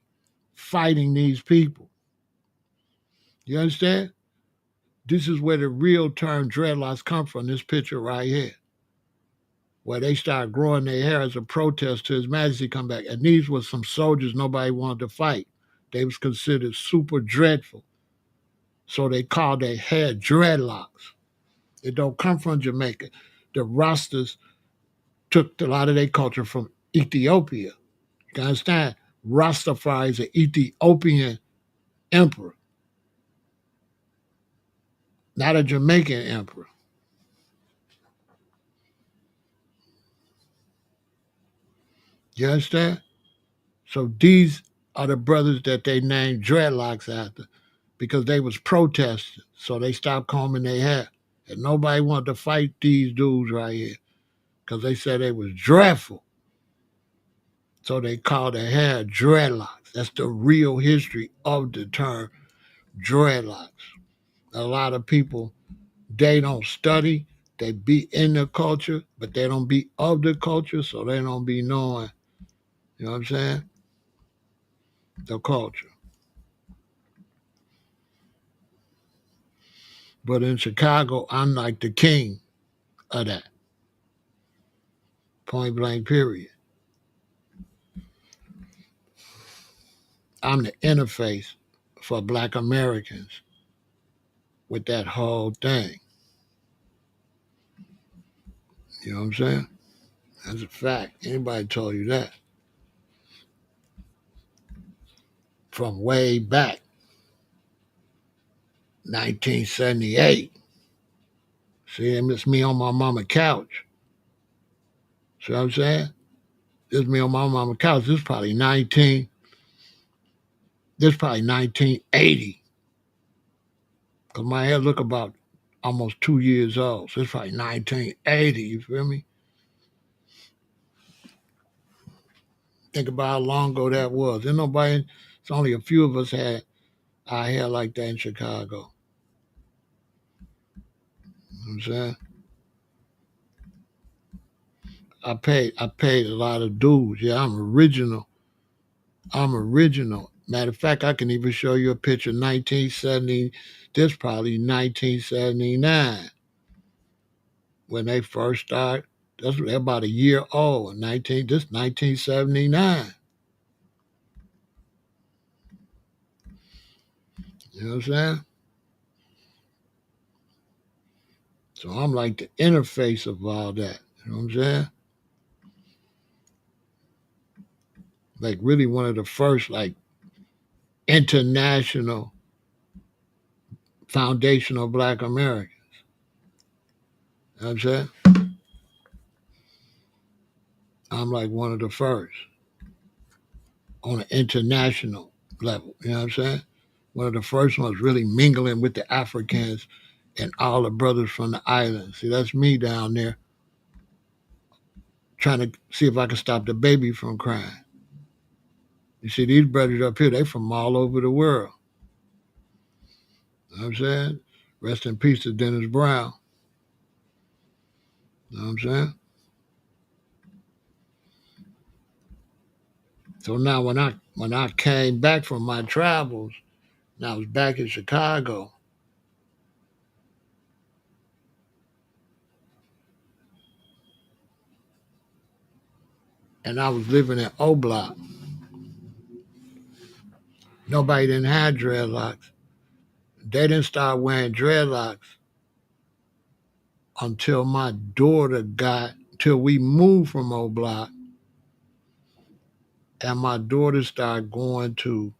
fighting these people. You understand? This is where the real term dreadlocks come from, this picture right here, where they started growing their hair as a protest to His Majesty come back. And these were some soldiers nobody wanted to fight. They was considered super dreadful. So they called their hair dreadlocks. It don't come from Jamaica. The Rastas took a lot of their culture from Ethiopia. You understand? Rastafari is an Ethiopian emperor, not a Jamaican emperor. You understand? So these are the brothers that they named dreadlocks after because they was protesting. So they stopped combing their hair. And nobody wanted to fight these dudes right here because they said they was dreadful. So they called their hair dreadlocks. That's the real history of the term dreadlocks. A lot of people, they don't study. They be in the culture, but they don't be of the culture, so they don't be knowing, you know what I'm saying? The culture. But in Chicago, I'm like the king of that. Point blank, period. I'm the interface for Black Americans with that whole thing. You know what I'm saying? That's a fact. Anybody told you that? From way back, 1978. See, it's me on my mama couch. See what I'm saying? This is me on my mama couch. This is probably 1980. Because my hair look about almost 2 years old. So it's probably 1980, you feel me? Think about how long ago that was. It's only a few of us had our hair like that in Chicago. You know what I'm saying? I paid a lot of dues. Yeah, I'm original. I'm original. Matter of fact, I can even show you a picture 1970. This probably 1979 when they first started. They're about a year old. 1979. You know what I'm saying? So I'm like the interface of all that. You know what I'm saying? Like really one of the first like international foundational Black Americans. You know what I'm saying? I'm like one of the first on an international level. You know what I'm saying? One of the first ones really mingling with the Africans and all the brothers from the islands. See, that's me down there trying to see if I can stop the baby from crying. You see, these brothers up here, they from all over the world. You know what I'm saying? Rest in peace to Dennis Brown. You know what I'm saying? So now when I came back from my travels, and I was back in Chicago, and I was living in O Block. Nobody didn't have dreadlocks. They didn't start wearing dreadlocks until my daughter got till we moved from O Block, and my daughter started going to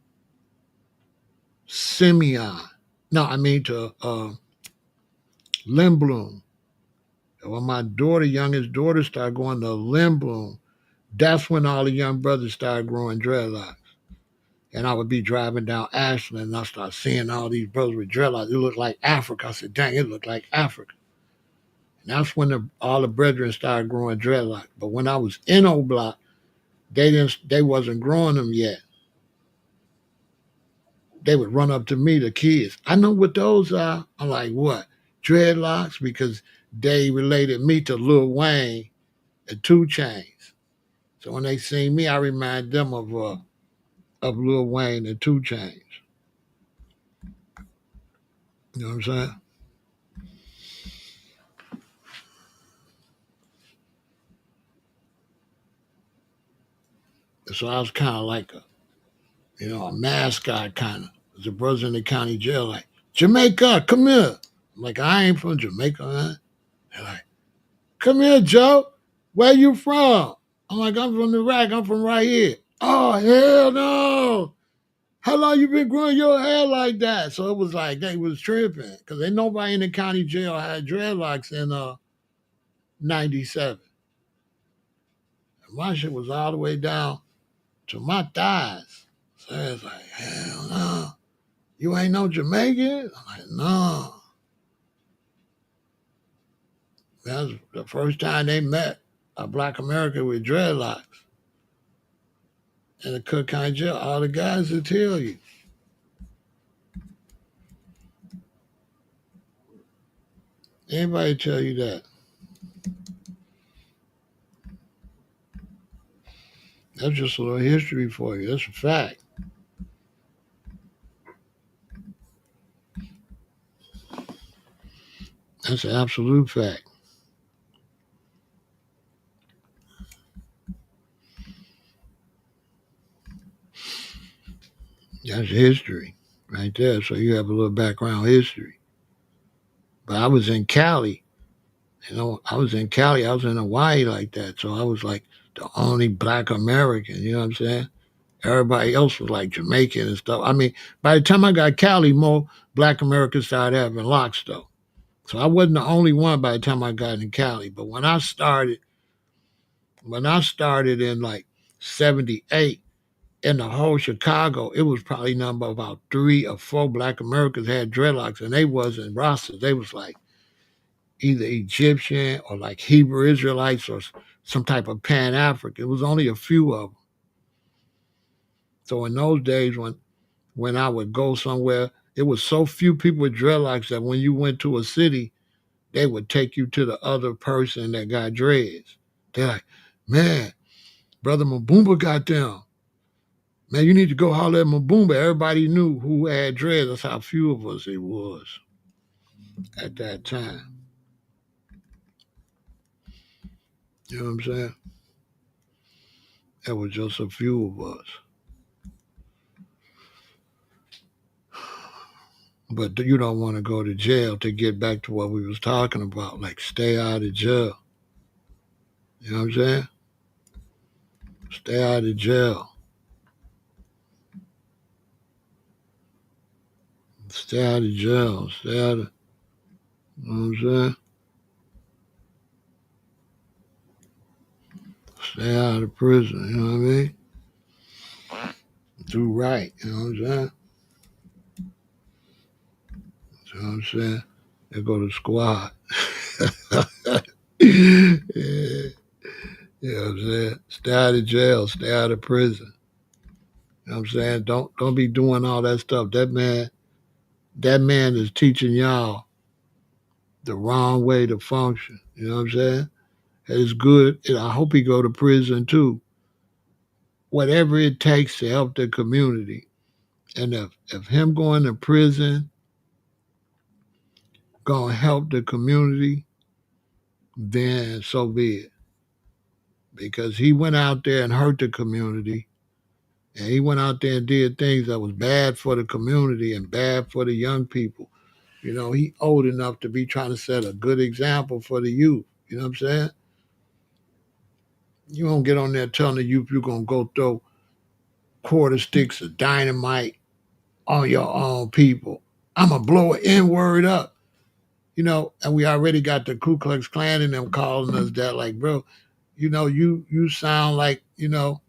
Simeon. No, I mean to Lindblom. When my daughter, youngest daughter, started going to Lindblom, that's when all the young brothers started growing dreadlocks. And I would be driving down Ashland and I started seeing all these brothers with dreadlocks. It looked like Africa. I said, dang, it looked like Africa. And that's when all the brethren started growing dreadlocks. But when I was in O Block, they wasn't growing them yet. They would run up to me, the kids. I know what those are. I'm like, what? Dreadlocks? Because they related me to Lil Wayne and 2 Chainz. So when they see me, I remind them of Lil Wayne and 2 Chainz. You know what I'm saying? So I was kind of like a mascot kind of. The brothers in the county jail, like, Jamaica, come here. I'm like, I ain't from Jamaica, man. They're like, come here, Joe. Where you from? I'm like, I'm from Iraq. I'm from right here. Oh, hell no. How long you been growing your hair like that? So it was like they was tripping because ain't nobody in the county jail had dreadlocks in 97. And my shit was all the way down to my thighs. So it's like, hell no. You ain't no Jamaican? I'm like, no. That was the first time they met a Black American with dreadlocks in the Cook County jail. All the guys will tell you. Anybody tell you that? That's just a little history for you. That's a fact. That's an absolute fact. That's history right there. So you have a little background history. But I was in Cali. I was in Cali. I was in Hawaii like that. So I was like the only Black American. You know what I'm saying? Everybody else was like Jamaican and stuff. I mean, by the time I got Cali, more Black Americans started having locks though. So I wasn't the only one by the time I got in Cali. But when I started in like '78, in the whole Chicago, it was probably number about 3 or 4 Black Americans had dreadlocks, and they wasn't Rastas. They was like either Egyptian or like Hebrew Israelites or some type of Pan African. It was only a few of them. So in those days, when I would go somewhere, it was so few people with dreadlocks that when you went to a city, they would take you to the other person that got dreads. They're like, man, Brother Mabumba got them. Man, you need to go holler at Mabumba. Everybody knew who had dreads. That's how few of us it was at that time. You know what I'm saying? It was just a few of us. But you don't want to go to jail to get back to what we was talking about, like stay out of jail. You know what I'm saying? Stay out of jail. Stay out of jail. Stay out of, you know what I'm saying? Stay out of prison, you know what I mean? Do right, you know what I'm saying? You know what I'm saying? They go to squad. Yeah, you know what I'm saying? Stay out of jail, stay out of prison. You know what I'm saying? Don't be doing all that stuff. That man is teaching y'all the wrong way to function. You know what I'm saying? It's good. And I hope he go to prison too. Whatever it takes to help the community. And if him going to prison gonna help the community, then so be it. Because he went out there and hurt the community. And he went out there and did things that was bad for the community and bad for the young people. You know, he old enough to be trying to set a good example for the youth. You know what I'm saying? You don't get on there telling the youth you're gonna go throw quarter sticks of dynamite on your own people. I'm gonna blow an N word up. You know, and we already got the Ku Klux Klan and them calling us that, like, bro, you know, you sound like, you know,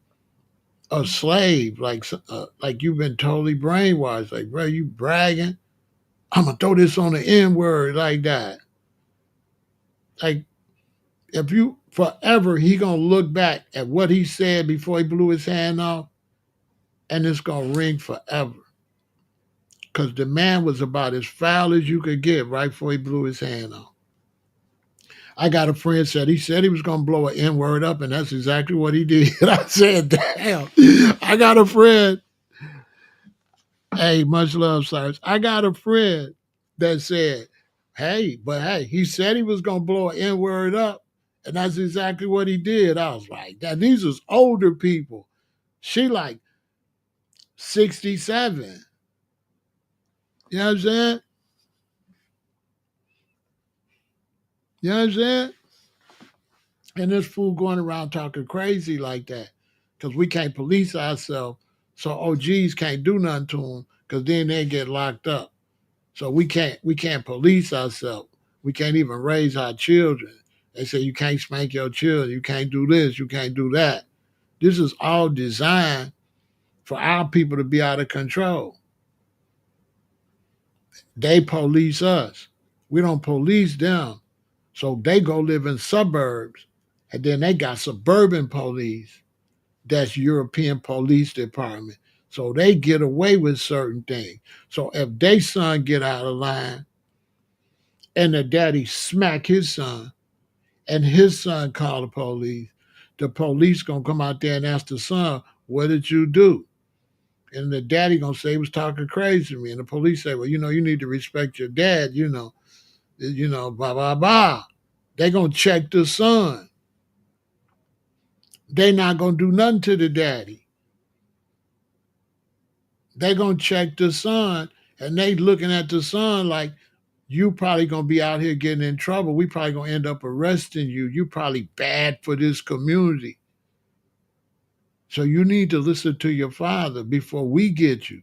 a slave, like you've been totally brainwashed. Like, bro, you bragging? I'm gonna throw this on the N word like that. Like, if you forever, he gonna look back at what he said before he blew his hand off, and it's gonna ring forever. Cause the man was about as foul as you could get right before he blew his hand off. I got a friend said he was gonna blow an N word up, and that's exactly what he did. I said, damn. I got a friend. Hey, much love, Cyrus. I got a friend that said, hey, he said he was gonna blow an N word up, and that's exactly what he did. I was like, that these was older people. She like 67. You know what I'm saying? You know what I'm saying? And this fool going around talking crazy like that because we can't police ourselves. So OGs can't do nothing to them because then they get locked up. So we can't police ourselves. We can't even raise our children. They say you can't spank your children. You can't do this. You can't do that. This is all designed for our people to be out of control. They police us. We don't police them. So they go live in suburbs. And then they got suburban police. That's European Police Department. So they get away with certain things. So if they son get out of line and the daddy smack his son and his son call the police gonna come out there and ask the son, what did you do? And the daddy gonna say he was talking crazy to me. And the police say, well, you need to respect your dad, blah, blah, blah. They gonna check the son. They not gonna do nothing to the daddy. They gonna check the son, and they looking at the son like you probably gonna be out here getting in trouble. We probably gonna end up arresting you. You probably bad for this community. So you need to listen to your father before we get you.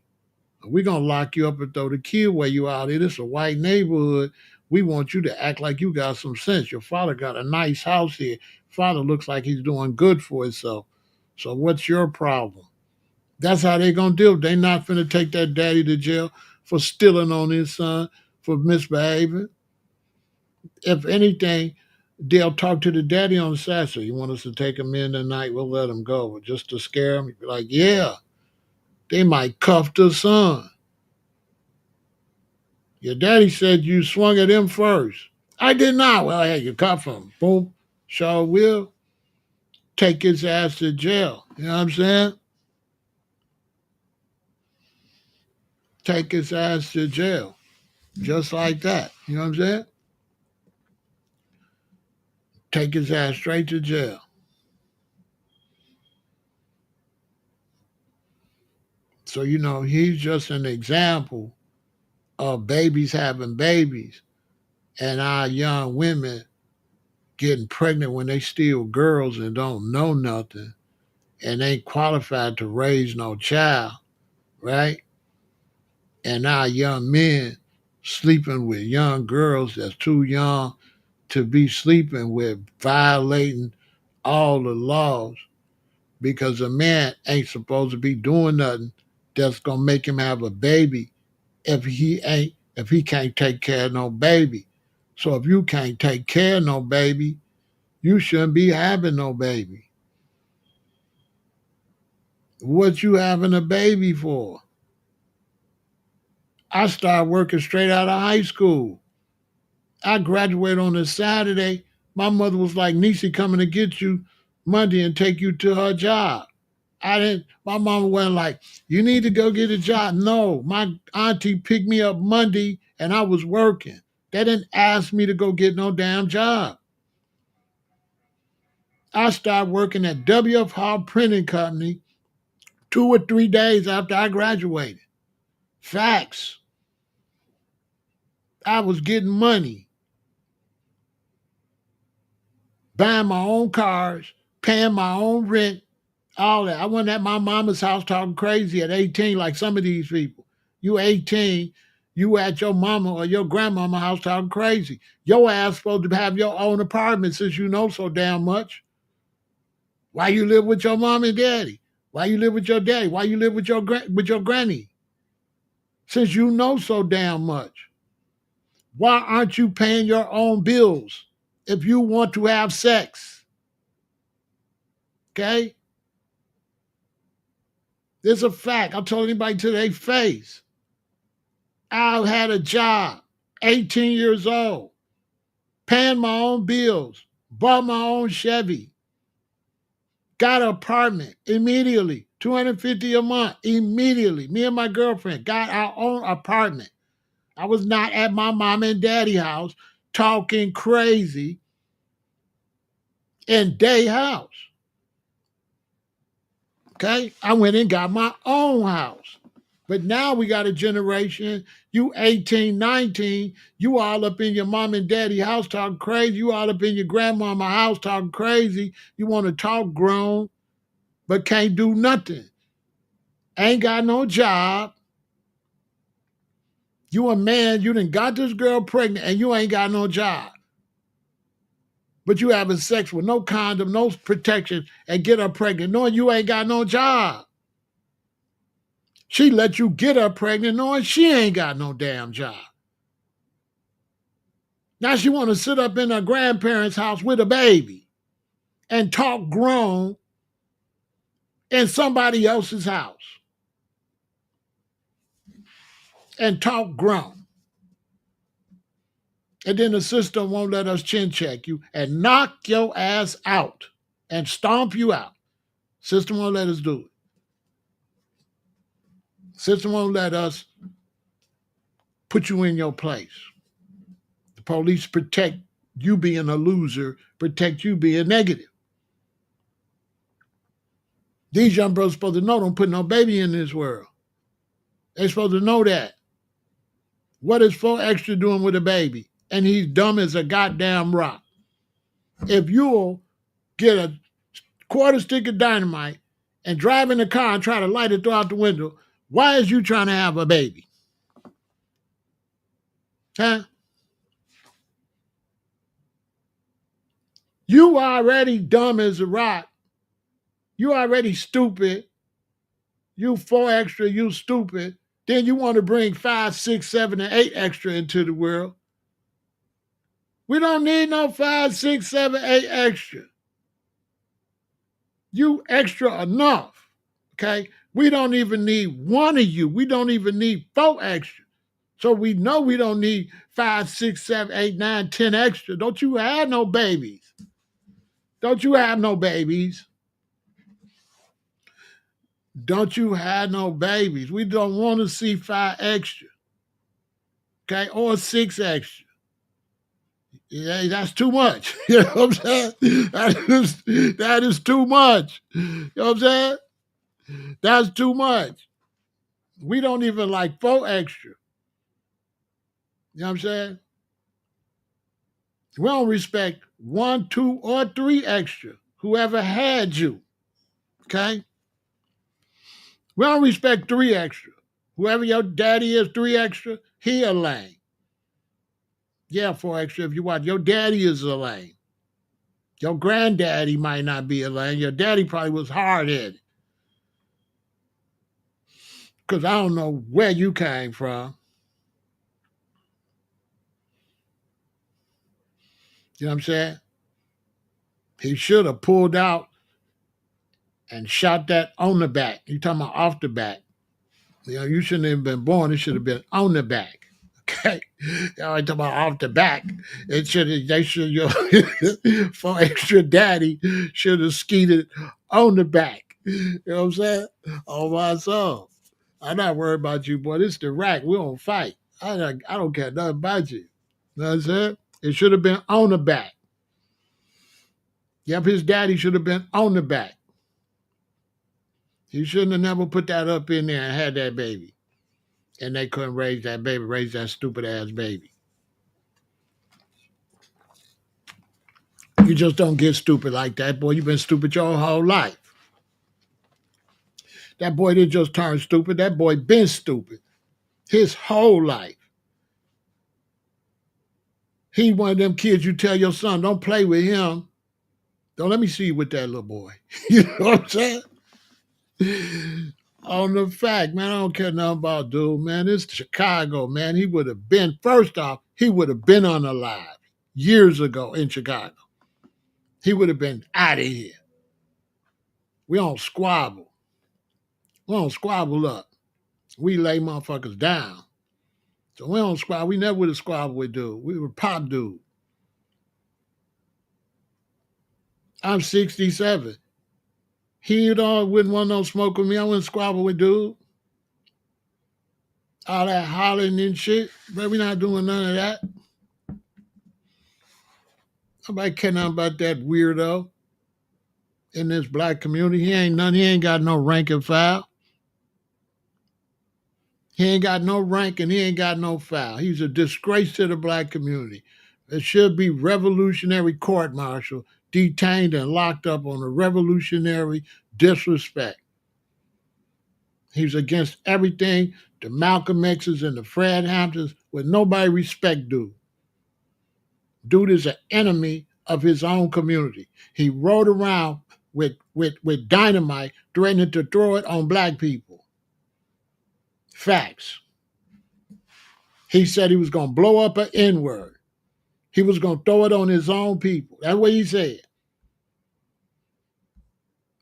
We're gonna lock you up and throw the key away. You out here. This is a white neighborhood. We want you to act like you got some sense. Your father got a nice house here. Father looks like he's doing good for himself. So what's your problem? That's how they gonna deal. They not finna take that daddy to jail for stealing on his son, for misbehaving. If anything, they'll talk to the daddy on the side. So you want us to take him in tonight? We'll let him go. But just to scare him, be like, yeah, they might cuff the son. Your daddy said you swung at him first. I did not. Well, hey, you cuff him. Boom. Sure will. Take his ass to jail. You know what I'm saying? Take his ass to jail. Just like that. You know what I'm saying? Take his ass straight to jail. So, he's just an example of babies having babies and our young women getting pregnant when they still girls and don't know nothing and ain't qualified to raise no child, right? And now young men sleeping with young girls that's too young to be sleeping with, violating all the laws because a man ain't supposed to be doing nothing that's gonna make him have a baby if he can't take care of no baby. So if you can't take care of no baby, you shouldn't be having no baby. What you having a baby for? I started working straight out of high school. I graduated on a Saturday. My mother was like, Niecy coming to get you Monday and take you to her job. I didn't, my mama wasn't like, you need to go get a job. No, my auntie picked me up Monday and I was working. They didn't ask me to go get no damn job. I started working at W.F. Hall Printing Company 2 or 3 days after I graduated. Facts. I was getting money, buying my own cars, paying my own rent, all that. I wasn't at my mama's house talking crazy at 18 like some of these people. You 18, you at your mama or your grandmama house talking crazy. Your ass supposed to have your own apartment since you know so damn much. Why you live with your mom and daddy? Why you live with your daddy? Why you live with your granny? Since you know so damn much. Why aren't you paying your own bills if you want to have sex? Okay? It's a fact. I'll tell anybody to their face. I had a job, 18 years old, paying my own bills, bought my own Chevy, got an apartment immediately, $250 a month immediately. Me and my girlfriend got our own apartment. I was not at my mom and daddy house talking crazy in their house. Okay? I went and got my own house. But now we got a generation, you 18, 19, you all up in your mom and daddy house talking crazy. You all up in your grandmama house talking crazy. You want to talk grown, but can't do nothing. Ain't got no job. You a man, you done got this girl pregnant and you ain't got no job. But you having sex with no condom, no protection, and get her pregnant knowing you ain't got no job. She let you get her pregnant knowing she ain't got no damn job. Now she want to sit up in her grandparents' house with a baby and talk grown in somebody else's house and talk grown. And then the system won't let us chin check you and knock your ass out and stomp you out. System won't let us do it. System won't let us put you in your place. The police protect you being a loser, protect you being negative. These young brothers supposed to know don't put no baby in this world. They're supposed to know that. What is 4Extra doing with a baby? And he's dumb as a goddamn rock. If you'll get a quarter stick of dynamite and drive in the car and try to light it throughout the window, why is you trying to have a baby? Huh? You already dumb as a rock. You already stupid. You 4Extra, you stupid. Then you want to bring 5, 6, 7, and 8 extra into the world. We don't need no 5, 6, 7, 8 extra. You extra enough. Okay? We don't even need one of you. We don't even need 4 extra. So we know we don't need 5, 6, 7, 8, 9, 10 extra. Don't you have no babies? Don't you have no babies? Don't you have no babies? We don't want to see 5 extra. Okay? Or 6 extra. Yeah, that's too much. You know what I'm saying? That is too much. You know what I'm saying? That's too much. We don't even like 4 extra. You know what I'm saying? We don't respect 1, 2, or 3 extra. Whoever had you. Okay? We don't respect 3 extra. Whoever your daddy is, 3 extra, he a lame. Yeah, 4 extra if you watch. Your daddy is a lame. Your granddaddy might not be a lame. Your daddy probably was hard-headed. Because I don't know where you came from. You know what I'm saying? He should have pulled out and shot that on the back. You talking about off the back. You know, you shouldn't have been born. It should have been on the back. Okay. Y'all talking about off the back. It should have, they should, your for extra daddy should have skeeted on the back. You know what I'm saying? On my soul. I'm not worried about you, boy. This is the rack. We don't fight. I don't care nothing about you. You know what I'm saying? It should have been on the back. Yep, his daddy should have been on the back. He shouldn't have never put that up in there and had that baby. And they couldn't raise that baby, raise that stupid ass baby. You just don't get stupid like that, boy. You've been stupid your whole life. That boy didn't just turn stupid. That boy been stupid his whole life. He one of them kids you tell your son, don't play with him. Don't let me see you with that little boy. You know what I'm saying? On the fact, man, I don't care nothing about dude, man. It's Chicago, man. He would have been, first off, he would have been unalive years ago in Chicago. He would have been out of here. We don't squabble. We don't squabble up. We lay motherfuckers down. So we don't squabble. We never would have squabbled with dude. We were pop dude. I'm 67. He wouldn't want no smoke with me. I wouldn't squabble with dude. All that hollering and shit. But we not doing none of that. Nobody care nothing about that weirdo in this black community. He ain't got no rank and file. He ain't got no rank and he ain't got no file. He's a disgrace to the black community. There should be revolutionary court martial, detained and locked up on a revolutionary disrespect. He's against everything the Malcolm X's and the Fred Hamptons, with nobody respect dude. Dude is an enemy of his own community. He rode around with dynamite, threatening to throw it on black people. Facts. He said he was going to blow up an N-word. He was going to throw it on his own people. That's what he said.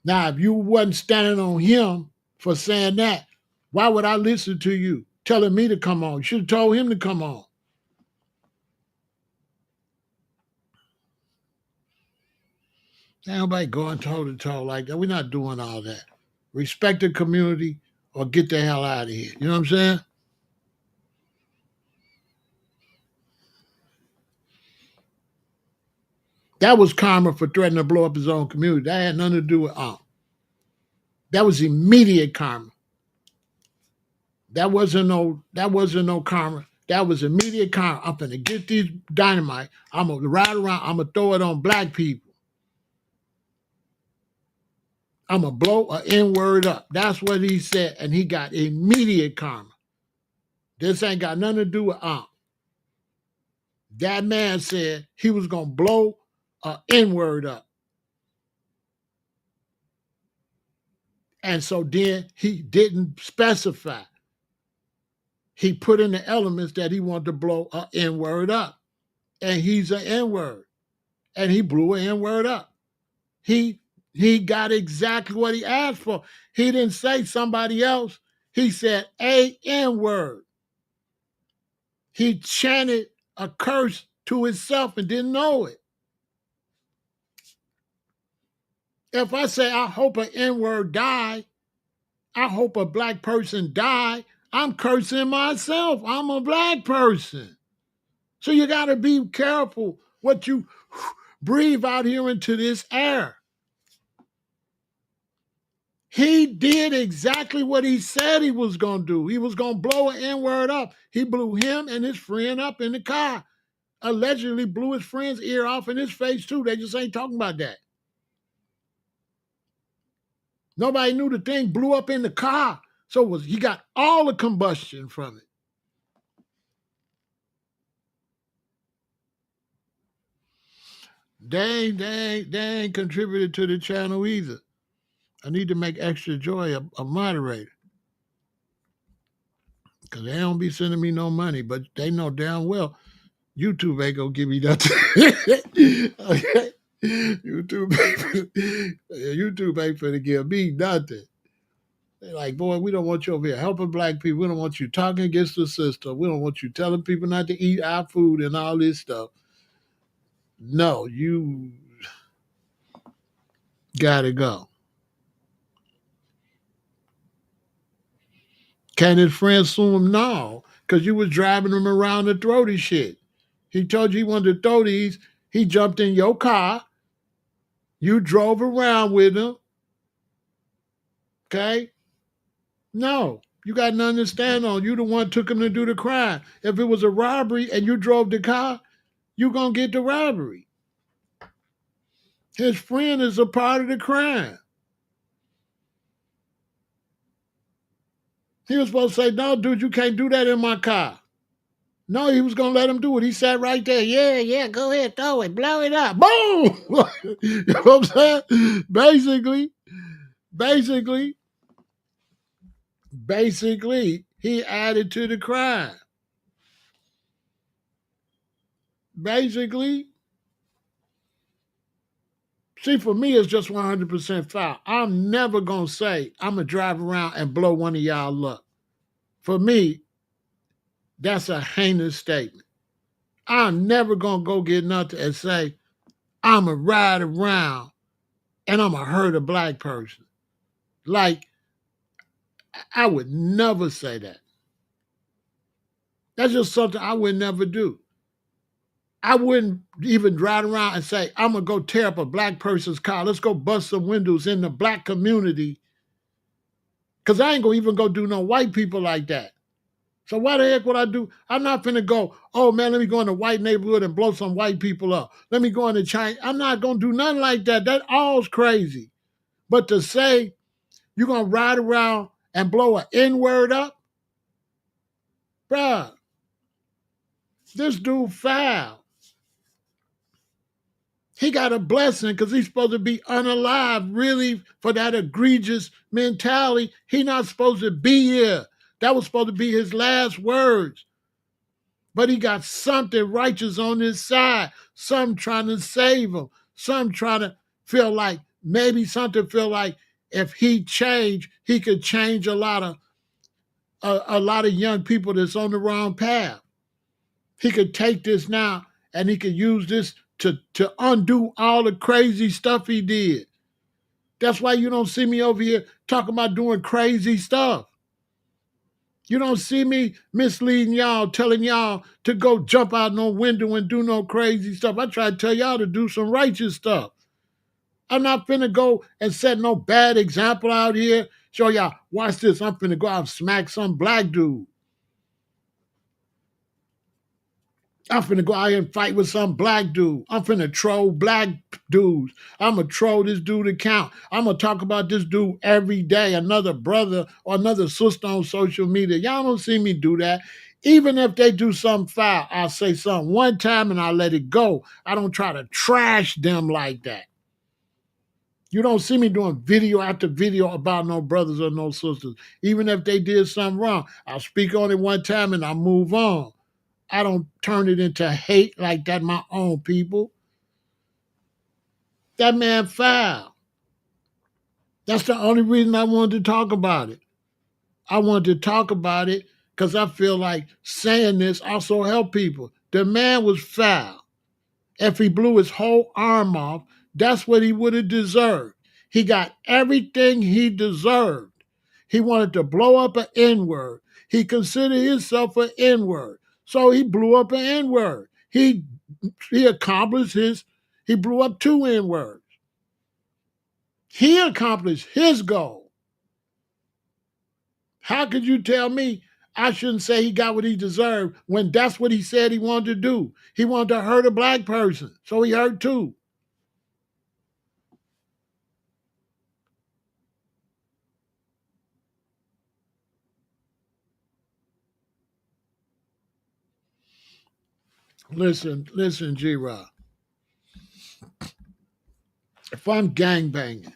Now, if you wasn't standing on him for saying that, why would I listen to you telling me to come on? You should have told him to come on. Ain't nobody going toe to toe like that. We're not doing all that. Respect the community or get the hell out of here. You know what I'm saying? That was karma for threatening to blow up his own community. That had nothing to do with That was immediate karma. That wasn't no karma. That was immediate karma. I'm gonna get these dynamite. I'm gonna ride around. I'm gonna throw it on black people. I'm gonna blow an N-word up. That's what he said, and he got immediate karma. This ain't got nothing to do with That man said he was gonna blow an N-word up. And so then he didn't specify. He put in the elements that he wanted to blow an N-word up. And he's an N-word. And he blew an N-word up. He got exactly what he asked for. He didn't say somebody else. He said a N-word. He chanted a curse to himself and didn't know it. If I say, I hope an N-word die, I hope a black person die, I'm cursing myself. I'm a black person. So you got to be careful what you breathe out here into this air. He did exactly what he said he was going to do. He was going to blow an N-word up. He blew him and his friend up in the car. Allegedly blew his friend's ear off in his face too. They just ain't talking about that. Nobody knew the thing blew up in the car So he got all the combustion from it. They ain't contributed to the channel either. I need to make Extra Joy a moderator because they don't be sending me no money, but they know damn well YouTube ain't gonna give me nothing. Okay? YouTube ain't finna give me nothing. They're like, boy, we don't want you over here helping black people. We don't want you talking against the system. We don't want you telling people not to eat our food and all this stuff. No, you gotta go. Can his friend sue him? No, because you was driving him around to throw this shit. He told you he wanted to throw these. He jumped in your car. You drove around with him. Okay? No, you got nothing to stand on. You the one took him to do the crime. If it was a robbery and you drove the car, you gonna get the robbery. His friend is a part of the crime. He was supposed to say, no, dude, you can't do that in my car. No, he was going to let him do it. He sat right there. Yeah, go ahead, throw it, blow it up. Boom! You know what I'm saying? Basically, he added to the crime. Basically, see, for me, it's just 100% foul. I'm never going to say I'm going to drive around and blow one of y'all up. For me, that's a heinous statement. I'm never going to go get nothing and say, I'm going to ride around and I'm going to hurt a black person. Like, I would never say that. That's just something I would never do. I wouldn't even drive around and say, I'm going to go tear up a black person's car. Let's go bust some windows in the black community. Because I ain't going to even go do no white people like that. So why the heck would I do? I'm not finna go, oh man, let me go in the white neighborhood and blow some white people up. Let me go into China. I'm not going to do nothing like that. That all's crazy. But to say you're going to ride around and blow an N-word up, bruh, this dude foul. He got a blessing because he's supposed to be unalive, really, for that egregious mentality. He not supposed to be here. That was supposed to be his last words. But he got something righteous on his side. Some trying to save him. Some trying to feel like, maybe something feel like if he changed, he could change a lot of young people that's on the wrong path. He could take this now and he could use this to undo all the crazy stuff he did. That's why you don't see me over here talking about doing crazy stuff. You don't see me misleading y'all, telling y'all to go jump out no window and do no crazy stuff. I try to tell y'all to do some righteous stuff. I'm not finna go and set no bad example out here. Show y'all, watch this. I'm finna go out and smack some black dude. I'm finna go out here and fight with some black dude. I'm finna troll black dudes. I'm gonna troll this dude account. I'm gonna talk about this dude every day, another brother or another sister on social media. Y'all don't see me do that. Even if they do something foul, I'll say something one time and I'll let it go. I don't try to trash them like that. You don't see me doing video after video about no brothers or no sisters. Even if they did something wrong, I'll speak on it one time and I'll move on. I don't turn it into hate like that, my own people. That man foul. That's the only reason I wanted to talk about it. I wanted to talk about it because I feel like saying this also help people. The man was foul. If he blew his whole arm off, that's what he would have deserved. He got everything he deserved. He wanted to blow up an N-word. He considered himself an N-word. So he blew up an N-word. He accomplished he blew up two N-words. He accomplished his goal. How could you tell me I shouldn't say he got what he deserved when that's what he said he wanted to do? He wanted to hurt a black person, so he hurt two. Listen, G-Rock. If I'm gang banging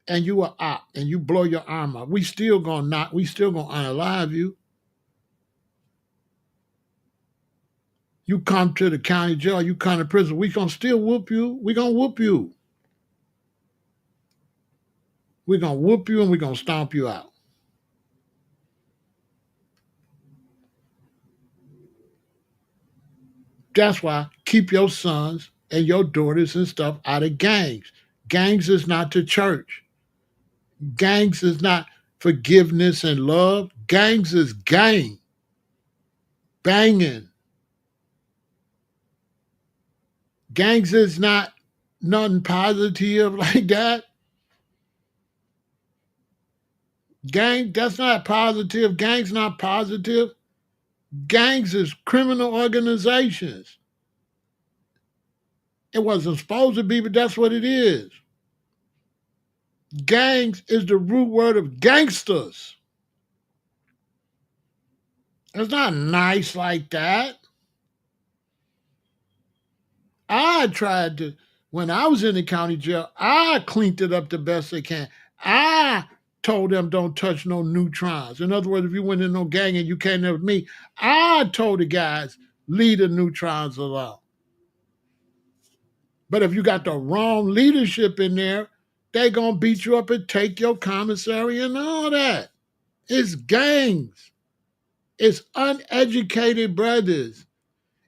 and you are op and you blow your arm out, we still gonna unalive you. You come to the county jail, you come to prison, we gonna still whoop you. We gonna whoop you. We gonna whoop you and we gonna stomp you out. That's why keep your sons and your daughters and stuff out of gangs. Gangs is not the church. Gangs is not forgiveness and love. Gangs is gang, banging. Gangs is not nothing positive like that. Gang, that's not positive. Gangs not positive. Gangs is criminal organizations. It wasn't supposed to be, but that's what it is. Gangs is the root word of gangsters. It's not nice like that. I tried to, when I was in the county jail, I cleaned it up the best I can. I told them don't touch no neutrons. In other words, if you went in no gang and you came there with me, I told the guys, leave the neutrons alone. But if you got the wrong leadership in there, they gonna beat you up and take your commissary and all that. It's gangs. It's uneducated brothers.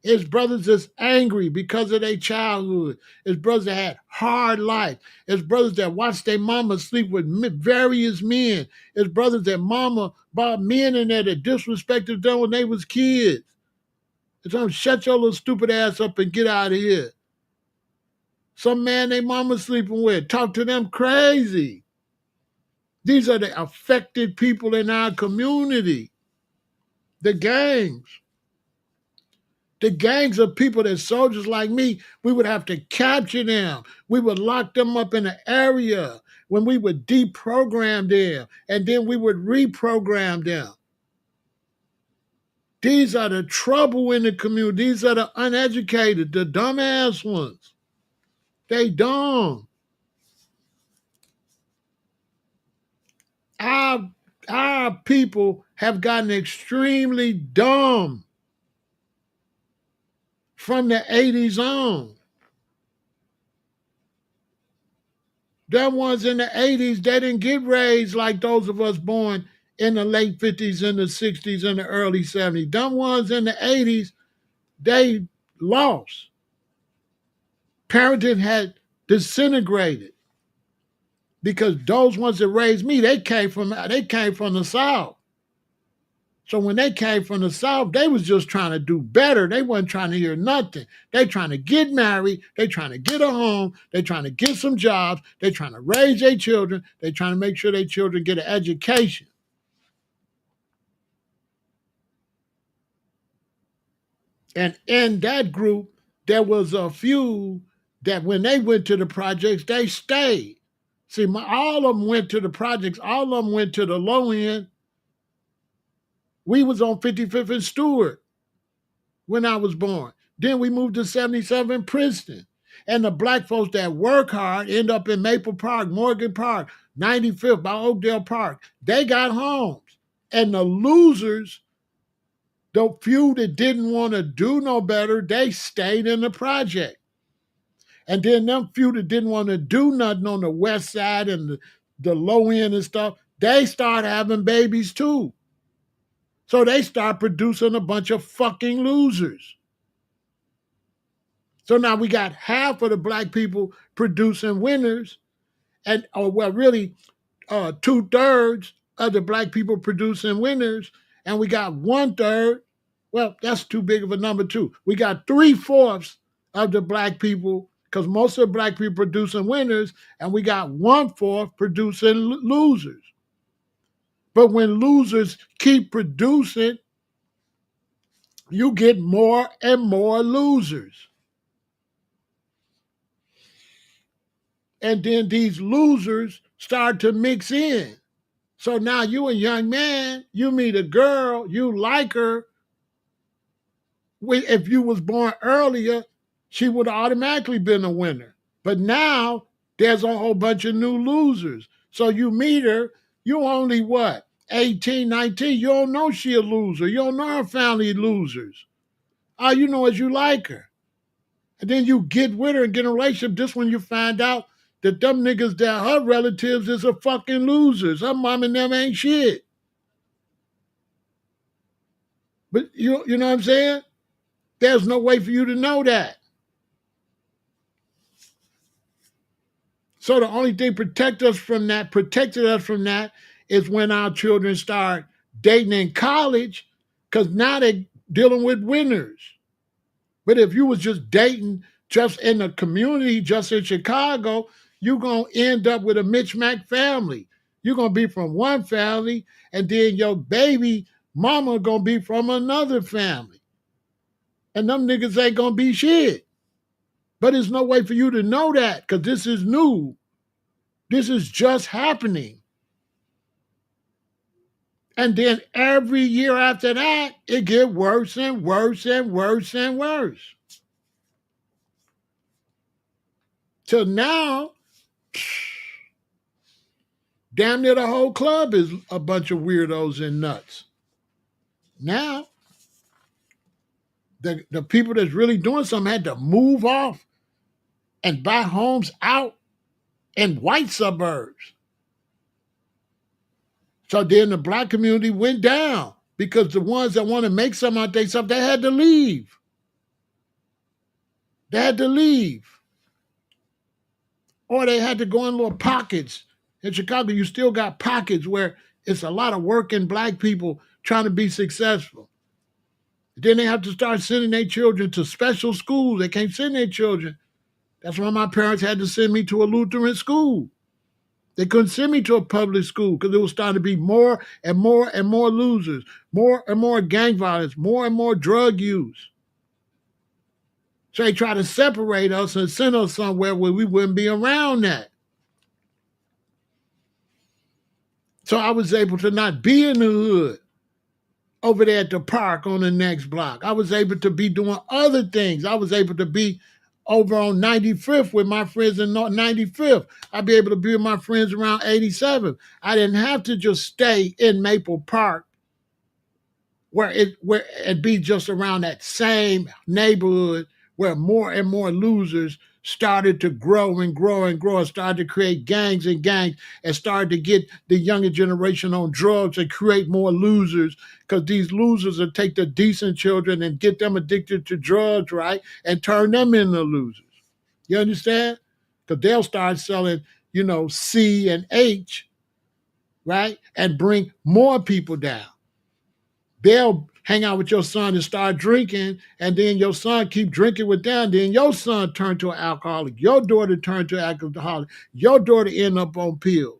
It's brothers that's angry because of their childhood. It's brothers that had hard life. It's brothers that watched their mama sleep with various men. It's brothers that mama brought men in there that disrespected them when they was kids. It's them, shut your little stupid ass up and get out of here. Some man they mama sleeping with, talk to them crazy. These are the affected people in our community. The gangs. The gangs of people that soldiers like me, we would have to capture them. We would lock them up in an area when we would deprogram them and then we would reprogram them. These are the trouble in the community. These are the uneducated, the dumbass ones. They dumb. Our people have gotten extremely dumb from the 80s on. Them ones in the 80s, they didn't get raised like those of us born in the late 50s and the 60s and the early 70s. Them ones in the 80s, they lost. Parenting had disintegrated because those ones that raised me, they came from the South. So when they came from the South, they was just trying to do better. They wasn't trying to hear nothing. They trying to get married. They trying to get a home. They trying to get some jobs. They trying to raise their children. They trying to make sure their children get an education. And in that group, there was a few that when they went to the projects, they stayed. See, all of them went to the projects. All of them went to the low end. We was on 55th and Stewart when I was born. Then we moved to 77 Princeton. And the black folks that work hard end up in Maple Park, Morgan Park, 95th by Oakdale Park. They got homes. And the losers, the few that didn't want to do no better, they stayed in the project. And then them few that didn't want to do nothing on the west side and the low end and stuff, they start having babies too. So they start producing a bunch of fucking losers. So now we got half of the black people producing winners, and really 2/3 of the black people producing winners, and we got 1/3. Well, that's too big of a number too. We got 3/4 of the black people, because most of the black people producing winners, and we got 1/4 producing losers. But when losers keep producing, you get more and more losers. And then these losers start to mix in. So now you a young man, you meet a girl, you like her, If you was born earlier, she would have automatically been a winner. But now there's a whole bunch of new losers. So you meet her, you only what? 18, 19. You don't know she a loser. You don't know her family losers. All you know is you like her. And then you get with her and get in a relationship. Just when you find out that them niggas that her relatives is a fucking losers. Her mom and them ain't shit. But you know what I'm saying? There's no way for you to know that. So the only thing protected us from that is when our children start dating in college, because now they're dealing with winners. But if you was just dating just in the community, just in Chicago, you're going to end up with a mismatched family. You're going to be from one family, and then your baby mama going to be from another family. And them niggas ain't going to be shit. But there's no way for you to know that because this is new. This is just happening. And then every year after that, it gets worse and worse and worse and worse. Till now, damn near the whole club is a bunch of weirdos and nuts. Now, the people that's really doing something had to move off and buy homes out in white suburbs. So then the black community went down because the ones that want to make something out of themselves, they had to leave. They had to leave. Or they had to go in little pockets. In Chicago, you still got pockets where it's a lot of working black people trying to be successful. Then they have to start sending their children to special schools. They can't send their children. That's why my parents had to send me to a Lutheran school. They couldn't send me to a public school because it was starting to be more and more and more losers, more and more gang violence, more and more drug use. So they try to separate us and send us somewhere where we wouldn't be around that. So I was able to not be in the hood over there at the park on the next block. I was able to be doing other things. I was able to be over on 95th with my friends in 95th. I'd be able to be with my friends around 87th. I didn't have to just stay in Maple Park where it be just around that same neighborhood where more and more losers started to grow and grow and grow and started to create gangs and gangs and started to get the younger generation on drugs and create more losers because these losers will take the decent children and get them addicted to drugs, right? And turn them into losers. You understand? Because they'll start selling, C and H, right? And bring more people down. They'll hang out with your son and start drinking, and then your son keep drinking with them. Then your son turn to an alcoholic. Your daughter turn to an alcoholic. Your daughter end up on pills.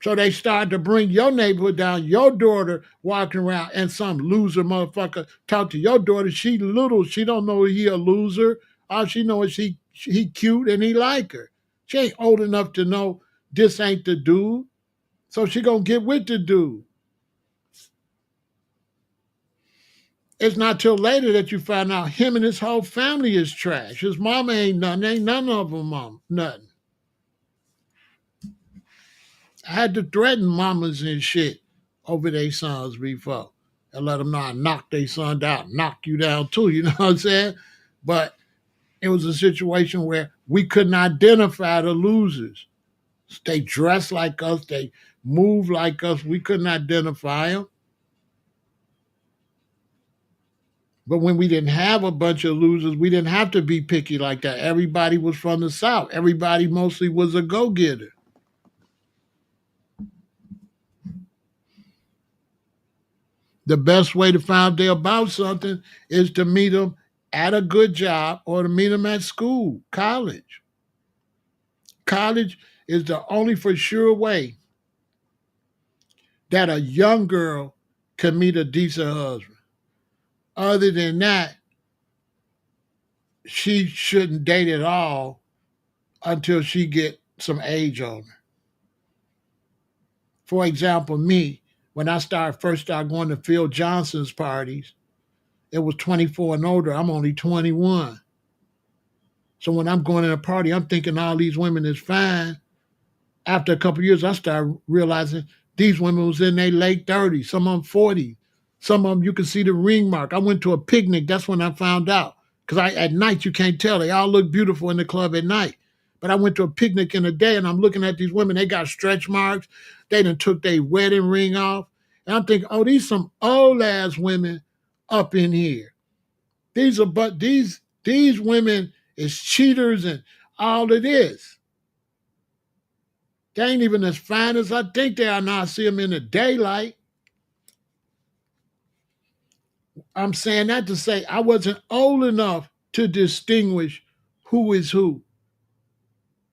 So they start to bring your neighborhood down. Your daughter walking around, and some loser motherfucker talk to your daughter. She little. She don't know he a loser. All she know is he cute and he like her. She ain't old enough to know this ain't the dude. So she gonna get with the dude. It's not till later that you find out him and his whole family is trash. His mama ain't nothing. Ain't none of them nothing. I had to threaten mamas and shit over their sons before and let them know I knocked their son down, knock you down too, you know what I'm saying? But it was a situation where we couldn't identify the losers. They dress like us, they move like us, we couldn't identify them. But when we didn't have a bunch of losers, we didn't have to be picky like that. Everybody was from the South. Everybody mostly was a go-getter. The best way to find out they're about something is to meet them at a good job or to meet them at school, college. College is the only for sure way that a young girl can meet a decent husband. Other than that, she shouldn't date at all until she get some age on her. For example, me, When I first started going to Phil Johnson's parties, it was 24 and older. I'm only 21. So when I'm going to a party, I'm thinking all these women is fine. After a couple of years, I started realizing these women was in their late 30s, some of them 40. Some of them, you can see the ring mark. I went to a picnic. That's when I found out. Because at night, you can't tell. They all look beautiful in the club at night. But I went to a picnic in the day, and I'm looking at these women. They got stretch marks. They done took their wedding ring off. And I'm thinking, oh, these some old-ass women up in here. These women is cheaters and all it is. They ain't even as fine as I think they are now. I see them in the daylight. I'm saying that to say I wasn't old enough to distinguish who is who.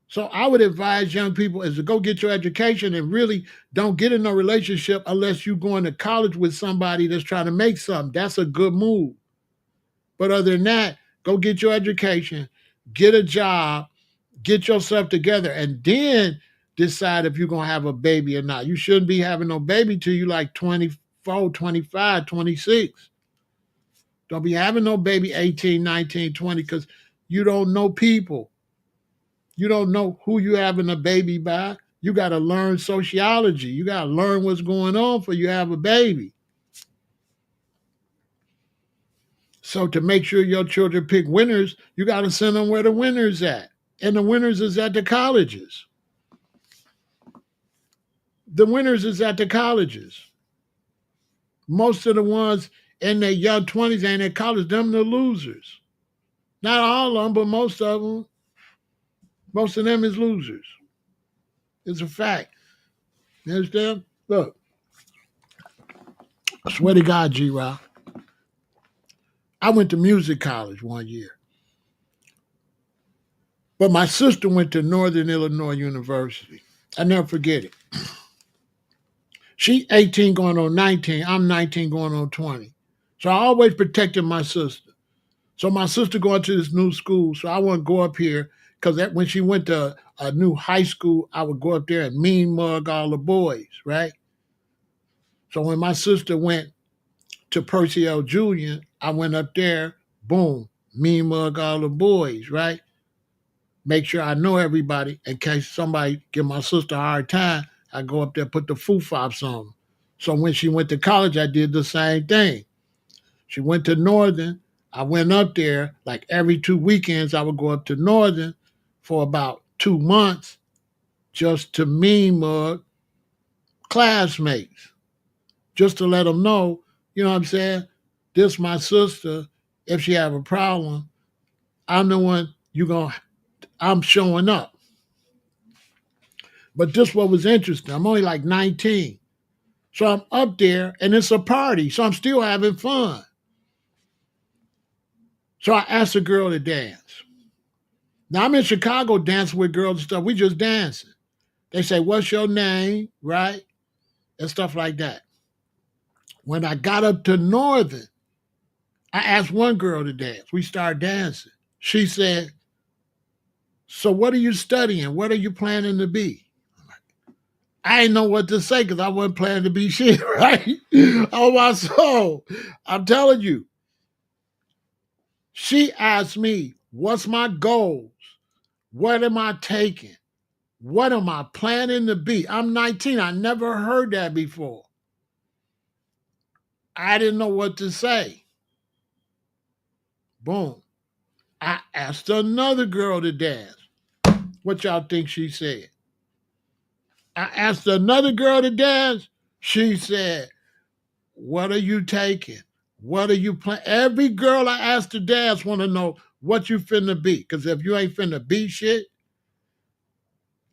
So I would advise young people is to go get your education and really don't get in a relationship unless you're going to college with somebody that's trying to make something. That's a good move. But other than that, go get your education, get a job, get yourself together, and then decide if you're going to have a baby or not. You shouldn't be having no baby till you like 24, 25, 26. Don't be having no baby 18, 19, 20 because you don't know people. You don't know who you having a baby by. You got to learn sociology. You got to learn what's going on for you have a baby. So to make sure your children pick winners, you got to send them where the winners at. And the winners is at the colleges. The winners is at the colleges. Most of the ones in their young 20s and in college, them the losers. Not all of them, but most of them. Most of them is losers. It's a fact. You understand? Look, I swear to God, G-Rock, I went to music college one year. But my sister went to Northern Illinois University. I never forget it. She 18 going on 19. I'm 19 going on 20. So I always protected my sister. So my sister going to this new school, so I wouldn't go up here because when she went to a new high school, I would go up there and mean mug all the boys, right? So when my sister went to Percy L. Julian, I went up there, boom, mean mug all the boys, right? Make sure I know everybody in case somebody give my sister a hard time. I go up there, put the foo-fops on them. So when she went to college, I did the same thing. She went to Northern. I went up there like every 2 weekends. I would go up to Northern for about 2 months just to mean mug classmates, just to let them know, you know what I'm saying? This my sister. If she have a problem, I'm the one I'm showing up. But this what was interesting. I'm only like 19. So I'm up there and it's a party. So I'm still having fun. So I asked a girl to dance. Now I'm in Chicago dancing with girls and stuff. We just dancing. They say, what's your name? Right? And stuff like that. When I got up to Northern, I asked one girl to dance. We started dancing. She said, so what are you studying? What are you planning to be? I didn't know what to say because I wasn't planning to be shit, right? Oh, my soul. I'm telling you. She asked me, what's my goals? What am I taking? What am I planning to be? I'm 19. I never heard that before. I didn't know what to say. Boom. I asked another girl to dance. What y'all think she said? I asked another girl to dance. She said, what are you taking? What are you planning? Every girl I asked to dance want to know what you finna be. Because if you ain't finna be shit,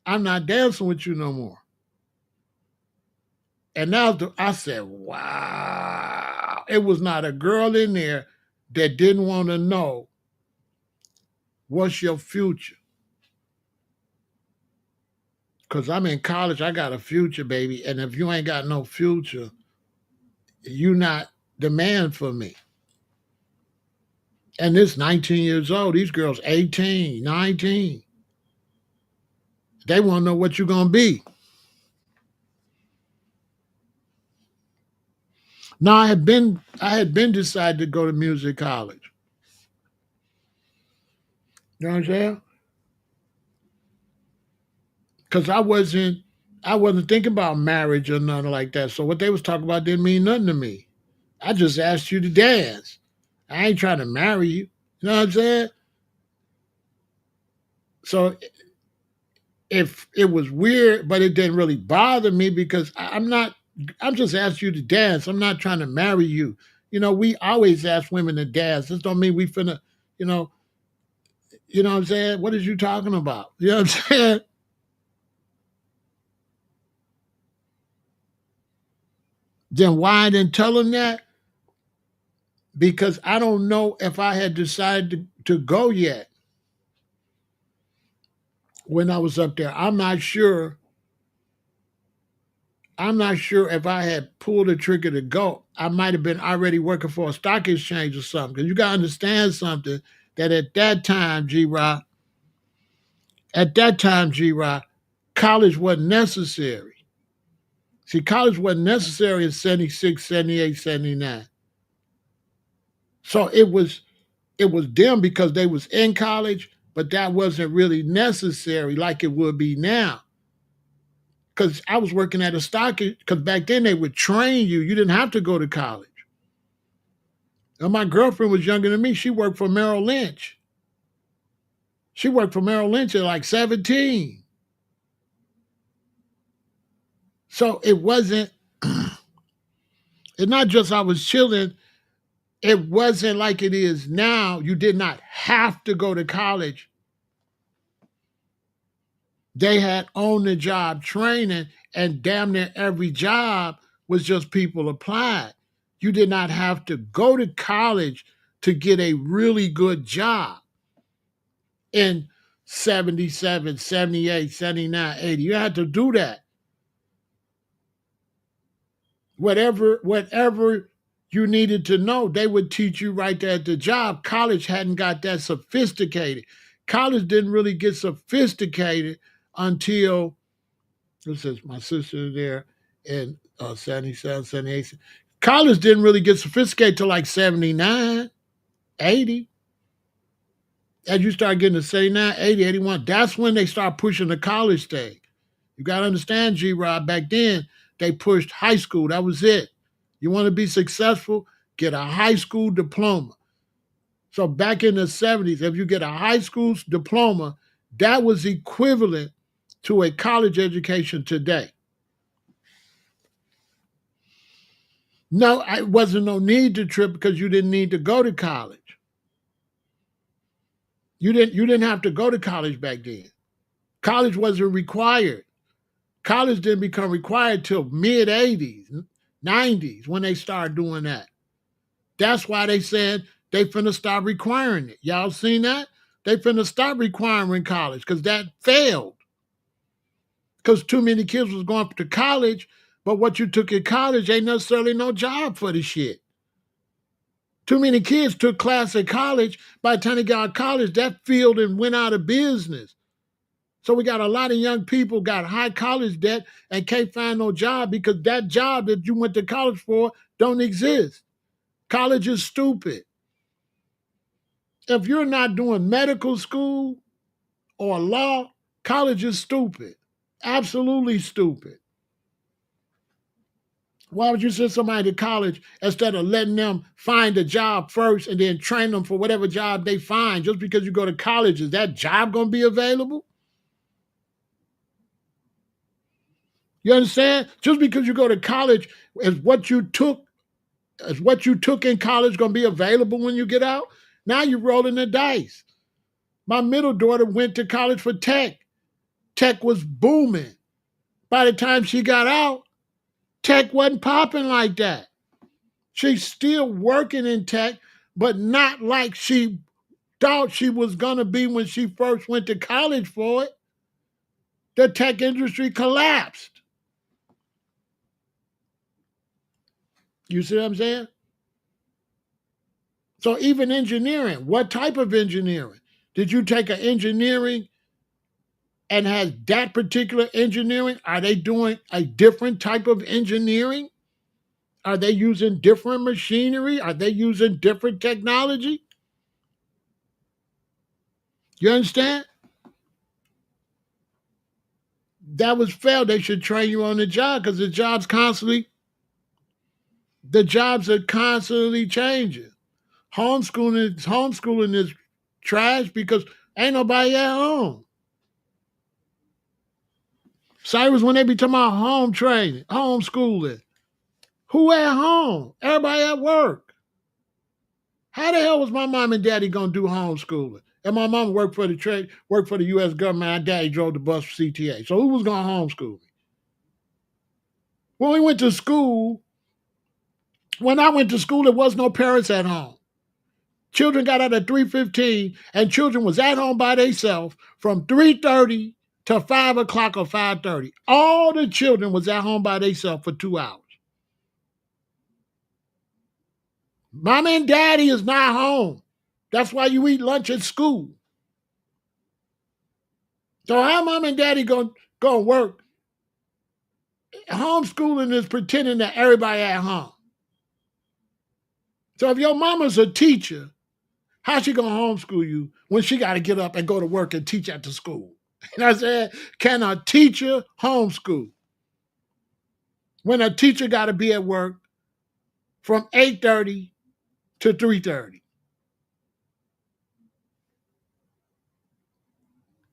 I'm not dancing with you no more. And now I said, wow. It was not a girl in there that didn't want to know what's your future. Because I'm in college, I got a future, baby. And if you ain't got no future, you not the man for me. And this 19 years old, these girls 18, 19. They want to know what you're going to be. Now I had been decided to go to music college. You know what I'm saying? Because I wasn't thinking about marriage or nothing like that. So what they was talking about didn't mean nothing to me. I just asked you to dance. I ain't trying to marry you. You know what I'm saying? So if it was weird, but it didn't really bother me because I'm not. I'm just asking you to dance. I'm not trying to marry you. We always ask women to dance. This don't mean we finna. You know. You know what I'm saying? What is you talking about? You know what I'm saying? Then why I didn't tell him that? Because I don't know if I had decided to go yet when I was up there. I'm not sure if I had pulled the trigger to go. I might have been already working for a stock exchange or something. Because you got to understand something that at that time, G-Rock, college wasn't necessary. See, college wasn't necessary in 76, 78, 79. So it was them because they was in college, but that wasn't really necessary like it would be now. Because I was working at a stock, because back then they would train you. You didn't have to go to college. And my girlfriend was younger than me. She worked for Merrill Lynch. She worked for Merrill Lynch at like 17. So it wasn't, it's not just I was chilling. It wasn't like it is now. You did not have to go to college. They had on the job training, and damn near every job was just people applied. You did not have to go to college to get a really good job in 77, 78, 79, 80. You had to do that. Whatever you needed to know, they would teach you right there at the job. College hadn't got that sophisticated. College didn't really get sophisticated until, this is my sister there in 77, 78. College didn't really get sophisticated till like 79, 80. As you start getting to 79, 80, 81, that's when they start pushing the college thing. You got to understand, G-Rod, back then, they pushed high school. That was it. You want to be successful? Get a high school diploma. So back in the 70s, if you get a high school diploma, that was equivalent to a college education today. No, it wasn't no need to trip because you didn't need to go to college. You didn't have to go to college back then. College wasn't required. College didn't become required till mid 80s, 90s when they started doing that. That's why they said they finna stop requiring it. Y'all seen that? They finna stop requiring college because that failed. Because too many kids was going to college, but what you took in college ain't necessarily no job for the shit. Too many kids took class at college. By the time they got out of college, that field and went out of business. So we got a lot of young people got high college debt and can't find no job because that job that you went to college for don't exist. College is stupid. If you're not doing medical school or law, college is stupid. Absolutely stupid. Why would you send somebody to college instead of letting them find a job first and then train them for whatever job they find? Just because you go to college, is that job going to be available? You understand? Just because you go to college, is what you took in college going to be available when you get out? Now you're rolling the dice. My middle daughter went to college for tech. Tech was booming. By the time she got out, tech wasn't popping like that. She's still working in tech, but not like she thought she was going to be when she first went to college for it. The tech industry collapsed. You see what I'm saying? So even engineering, what type of engineering? Did you take an engineering and has that particular engineering? Are they doing a different type of engineering? Are they using different machinery? Are they using different technology? You understand? That was fair. They should train you on the job because the jobs are constantly changing. Homeschooling is trash because ain't nobody at home. Cyrus, when they be talking about home training, homeschooling, who at home? Everybody at work. How the hell was my mom and daddy gonna do homeschooling? And my mom worked for the U.S. government. My daddy drove the bus for CTA. So who was gonna homeschool me? When we went to school, when I went to school, there was no parents at home. Children got out at 3:15, and children was at home by themselves from 3:30 to 5 o'clock or 5:30. All the children was at home by themselves for 2 hours. Mom and daddy is not home. That's why you eat lunch at school. So how mom and daddy gonna work? Homeschooling is pretending that everybody at home. So if your mama's a teacher, how's she gonna homeschool you when she got to get up and go to work and teach at the school? And I said, can a teacher homeschool? When a teacher got to be at work from 8:30 to 3:30.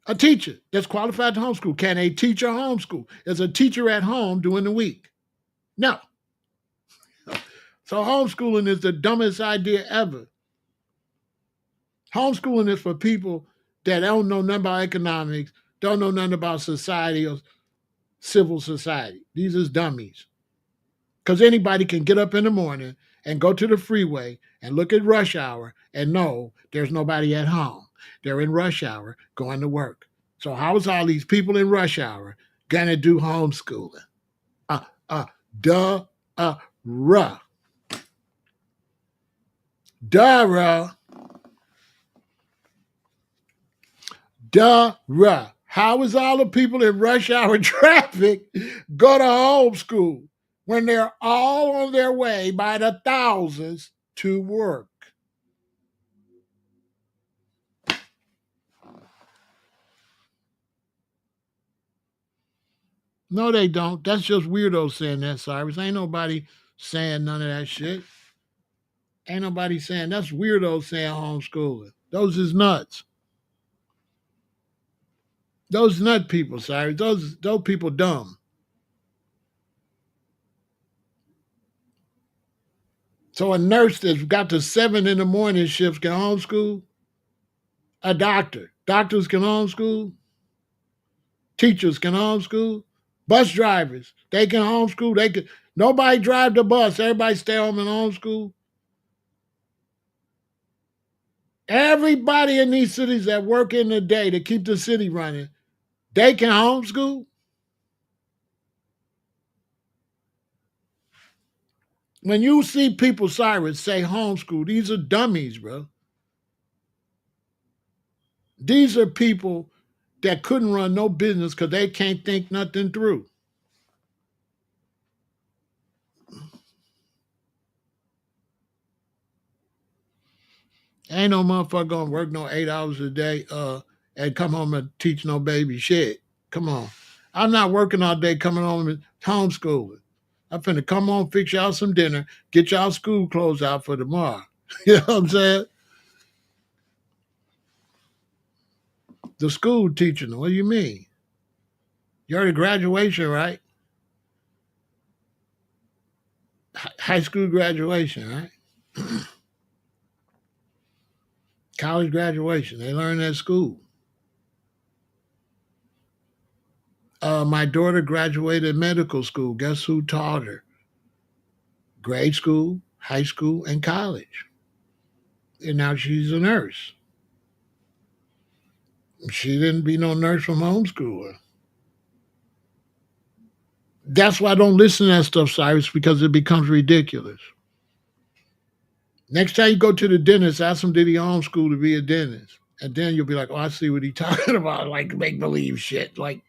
A teacher that's qualified to homeschool. Can a teacher homeschool? Is a teacher at home during the week? No. So homeschooling is the dumbest idea ever. Homeschooling is for people that don't know nothing about economics, don't know nothing about society or civil society. These is dummies. Because anybody can get up in the morning and go to the freeway and look at rush hour and know there's nobody at home. They're in rush hour going to work. So how is all these people in rush hour gonna do homeschooling? Uh, uh, duh, ruh. Duh, ruh. Duh, ruh. How is all the people in rush hour traffic go to homeschool when they're all on their way by the thousands to work? No, they don't. That's just weirdos saying that, Cyrus. Ain't nobody saying none of that shit. Ain't nobody saying that's weirdos saying homeschooling. Those is nuts. Those nut people, Cyrus. Those people dumb. So a nurse that's got to 7 in the morning shifts can homeschool. A doctor. Doctors can homeschool. Teachers can homeschool. Bus drivers. They can homeschool. They can nobody drive the bus. Everybody stay home and homeschool. Everybody in these cities that work in the day to keep the city running, they can homeschool. When you see people, Cyrus, say homeschool, these are dummies, bro. These are people that couldn't run no business because they can't think nothing through. Ain't no motherfucker gonna work no 8 hours a day and come home and teach no baby shit. Come on. I'm not working all day coming home and homeschooling. I'm finna come home, fix y'all some dinner, get y'all school clothes out for tomorrow. You know what I'm saying? The school teaching. What do you mean? You heard of graduation, right? High school graduation, right? College graduation. They learn at school. My daughter graduated medical school. Guess who taught her? Grade school, high school, and college. And now she's a nurse. She didn't be no nurse from homeschooler. That's why I don't listen to that stuff, Cyrus, because it becomes ridiculous. Next time you go to the dentist, ask him did he homeschool to be a dentist. And then you'll be like, oh, I see what he's talking about, like make believe shit. Like,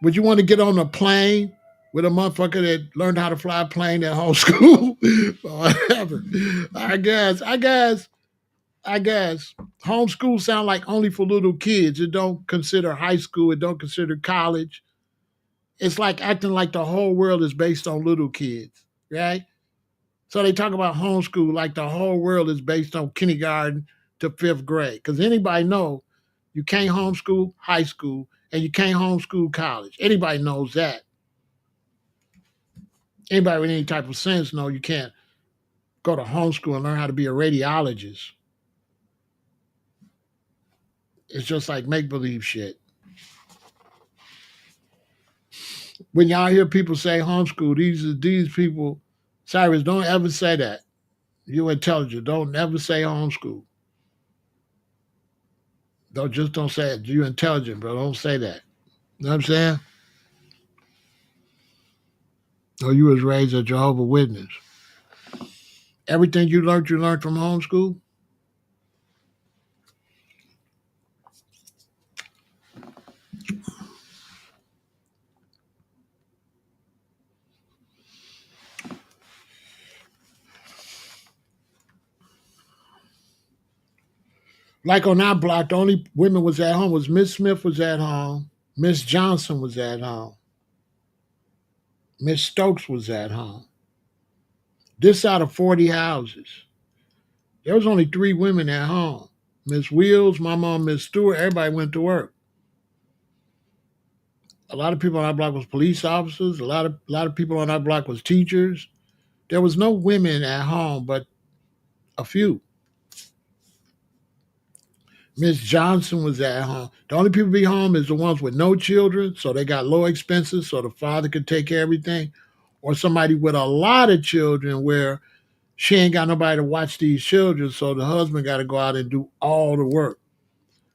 would you want to get on a plane with a motherfucker that learned how to fly a plane at homeschool or whatever. I guess homeschool sound like only for little kids. It don't consider high school. It don't consider college. It's like acting like the whole world is based on little kids, right? So they talk about homeschool like the whole world is based on kindergarten to fifth grade. Because anybody know you can't homeschool high school and you can't homeschool college. Anybody knows that. Anybody with any type of sense know you can't go to homeschool and learn how to be a radiologist. It's just like make believe shit. When y'all hear people say homeschool, these people, Cyrus, don't ever say that. You're intelligent. Don't ever say homeschool. Don't say it. You're intelligent, bro. Don't say that. You know what I'm saying? Or you was raised a Jehovah Witness. Everything you learned from homeschool? Like on our block, the only women was at home was Miss Smith was at home, Miss Johnson was at home, Miss Stokes was at home. This out of 40 houses. There was only 3 women at home. Miss Wheels, my mom, Miss Stewart, everybody went to work. A lot of people on our block was police officers. A lot of people on our block was teachers. There was no women at home, but a few. Miss Johnson was at home. The only people be home is the ones with no children, so they got low expenses, so the father could take care of everything, or somebody with a lot of children where she ain't got nobody to watch these children, so the husband got to go out and do all the work.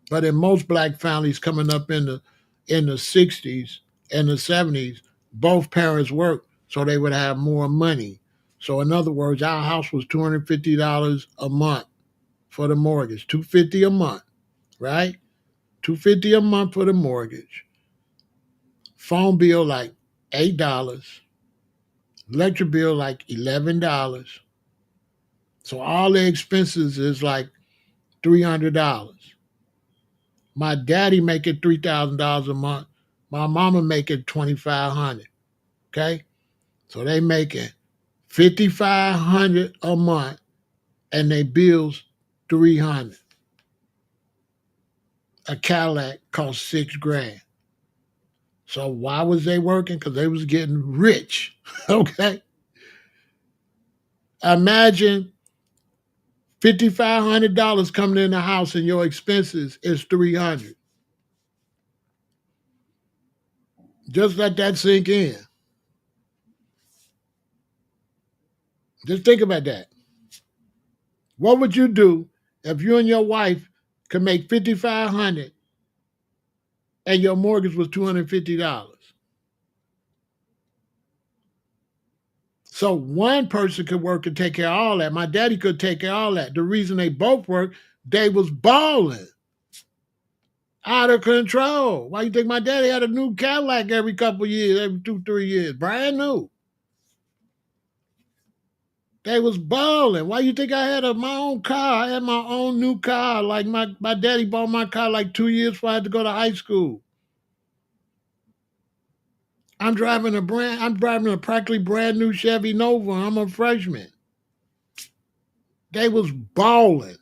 But in most black families coming up in the 60s and the 70s, both parents worked, so they would have more money. So in other words, our house was $250 a month for the mortgage, $250 a month, right? $250 a month for the mortgage. Phone bill like $8. Electric bill like $11. So all the expenses is like $300. My daddy making $3,000 a month. My mama making $2,500. Okay, so they making $5,500 a month, and they bills $300. A Cadillac cost $6,000. So why was they working? Because they was getting rich. Okay, imagine $5,500 coming in the house and your expenses is $300. Just let that sink in. Just think about that. What would you do if you and your wife could make $5,500 and your mortgage was $250? So one person could work and take care of all that. My daddy could take care of all that. The reason they both worked, they was balling. Out of control. Why you think my daddy had a new Cadillac every couple of years, every 2, 3 years? Brand new. They was balling. Why you think I had my own car? I had my own new car. Like my daddy bought my car like 2 years before I had to go to high school. I'm driving a practically brand new Chevy Nova. I'm a freshman. They was balling.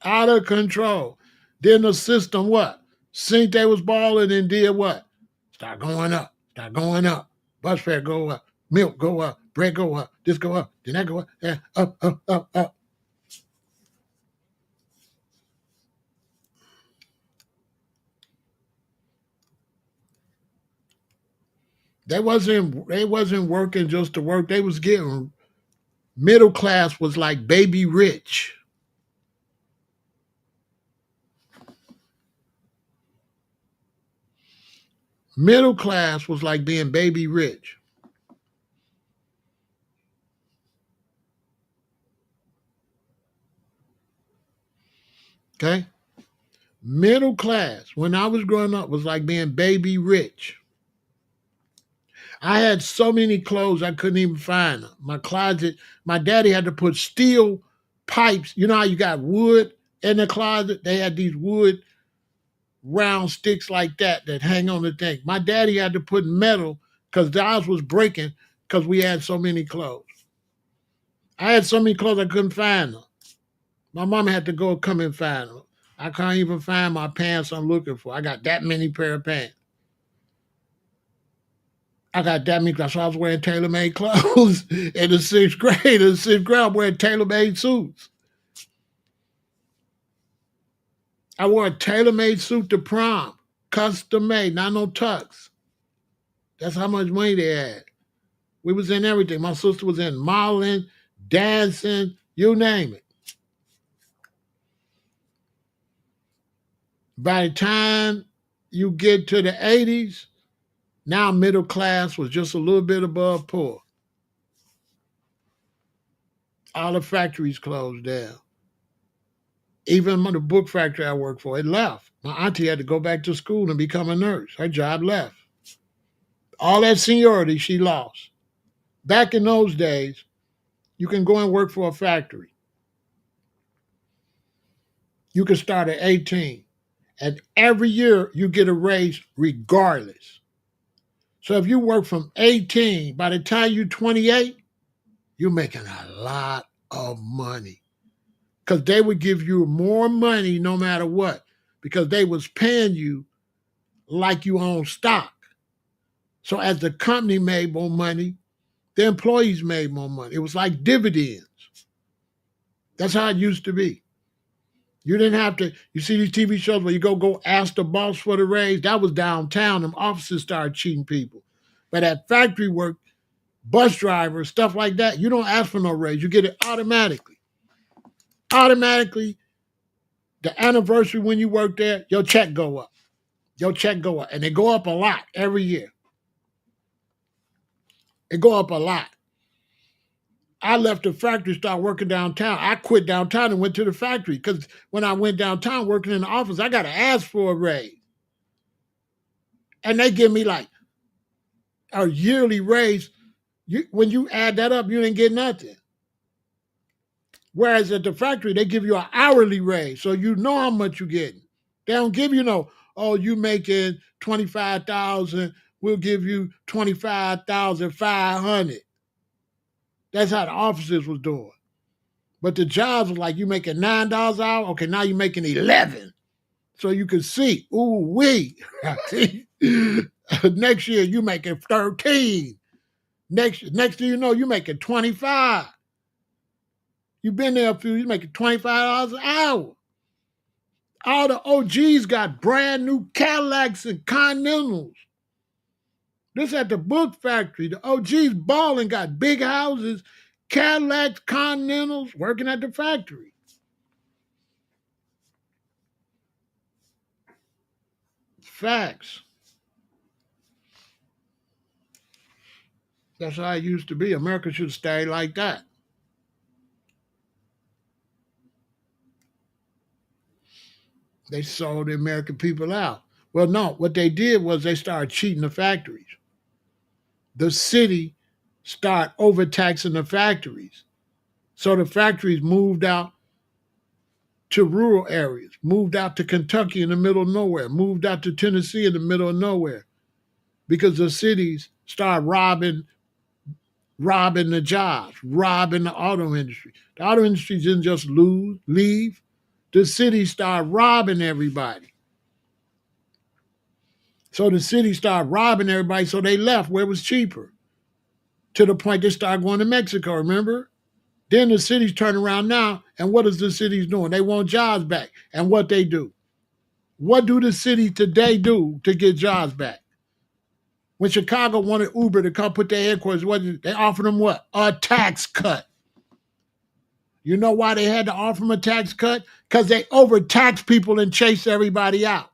Out of control. Then the system what? Seen they was balling and did what? Start going up. Start going up. Bus fare go up. Milk go up. Bread go up. This go up. Then that go up. Yeah, up, up, up, up. They wasn't working just to work. They was getting middle class was like baby rich. Middle class was like being baby rich. Okay? Middle class when I was growing up was like being baby rich. I had so many clothes I couldn't even find them. My closet, my daddy had to put steel pipes. You know how you got wood in the closet? They had these wood round sticks like that hang on the thing. My daddy had to put metal because ours was breaking because we had so many clothes. I had so many clothes I couldn't find them. My mom had to go come and find them. I can't even find my pants I'm looking for. I got that many pair of pants. I got that many clothes. So I was wearing tailor-made clothes in the sixth grade. In the sixth grade, I'm wearing tailor-made suits. I wore a tailor-made suit to prom, custom made, not no tux. That's how much money they had. We was in everything. My sister was in modeling, dancing, you name it. By the time you get to the 80s, now middle class was just a little bit above poor. All the factories closed down. Even the book factory I worked for, it left. My auntie had to go back to school and become a nurse. Her job left. All that seniority she lost. Back in those days, you can go and work for a factory. You can start at 18. And every year you get a raise regardless. So if you work from 18, by the time you're 28, you're making a lot of money. Because they would give you more money no matter what. Because they was paying you like you own stock. So as the company made more money, the employees made more money. It was like dividends. That's how it used to be. You didn't have to, you see these TV shows where you go ask the boss for the raise. That was downtown. Them officers started cheating people. But at factory work, bus drivers, stuff like that, you don't ask for no raise. You get it automatically. Automatically, the anniversary when you work there, your check go up. Your check go up. And they go up a lot every year. It go up a lot. I left the factory, started working downtown. I quit downtown and went to the factory because when I went downtown working in the office, I got to ask for a raise. And they give me like a yearly raise. When you add that up, you didn't get nothing. Whereas at the factory, they give you an hourly raise, so you know how much you're getting. They don't give you no, oh, you making 25,000, we'll give you 25,500. That's how the officers was doing. But the jobs was like you making $9 an hour. Okay, now you're making 11. So you can see, ooh wee. Next year you making 13. Next thing you know, you making 25. You've been there a few, you're making $25 an hour. All the OGs got brand new Cadillacs and Continentals. This at the book factory. The OGs balling, got big houses, Cadillacs, Continentals, working at the factory. Facts. That's how it used to be. America should stay like that. They sold the American people out. Well, no, what they did was they started cheating the factories. The city started overtaxing the factories. So the factories moved out to rural areas, moved out to Kentucky in the middle of nowhere, moved out to Tennessee in the middle of nowhere because the cities started robbing the jobs, robbing the auto industry. The auto industry didn't just leave. The city started robbing everybody. So the city started robbing everybody, so they left where it was cheaper. To the point they started going to Mexico, remember? Then the cities turn around now, and what is the cities doing? They want jobs back. And what they do? What do the city today do to get jobs back? When Chicago wanted Uber to come put their headquarters, they offered them what? A tax cut. You know why they had to offer them a tax cut? Because they overtaxed people and chased everybody out.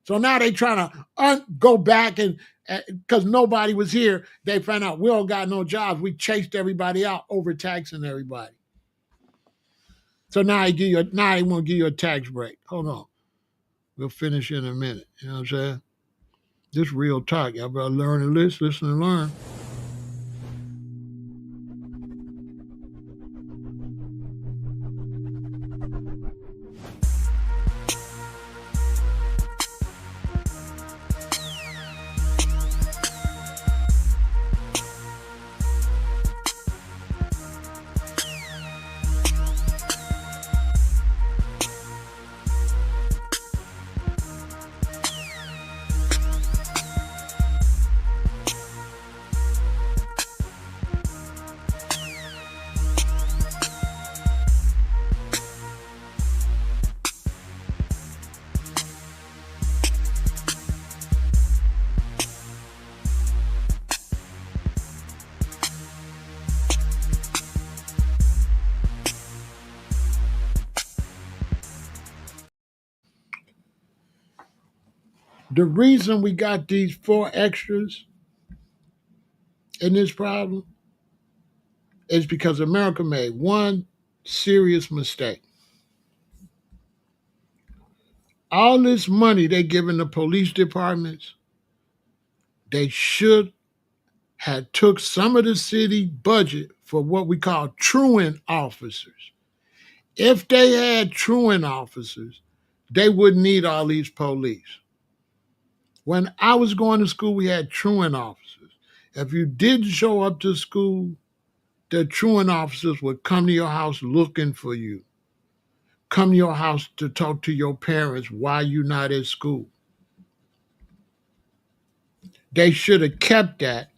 So now they trying to go back and because nobody was here, they found out we don't got no jobs. We chased everybody out, overtaxing everybody. So now they want to give you a tax break. Hold on. We'll finish in a minute. You know what I'm saying? This real talk. Y'all better learn and listen and learn. The reason we got these 4 extras in this problem is because America made one serious mistake. All this money they giving the police departments, they should have took some of the city budget for what we call truant officers. If they had truant officers, they wouldn't need all these police. When I was going to school, we had truant officers. If you didn't show up to school, the truant officers would come to your house looking for you, come to your house to talk to your parents why you're not at school. They should have kept that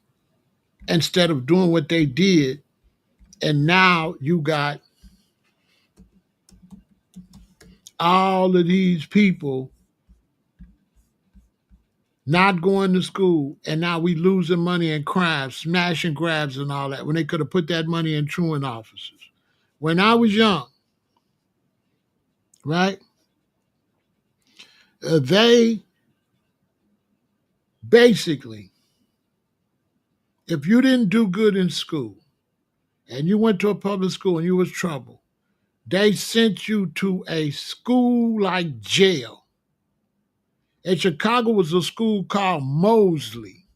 instead of doing what they did. And now you got all of these people not going to school, and now we losing money in crime, smash and grabs and all that, when they could have put that money in truant officers. When I was young, right, they basically, if you didn't do good in school and you went to a public school and you was trouble, they sent you to a school like jail. In Chicago was a school called Mosley.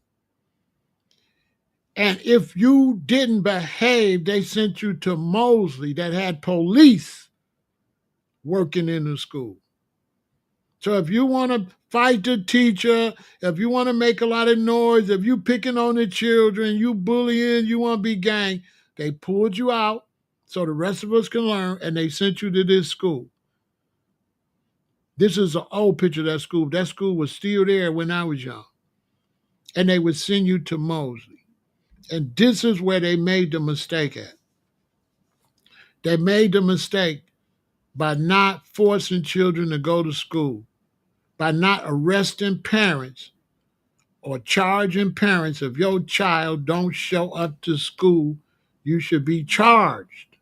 And if you didn't behave, they sent you to Mosley that had police working in the school. So if you want to fight the teacher, if you want to make a lot of noise, if you picking on the children, you bullying, you want to be gang, they pulled you out so the rest of us can learn, and they sent you to this school. This is an old picture of that school. That school was still there when I was young. And they would send you to Mosley. And this is where they made the mistake at. They made the mistake by not forcing children to go to school, by not arresting parents or charging parents. If your child don't show up to school, you should be charged.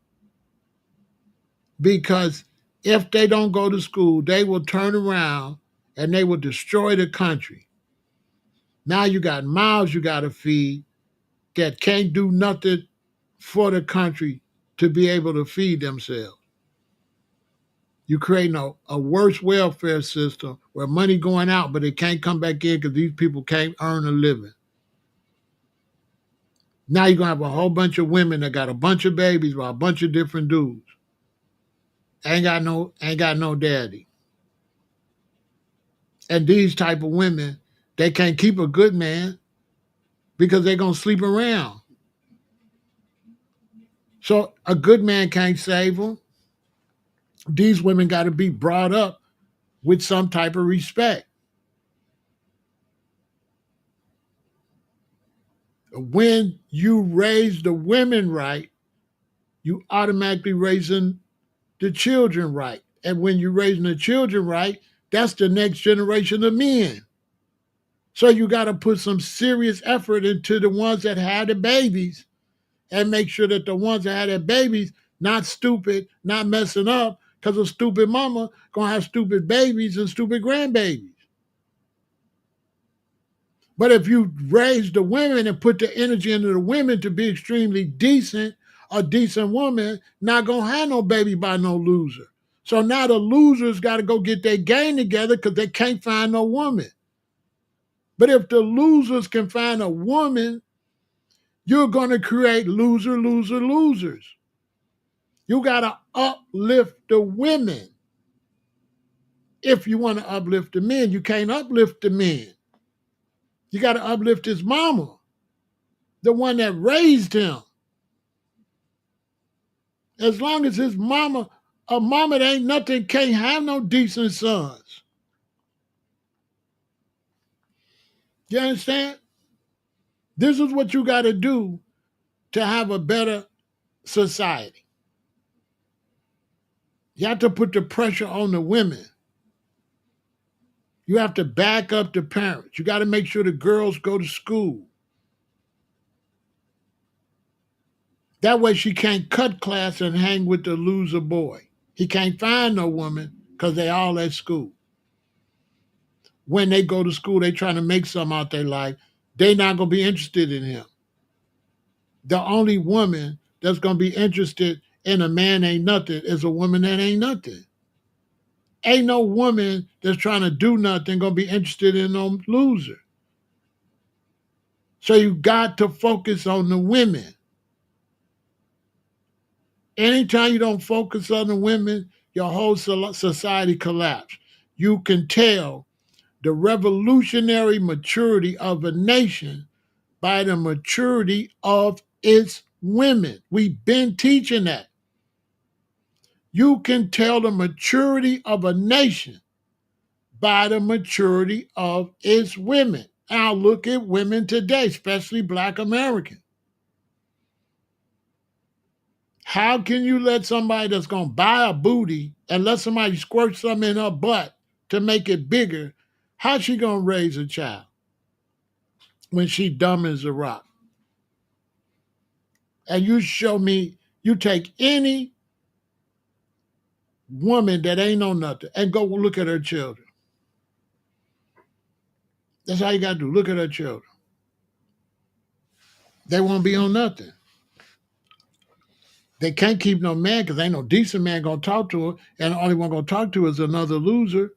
Because if they don't go to school, they will turn around and they will destroy the country. Now you got mouths you got to feed that can't do nothing for the country to be able to feed themselves. You creating a worse welfare system where money going out, but it can't come back in because these people can't earn a living. Now you're going to have a whole bunch of women that got a bunch of babies by a bunch of different dudes. Ain't got no daddy. And these type of women, they can't keep a good man because they're going to sleep around. So a good man can't save them. These women got to be brought up with some type of respect. When you raise the women right, you automatically raising the children right. And when you're raising the children right, that's the next generation of men. So you got to put some serious effort into the ones that had the babies and make sure that the ones that had their babies not stupid, not messing up, because a stupid mama going to have stupid babies and stupid grandbabies. But if you raise the women and put the energy into the women to be extremely decent, a decent woman not going to have no baby by no loser. So now the losers got to go get their gang together because they can't find no woman. But if the losers can find a woman, you're going to create loser, loser, losers. You got to uplift the women. If you want to uplift the men, you can't uplift the men. You got to uplift his mama, the one that raised him. As long as his mama, a mama that ain't nothing, can't have no decent sons. You understand? This is what you got to do to have a better society. You have to put the pressure on the women. You have to back up the parents. You got to make sure the girls go to school. That way she can't cut class and hang with the loser boy. He can't find no woman because they all at school. When they go to school, they trying to make something out their life. They not going to be interested in him. The only woman that's going to be interested in a man ain't nothing is a woman that ain't nothing. Ain't no woman that's trying to do nothing going to be interested in no loser. So you got to focus on the women. Anytime you don't focus on the women, your whole society collapses. You can tell the revolutionary maturity of a nation by the maturity of its women. We've been teaching that. You can tell the maturity of a nation by the maturity of its women. Now look at women today, especially Black Americans. How can you let somebody that's going to buy a booty and let somebody squirt something in her butt to make it bigger? How's she going to raise a child when she dumb as a rock? And you show me, you take any woman that ain't know nothing and go look at her children. That's how you got to do. Look at her children. They won't be on nothing. They can't keep no man because ain't no decent man going to talk to her, and the only one going to talk to her is another loser.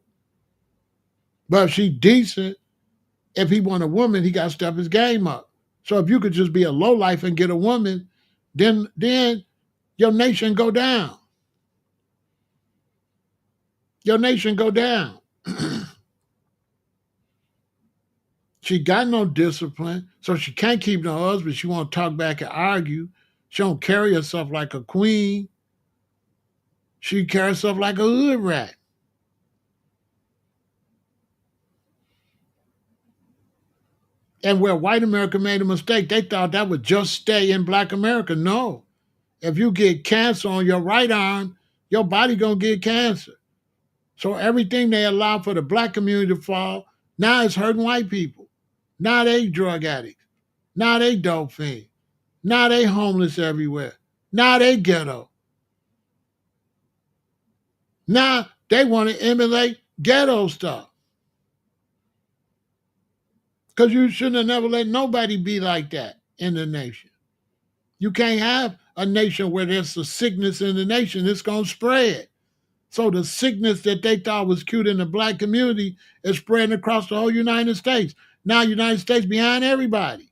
But if she decent, if he want a woman, he got to step his game up. So if you could just be a lowlife and get a woman, then your nation go down. Your nation go down. She got no discipline, so she can't keep no husband. She want to talk back and argue. She don't carry herself like a queen. She carry herself like a hood rat. And where white America made a mistake, they thought that would just stay in Black America. No. If you get cancer on your right arm, your body gonna get cancer. So everything they allow for the Black community to fall, now it's hurting white people. Now they drug addicts. Now they dope fiends. Now they homeless everywhere. Now they ghetto. Now they want to emulate ghetto stuff. Because you shouldn't have never let nobody be like that in the nation. You can't have a nation where there's a sickness in the nation. It's going to spread. So the sickness that they thought was cute in the Black community is spreading across the whole United States. Now United States behind everybody.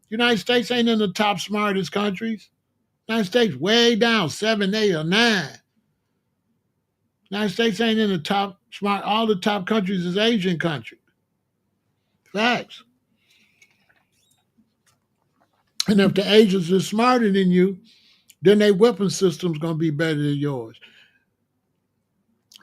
United States ain't in the top smartest countries. United States way down, 7, 8, or 9. United States ain't in the top smart. All the top countries is Asian countries. Facts. And if the Asians are smarter than you, then their weapon system's going to be better than yours.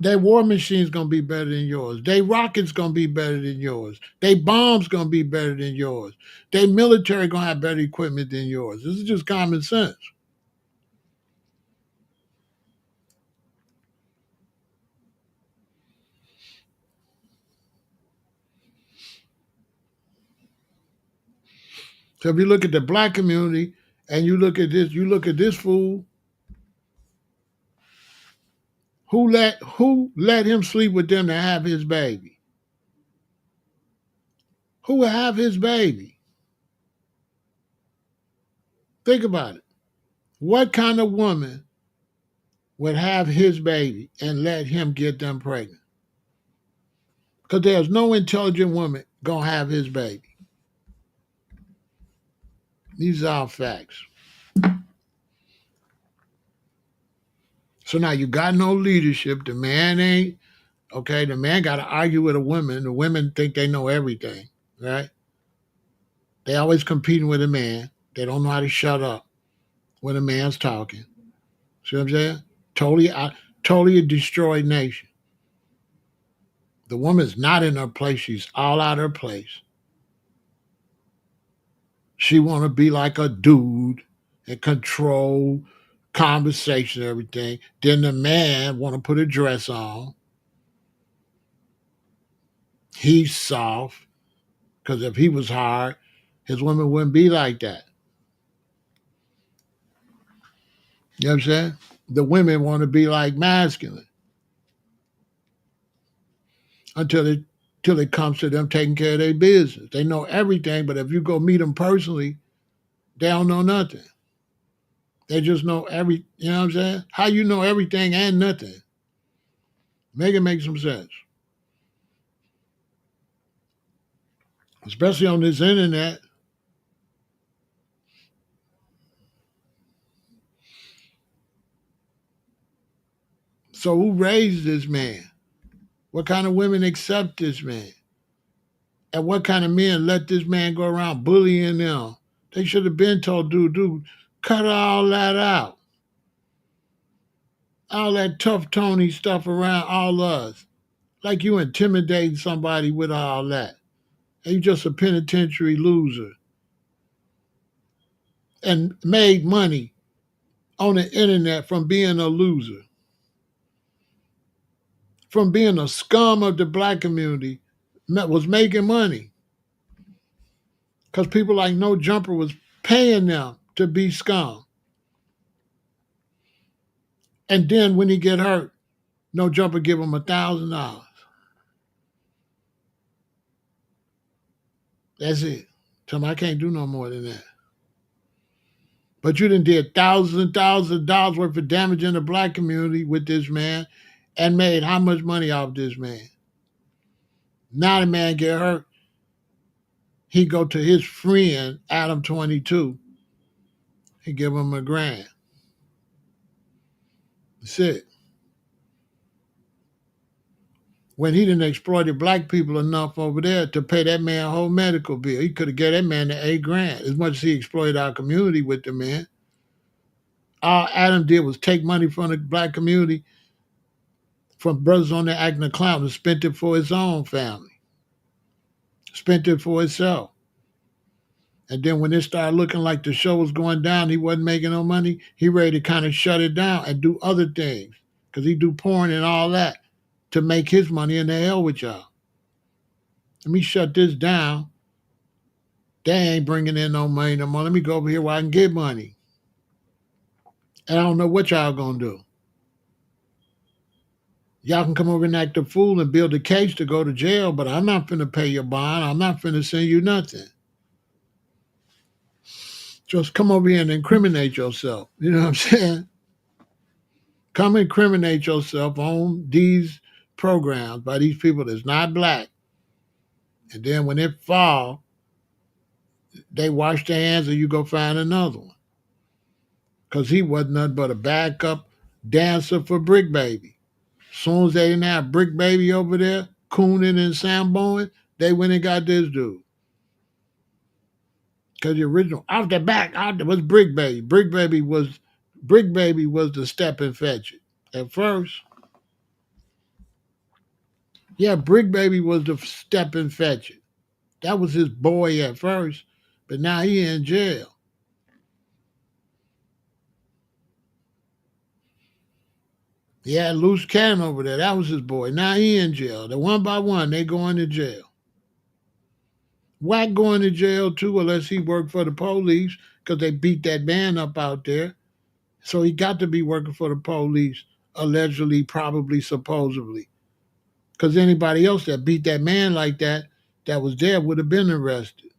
Their war machine's going to be better than yours. Their rockets going to be better than yours. Their bombs going to be better than yours. Their military going to have better equipment than yours. This is just common sense. So if you look at the Black community and you look at this fool, who let him sleep with them to have his baby? Who would have his baby? Think about it. What kind of woman would have his baby and let him get them pregnant? Because there's no intelligent woman gonna have his baby. These are facts. So now you got no leadership. The man ain't okay. The man got to argue with a woman. The women think they know everything, right? They always competing with a man. They don't know how to shut up when a man's talking. See what I'm saying? Totally a destroyed nation. The woman's not in her place. She's all out her place. She want to be like a dude and control conversation and everything. Then the man want to put a dress on. He's soft because if he was hard, his woman wouldn't be like that. You know what I'm saying? The women want to be like masculine until it comes to them taking care of their business. They know everything, but if you go meet them personally, they don't know nothing. They just know you know what I'm saying? How you know everything and nothing? Make it make some sense. Especially on this internet. So who raised this man? What kind of women accept this man? And what kind of men let this man go around bullying them? They should have been told, dude, cut all that out. All that tough Tony stuff around all us. Like you intimidating somebody with all that. And you just a penitentiary loser. And made money on the internet from being a loser. From being a scum of the black community, was making money. Because people like No Jumper was paying them to be scum. And then when he get hurt, No Jumper give him $1,000. That's it. Tell me I can't do no more than that. But you done did thousands and thousands of dollars worth of damage in the black community with this man and made how much money off this man? Now the man get hurt. He go to his friend, Adam 22. He give him $1,000. That's it. When he didn't exploited black people enough over there to pay that man a whole medical bill. He could have gave that man the $8,000. As much as he exploited our community with the man. All Adam did was take money from the black community, from brothers on there acting a clown, and spent it for his own family. Spent it for himself. And then when it started looking like the show was going down, he wasn't making no money, he ready to kind of shut it down and do other things. Because he do porn and all that to make his money, and the hell with y'all. Let me shut this down. They ain't bringing in no money no more. Let me go over here where I can get money. And I don't know what y'all gonna do. Y'all can come over and act a fool and build a case to go to jail, but I'm not finna pay your bond. I'm not finna send you nothing. Just come over here and incriminate yourself. You know what I'm saying? Come incriminate yourself on these programs by these people that's not black. And then when it fall, they wash their hands and you go find another one. Because he wasn't nothing but a backup dancer for Brick Baby. As soon as they didn't have Brick Baby over there, cooning and samboing, they went and got this dude. Because the original, out the back, was Brick Baby. Brick Baby was the step and fetch it. At first, yeah, Brick Baby was the step and fetch it. That was his boy at first, but now he in jail. He had Loose Cannon over there. That was his boy. Now he in jail. The one by one, they going to jail. Wack going to jail too, unless he worked for the police, because they beat that man up out there. So he got to be working for the police, allegedly, probably, supposedly. Because anybody else that beat that man like that was there, would have been arrested.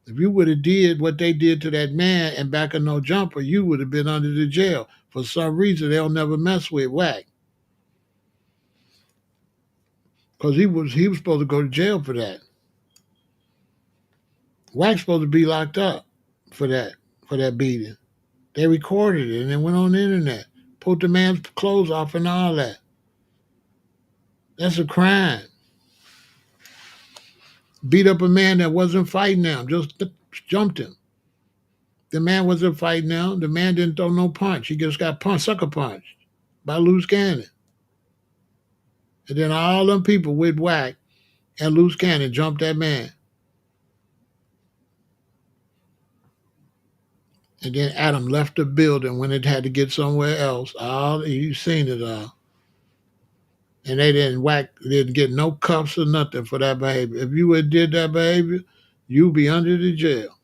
If you would have did what they did to that man and back of No Jumper, you would have been under the jail. For some reason, they'll never mess with Wack. Because he was supposed to go to jail for that. Wax supposed to be locked up for that beating. They recorded it and it went on the internet. Pulled the man's clothes off and all that. That's a crime. Beat up a man that wasn't fighting him, just jumped him. The man wasn't fighting him. The man didn't throw no punch. He just got sucker punched by loose cannon. And then all them people with whack and loose cannon jumped that man. And then Adam left the building when it had to get somewhere else. All you seen it all. And they didn't get no cuffs or nothing for that behavior. If you would have did that behavior, you'd be under the jail.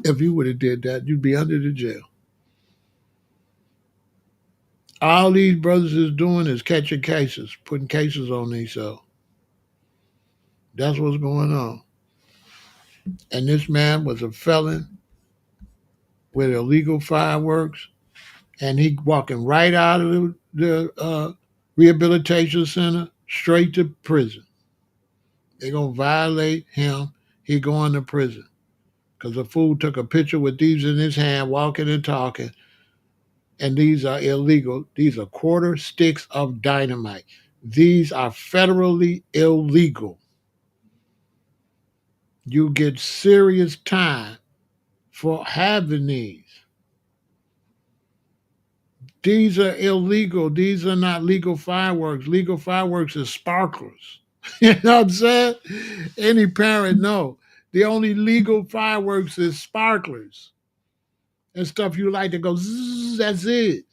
If you would have did that, you'd be under the jail. All these brothers is doing is catching cases, putting cases on themselves. That's what's going on. And this man was a felon with illegal fireworks, and he walking right out of the rehabilitation center straight to prison. They're going to violate him. He going to prison. Because the fool took a picture with these in his hand, walking and talking. And these are illegal. These are quarter sticks of dynamite. These are federally illegal. You get serious time for having these. These are illegal. These are not legal fireworks. Legal fireworks is sparklers. You know what I'm saying? Any parent know. The only legal fireworks is sparklers. And stuff you like to go zzz, that's it.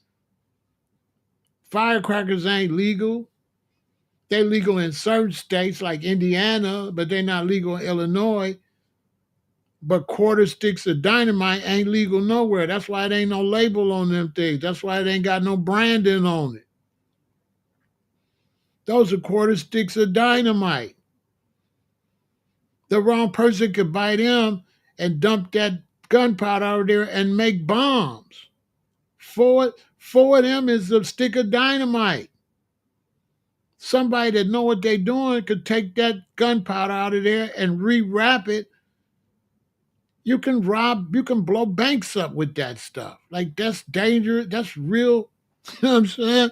Firecrackers ain't legal. They're legal in certain states like Indiana, but they're not legal in Illinois. But quarter sticks of dynamite ain't legal nowhere. That's why it ain't no label on them things. That's why it ain't got no branding on it. Those are quarter sticks of dynamite. The wrong person could buy them and dump that gunpowder out there and make bombs. Four of them is a stick of dynamite. Somebody that know what they're doing could take that gunpowder out of there and rewrap it. You can blow banks up with that stuff. Like, that's dangerous. That's real. You know what I'm saying?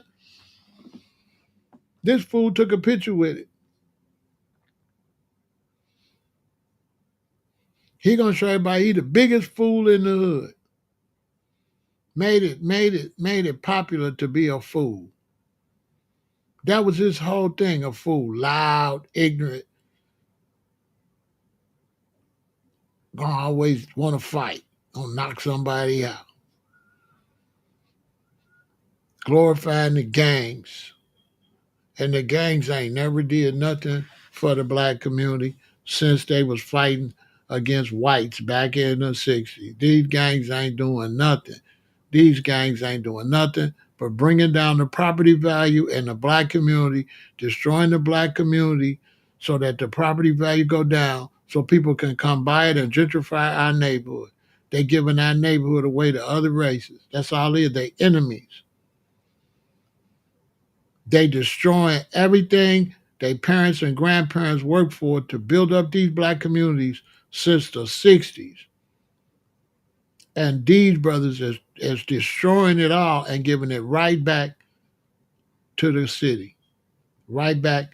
This fool took a picture with it. He gonna show everybody he the biggest fool in the hood. Made it popular to be a fool. That was his whole thing, a fool. Loud, ignorant, gonna always want to fight, gonna knock somebody out. Glorifying the gangs. And the gangs ain't never did nothing for the black community since they was fighting against whites back in the 60s. These gangs ain't doing nothing. These gangs ain't doing nothing but bringing down the property value in the black community, destroying the black community so that the property value go down so people can come buy it and gentrify our neighborhood. They giving our neighborhood away to other races. That's all it is. They enemies. They destroying everything their parents and grandparents worked for to build up these black communities since the 60s. And these brothers is destroying it all and giving it right back to the city, right back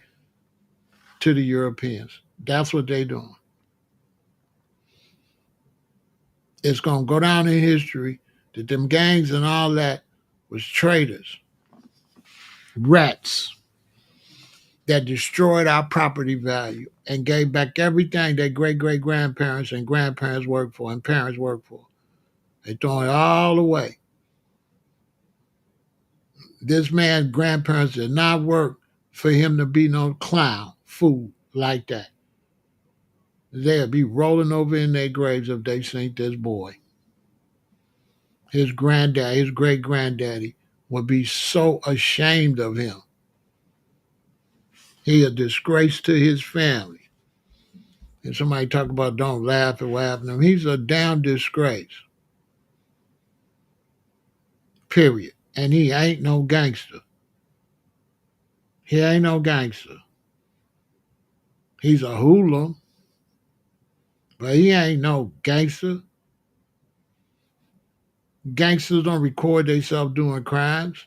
to the Europeans. That's what they're doing. It's going to go down in history that them gangs and all that was traitors, rats that destroyed our property value and gave back everything their great-great-grandparents and grandparents worked for and parents worked for. They throwing it all away. This man's grandparents did not work for him to be no clown, fool like that. They'll be rolling over in their graves if they seen this boy. His granddad, his great-granddaddy would be so ashamed of him. He a disgrace to his family. And somebody talk about don't laugh at what happened to him. He's a damn disgrace. Period. And he ain't no gangster. He ain't no gangster. He's a hoodlum. But he ain't no gangster. Gangsters don't record themselves doing crimes.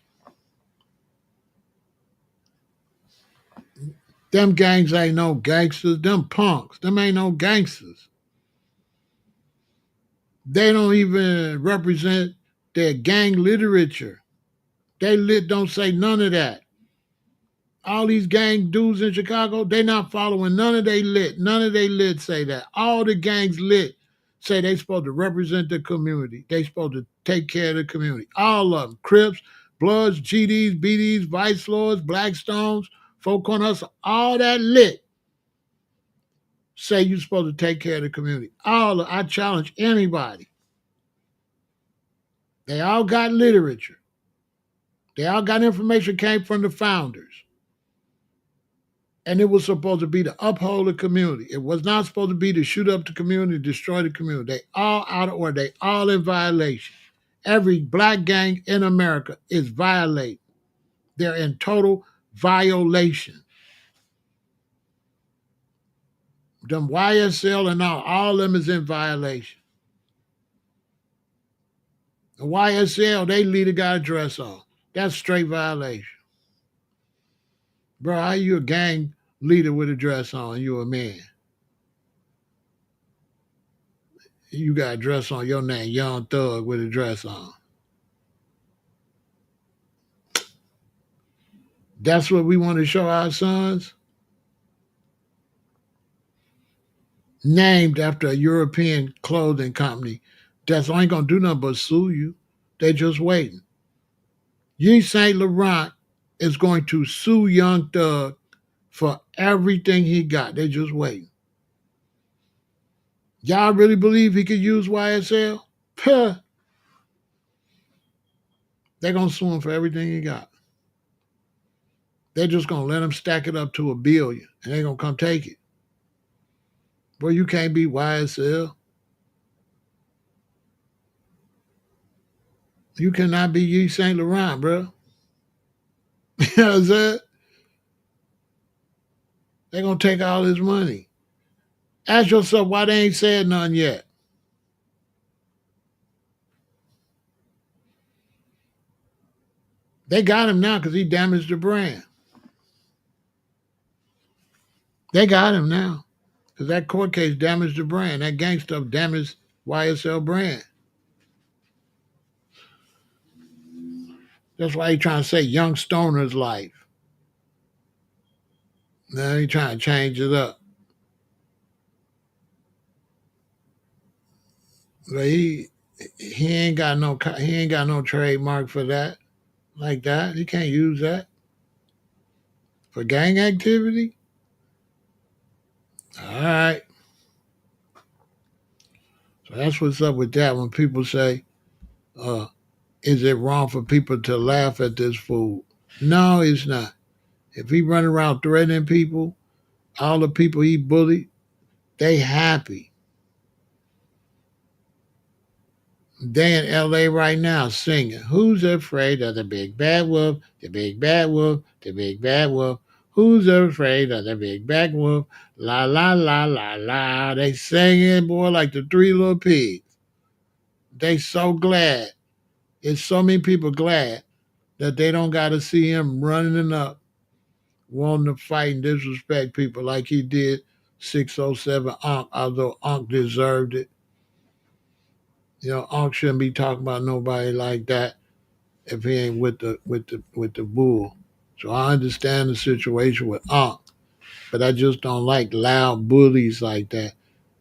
Them gangs ain't no gangsters. Them punks. Them ain't no gangsters. They don't even represent their gang literature. They don't say none of that. All these gang dudes in Chicago, they not following none of they lit. None of they lit say that. All the gangs lit say they supposed to represent the community. They supposed to take care of the community. All of them. Crips, Bloods, GDs, BDs, Vice Lords, Blackstones, Folk Corner Hustle, all that lit say you supposed to take care of the community. I challenge anybody. They all got literature. They all got information came from the founders. And it was supposed to be to uphold the community. It was not supposed to be to shoot up the community, destroy the community. They all out of order. They all in violation. Every black gang in America is violating. They're in total violation. Them YSL and all of them is in violation. The YSL, they leader got a dress on. That's straight violation. Bro, how you a gang leader with a dress on? You a man. You got a dress on, your name, Young Thug with a dress on. That's what we want to show our sons? Named after a European clothing company that's ain't gonna do nothing but sue you. They just waiting. Yves Saint Laurent is going to sue Young Thug for everything he got. They just waiting. Y'all really believe he could use YSL? Puh. They're gonna sue him for everything he got. They're just gonna let him stack it up to $1 billion and they're gonna come take it. Boy, you can't beat YSL. You cannot be Yves Saint Laurent, bro. You know what I'm saying? They're gonna take all his money. Ask yourself why they ain't said none yet. They got him now because he damaged the brand. They got him now because that court case damaged the brand. That gang stuff damaged YSL brand. That's why he trying to say young stoner's life. Now he trying to change it up. But he ain't got no trademark for that like that. He can't use that for gang activity. All right. So that's what's up with that. When people say, "Is it wrong for people to laugh at this fool?" No, it's not. If he run around threatening people, all the people he bullied, they happy. They in LA right now singing, "Who's afraid of the big bad wolf? The big bad wolf, the big bad wolf. Who's afraid of the big bad wolf? La la la la la." They singing, boy, like the Three Little Pigs. They so glad. It's so many people glad that they don't got to see him running up, wanting to fight and disrespect people like he did 607 Unc, although Unc deserved it. You know, Unc shouldn't be talking about nobody like that if he ain't with the bull. So I understand the situation with Unc, but I just don't like loud bullies like that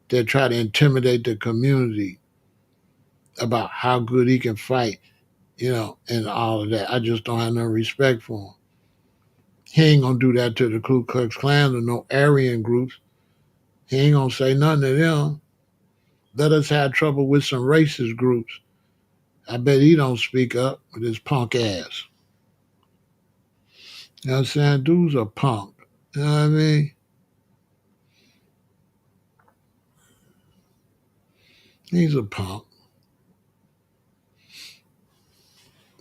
that try to intimidate the community about how good he can fight, and all of that. I just don't have no respect for him. He ain't gonna do that to the Ku Klux Klan or no Aryan groups. He ain't gonna say nothing to them. Let us have trouble with some racist groups. I bet he don't speak up with his punk ass. You know what I'm saying? Dude's a punk. You know what I mean? He's a punk.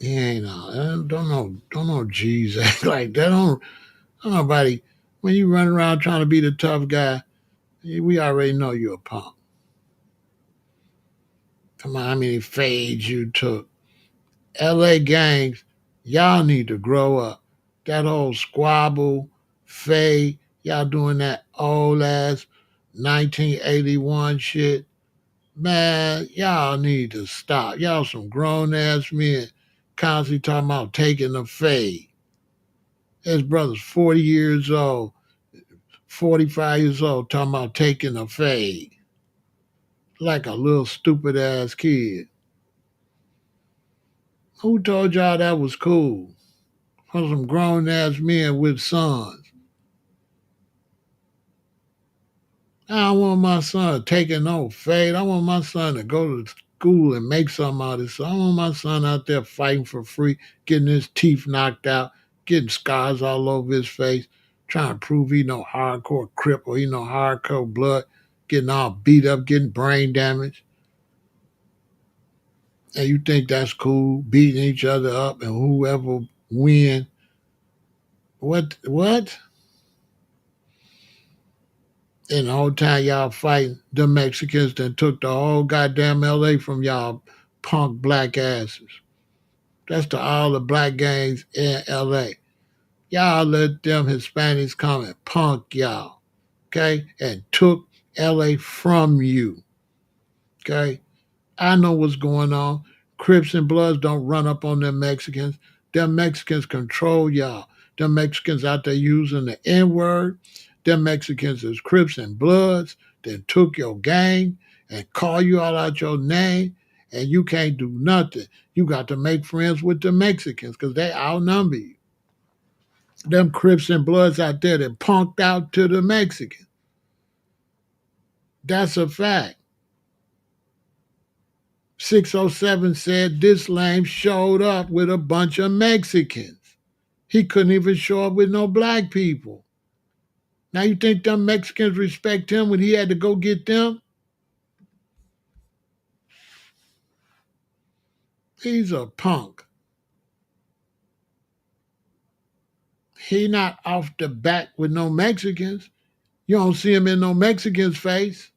He ain't don't know G's act like that. Don't nobody when you run around trying to be the tough guy, we already know you're a punk. Come on, how many fades you took? LA gangs, y'all need to grow up. That whole squabble, fade, y'all doing that old ass 1981 shit. Man, y'all need to stop. Y'all some grown ass men constantly talking about taking a fade. His brother's 40 years old, 45 years old, talking about taking a fade. Like a little stupid ass kid. Who told y'all that was cool? From some grown ass men with sons. I don't want my son taking no fade. I want my son to go to school and make something out of this. I want my son out there fighting for free, getting his teeth knocked out, getting scars all over his face, trying to prove he no hardcore crip or he no hardcore blood, getting all beat up, getting brain damage. And you think that's cool, beating each other up and whoever win. What? And the whole time y'all fighting, the Mexicans that took the whole goddamn LA from y'all punk black asses. That's to all the black gangs in LA. Y'all let them Hispanics come and punk y'all, okay? And took LA from you, okay? I know what's going on. Crips and Bloods don't run up on them Mexicans. Them Mexicans control y'all. Them Mexicans out there using the N word. Them Mexicans is Crips and Bloods that took your gang and call you all out your name, and you can't do nothing. You got to make friends with the Mexicans because they outnumber you. Them Crips and Bloods out there that punked out to the Mexicans. That's a fact. 607 said this lame showed up with a bunch of Mexicans. He couldn't even show up with no black people. Now you think them Mexicans respect him when he had to go get them? He's a punk. He not off the back with no Mexicans. You don't see him in no Mexicans' face.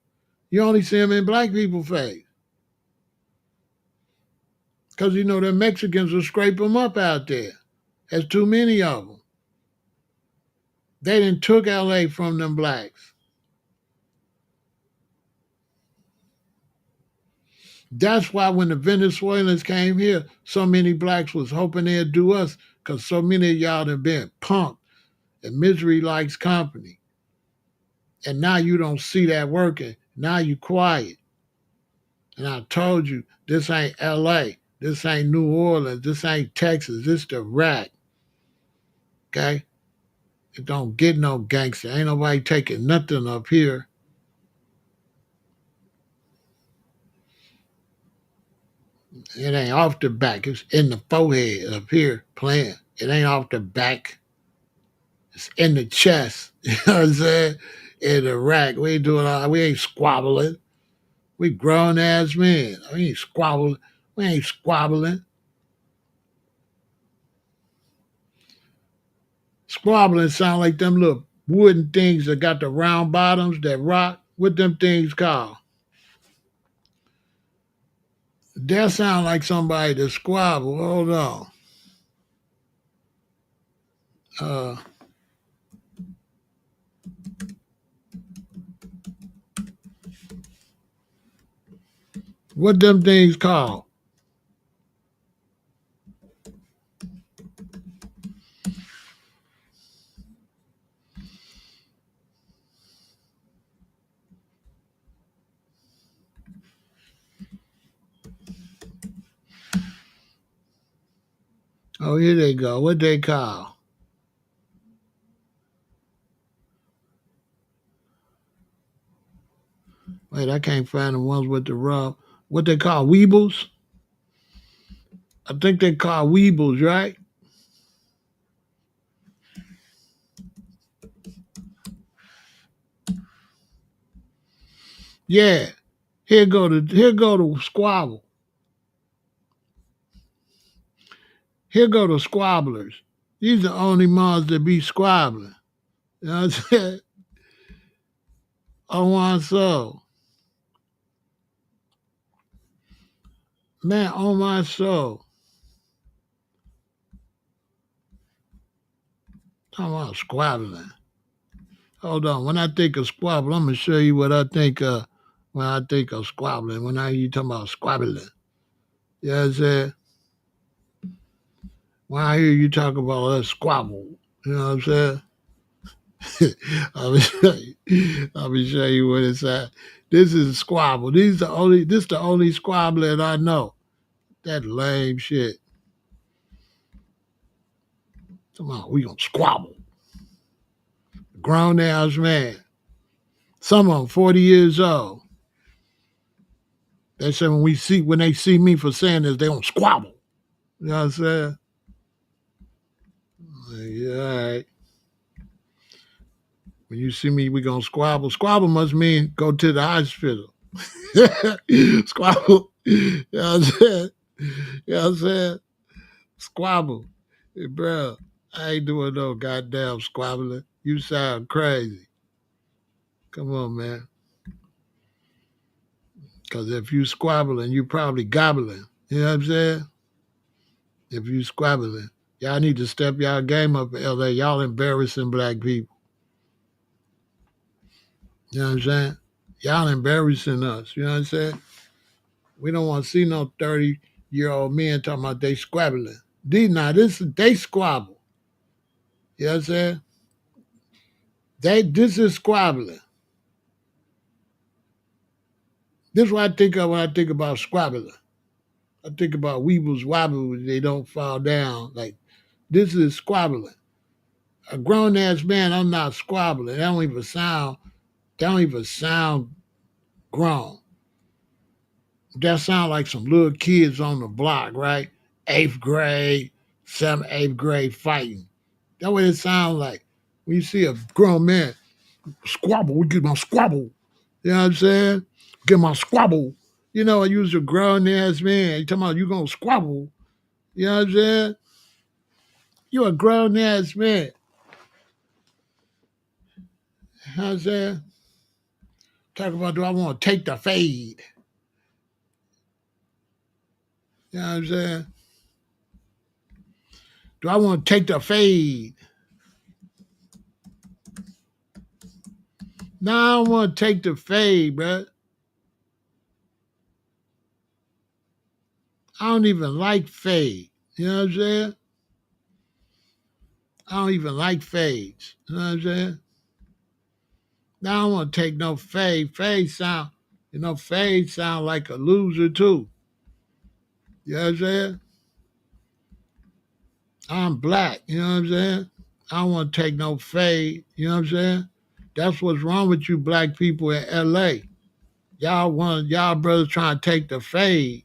You only see him in black people's face. Because you know the Mexicans will scrape him up out there. There's too many of them. They done took LA from them blacks. That's why when the Venezuelans came here, so many blacks was hoping they'd do us because so many of y'all have been punked and misery likes company. And now you don't see that working. Now you quiet. And I told you, this ain't LA. This ain't New Orleans. This ain't Texas. This the rack. Okay? It don't get no gangster. Ain't nobody taking nothing up here. It ain't off the back. It's in the forehead up here playing. It ain't off the back. It's in the chest. You know what I'm saying? In the rack. We ain't doing all we ain't squabbling. We grown ass men. We ain't squabbling. We ain't squabbling. Squabbling sound like them little wooden things that got the round bottoms that rock. What them things called? That sound like somebody that squabble. Hold on. Uh, what them things called? Oh, here they go. What they call? Wait, I can't find the ones with the rub. What they call weebles? I think they call weebles, right? Yeah. Here go to squabble. Here go the squabblers. These are the only ones that be squabbling. You know what I'm saying? On one soul. Man, on my soul. Talking about squabbling. Hold on. When I think of squabble, I'm gonna show you what I think when I think of squabbling. When I hear you talking about squabbling. You know what I'm saying? When I hear you talk about us squabble, you know what I'm saying? I'll be show you what it's at. This is squabble. This the only squabbling I know. That lame shit. Come on, we gonna squabble. Grown ass man. Some of them 40 years old. They say when they see me for saying this, they gonna squabble. You know what I'm saying? Like, yeah, all right. When you see me, we gonna squabble. Squabble must mean go to the hospital. Squabble. You know what I'm saying? You know what I'm saying? Squabble. Hey, bro, I ain't doing no goddamn squabbling. You sound crazy. Come on, man. Because if you squabbling, you probably gobbling. You know what I'm saying? If you squabbling, y'all need to step y'all game up in LA. Y'all embarrassing black people. You know what I'm saying? Y'all embarrassing us. You know what I'm saying? We don't want to see no 30-year-old men talking about they squabbling. They squabble. You know what I'm saying? This is squabbling. This is what I think of when I think about squabbling. I think about weebles wobbles, they don't fall down. Like, this is squabbling. A grown ass man, I'm not squabbling. That don't even sound grown. That sound like some little kids on the block, right? Eighth grade, seventh, eighth grade fighting. That's what it sounds like. When you see a grown man squabble, we get my squabble. You know what I'm saying? Get my squabble. You know, I use a grown ass man. You talking about you gonna squabble. You know what I'm saying? You a grown ass man. You know what I'm saying? Talk about do I want to take the fade? You know what I'm saying? Do I want to take the fade? No, I don't want to take the fade, bro. I don't even like fade. You know what I'm saying? I don't even like fades. You know what I'm saying? Now I don't want to take no fade. Fade sound like a loser too. You know what I'm saying? I'm black. You know what I'm saying? I don't want to take no fade. You know what I'm saying? That's what's wrong with you black people in LA. Y'all brothers trying to take the fade.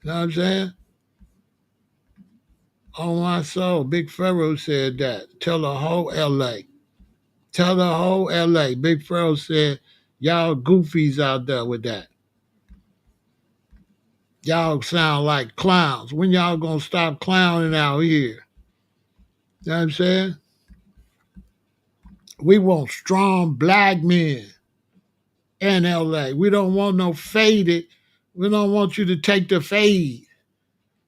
You know what I'm saying? On my soul, Big Pharaoh said that. Tell the whole LA. Tell the whole LA. Big Pharaoh said, y'all goofies out there with that. Y'all sound like clowns. When y'all gonna stop clowning out here? You know what I'm saying? We want strong black men in LA. We don't want no faded. We don't want you to take the fade.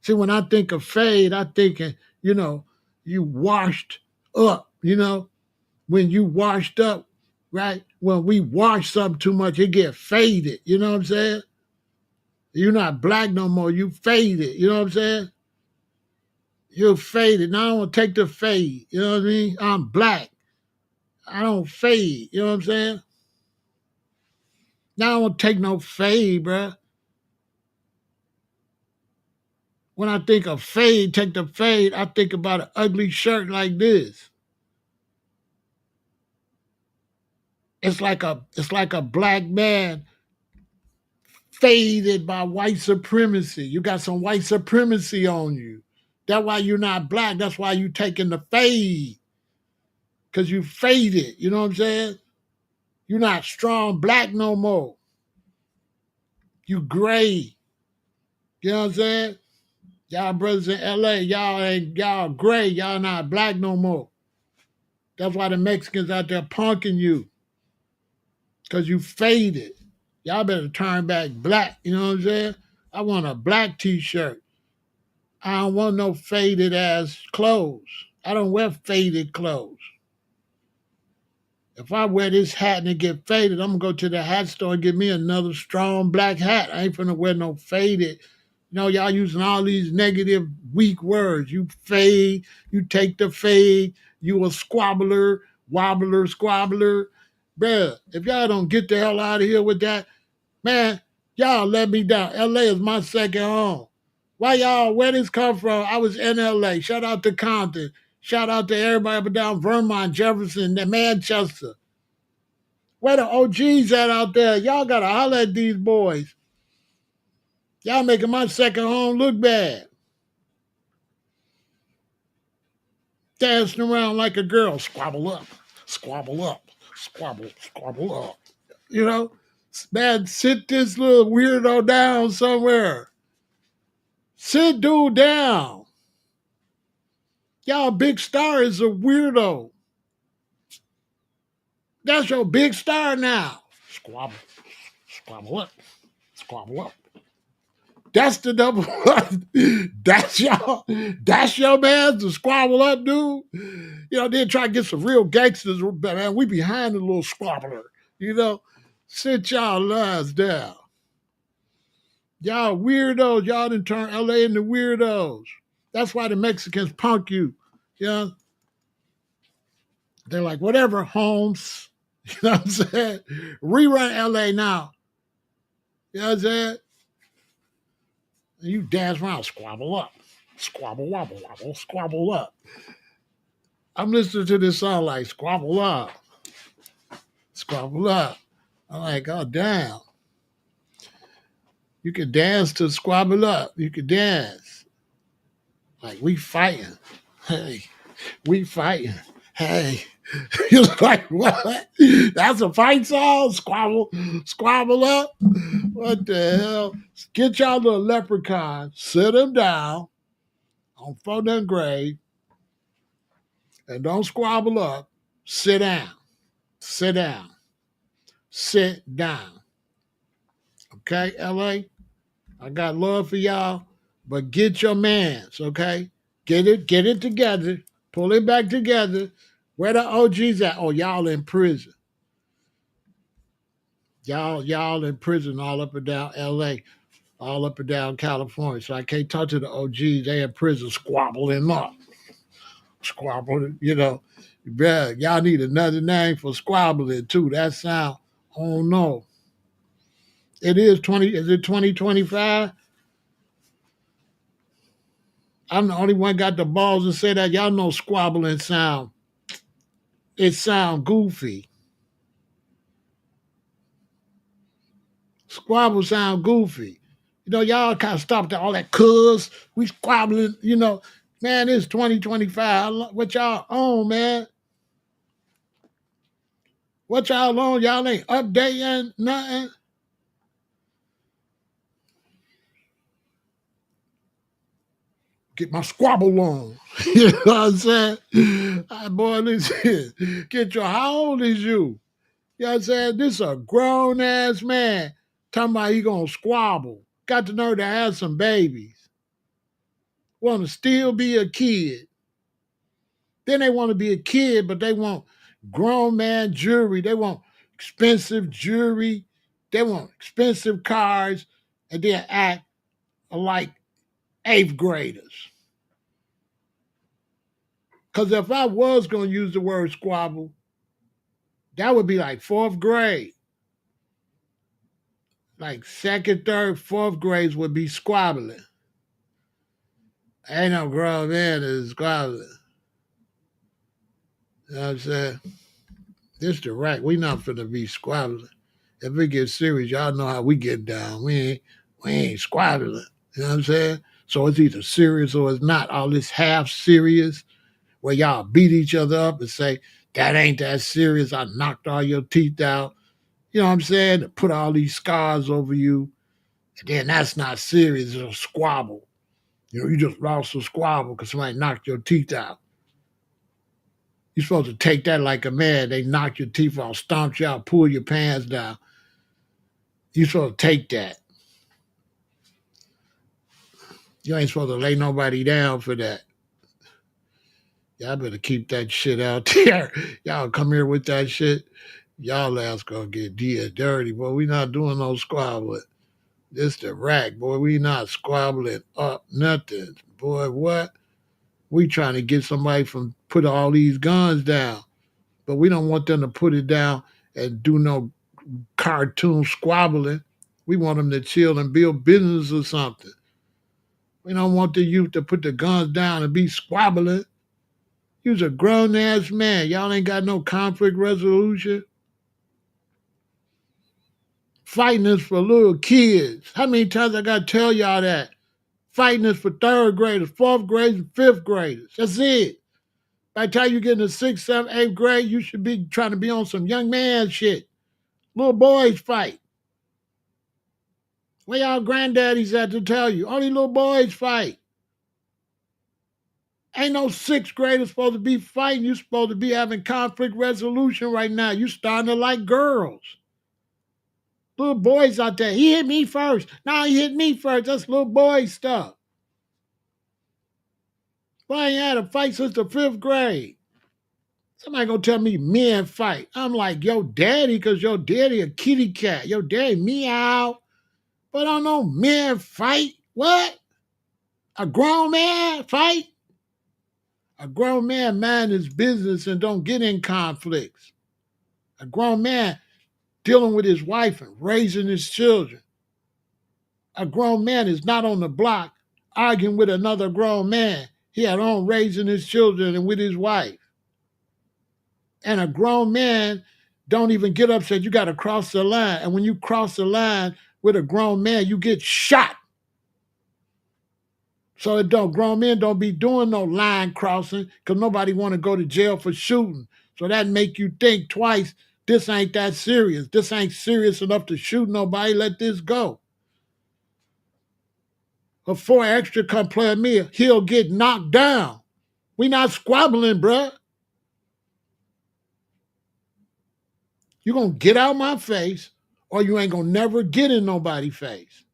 See, when I think of fade, I thinking, you washed up, when you washed up, right? When we wash something too much, it get faded. You know what I'm saying? You're not black no more. You faded. You know what I'm saying? You're faded. Now I want to take the fade. You know what I mean? I'm black. I don't fade. You know what I'm saying? Now I don't want to take no fade, bruh. When I think of fade, take the fade, I think about an ugly shirt like this. It's like a black man faded by white supremacy. You got some white supremacy on you. That's why you're not black. That's why you taking the fade. Cause you faded. You know what I'm saying? You're not strong black no more. You gray. You know what I'm saying? Y'all brothers in LA, y'all gray. Y'all not black no more. That's why the Mexicans out there punking you. Cause you faded. Y'all better turn back black. You know what I'm saying? I want a black t-shirt. I don't want no faded ass clothes. I don't wear faded clothes. If I wear this hat and it get faded, I'm gonna go to the hat store and get me another strong black hat. I ain't finna wear no faded. You know, y'all using all these negative, weak words. You fade, you take the fade, you a squabbler, wobbler, squabbler. Bruh, if y'all don't get the hell out of here with that, man, y'all let me down. LA is my second home. Why y'all, where this come from? I was in LA. Shout out to Compton. Shout out to everybody up and down Vermont, Jefferson, and Manchester. Where the OGs at out there? Y'all gotta holler at these boys. Y'all making my second home look bad. Dancing around like a girl. Squabble up, squabble up, squabble up. You know? Man, sit this little weirdo down somewhere. Sit dude down. Y'all big star is a weirdo. That's your big star now. Squabble, squabble up, squabble up. That's the number one. That's y'all. That's your man to squabble up, dude. You know, then try to get some real gangsters. Man, we behind the little squabbler. You know, sit y'all lies down. Y'all weirdos. Y'all done turn LA into weirdos. That's why the Mexicans punk you. You know, they're like, whatever, Holmes. You know what I'm saying? Rerun LA now. You know what I'm saying? And you dance around, squabble up. Squabble, wobble, wobble, squabble up. I'm listening to this song like squabble up. Squabble up. I'm like, oh, damn. You can dance to squabble up. You can dance. Like, we fighting. Hey, we fighting. Hey. You're like, what? That's a fight song? Squabble, squabble up? What the hell? Get y'all little leprechaun, sit him down on phone and grave, and don't squabble up. Sit down. Sit down. Sit down. Okay, LA? I got love for y'all, but get your mans, okay? Get it together. Pull it back together. Where the OGs at? Oh, y'all in prison. Y'all in prison all up and down LA, all up and down California. So I can't talk to the OGs. They in prison squabbling up. Squabbling, you know. Yeah, y'all need another name for squabbling too. That sound, oh no. It is 20, is it 2025? I'm the only one got the balls to say that. Y'all know squabbling sound. It sound goofy. Squabble sound goofy. You know, y'all kind of stopped all that cuz. We squabbling, you know. Man, it's 2025. What y'all on, man? What y'all on? Y'all ain't updating nothing. Get my squabble on. You know what I'm saying? Boy, listen. Get your, how old is you? You know what I'm saying? This a grown ass man talking about he gonna squabble. Got the nerve to have some babies. Want to still be a kid. Then they want to be a kid, but they want grown man jewelry. They want expensive jewelry. They want expensive cars, and then act like eighth graders. Because if I was going to use the word squabble, that would be like fourth grade. Like second, third, fourth grades would be squabbling. Ain't no grown man is squabbling. You know what I'm saying? This the right. We not finna be squabbling. If it gets serious, y'all know how we get down. We ain't squabbling. You know what I'm saying? So it's either serious or it's not. All this half serious where y'all beat each other up and say, that ain't that serious. I knocked all your teeth out. You know what I'm saying? To put all these scars over you. And then that's not serious. It's a squabble. You know, you just lost a squabble because somebody knocked your teeth out. You're supposed to take that like a man. They knock your teeth off, stomp you out, pull your pants down. You're supposed to take that. You ain't supposed to lay nobody down for that. Y'all better keep that shit out there. Y'all come here with that shit. Y'all ass gonna get did dirty, boy. We not doing no squabbling. This the rack, boy. We not squabbling up nothing. Boy, what? We trying to get somebody from put all these guns down. But we don't want them to put it down and do no cartoon squabbling. We want them to chill and build business or something. We don't want the youth to put the guns down and be squabbling. You's a grown ass man. Y'all ain't got no conflict resolution. Fighting is for little kids. How many times I gotta tell y'all that? Fighting is for third graders, fourth graders, and fifth graders. That's it. By the time you get in the sixth, seventh, eighth grade, you should be trying to be on some young man shit. Little boys fight. Where y'all granddaddies at to tell you? Only little boys fight. Ain't no sixth graders supposed to be fighting. You supposed to be having conflict resolution right now. You starting to like girls. Little boys out there. He hit me first. No, he hit me first. That's little boy stuff. Well, I ain't had a fight since the fifth grade. Somebody gonna tell me men fight. I'm like, yo, daddy, because your daddy a kitty cat. Your daddy meow. But I don't know men fight. What? A grown man fight? A grown man mind his business and don't get in conflicts. A grown man dealing with his wife and raising his children. A grown man is not on the block arguing with another grown man. He had on raising his children and with his wife. And a grown man don't even get upset. You got to cross the line. And when you cross the line with a grown man, you get shot. So it don't grown men don't be doing no line crossing because nobody want to go to jail for shooting. So that make you think twice. This ain't that serious. This ain't serious enough to shoot nobody. Let this go. Before extra come play me, he'll get knocked down. We not squabbling, bruh. You gonna get out my face or you ain't gonna never get in nobody's face.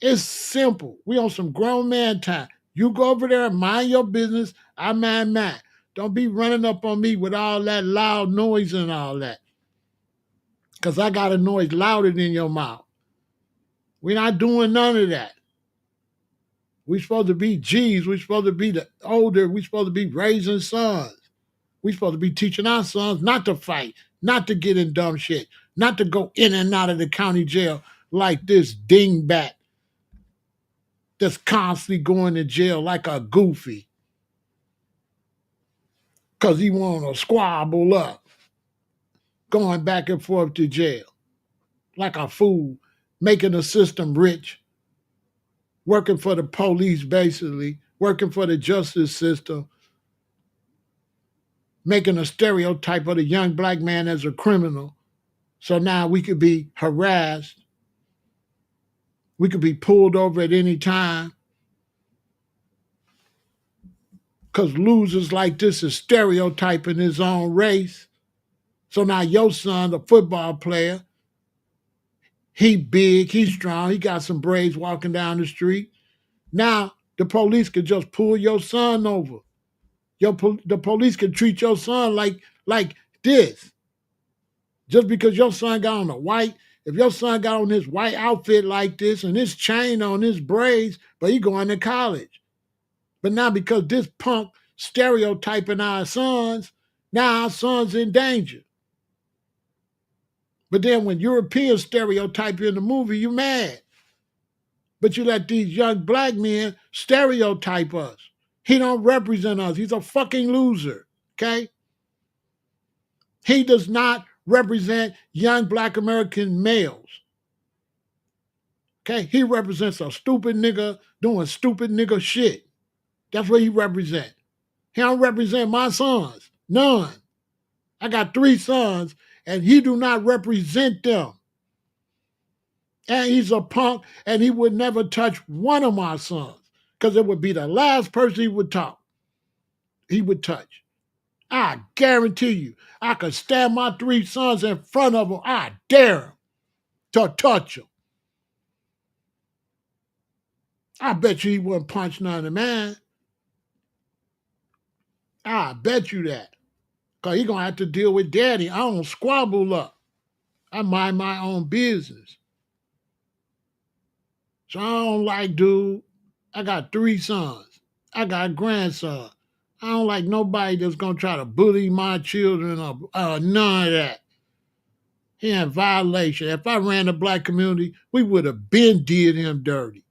It's simple. We on some grown man time. You go over there and mind your business. I mind mine. Don't be running up on me with all that loud noise and all that. Because I got a noise louder than your mouth. We're not doing none of that. We supposed to be G's. We supposed to be the older. We supposed to be raising sons. We supposed to be teaching our sons not to fight, not to get in dumb shit, not to go in and out of the county jail like this dingbat that's constantly going to jail like a goofy because he want to squabble up, going back and forth to jail like a fool, making the system rich, working for the police basically, working for the justice system, making a stereotype of the young black man as a criminal. So now we could be harassed. We could be pulled over at any time because losers like this is stereotyping his own race. So now your son, a football player, he big, he strong, he got some braids walking down the street. Now the police could just pull your son over. The police could treat your son like this. Just because your son got on a white, if your son got on his white outfit like this and his chain on his braids, but he going to college. But now because this punk stereotyping our sons, now our sons in danger. But then when Europeans stereotype you in the movie, you mad. But you let these young black men stereotype us. He don't represent us. He's a fucking loser, okay? He does not represent young black American males. Okay, he represents a stupid nigga doing stupid nigga shit. That's what he represents. He don't represent my sons. None. I got 3 sons, and he do not represent them. And he's a punk, and he would never touch one of my sons, because it would be the last person he would touch. I guarantee you, I could stand my 3 sons in front of him. I dare him to touch him. I bet you he wouldn't punch none of the man. I bet you that. Because he going to have to deal with daddy. I don't squabble up. I mind my own business. So I don't like, dude. I got 3 sons. I got a grandson. I don't like nobody that's going to try to bully my children or none of that. He in violation. If I ran the black community, we would have been did him dirty.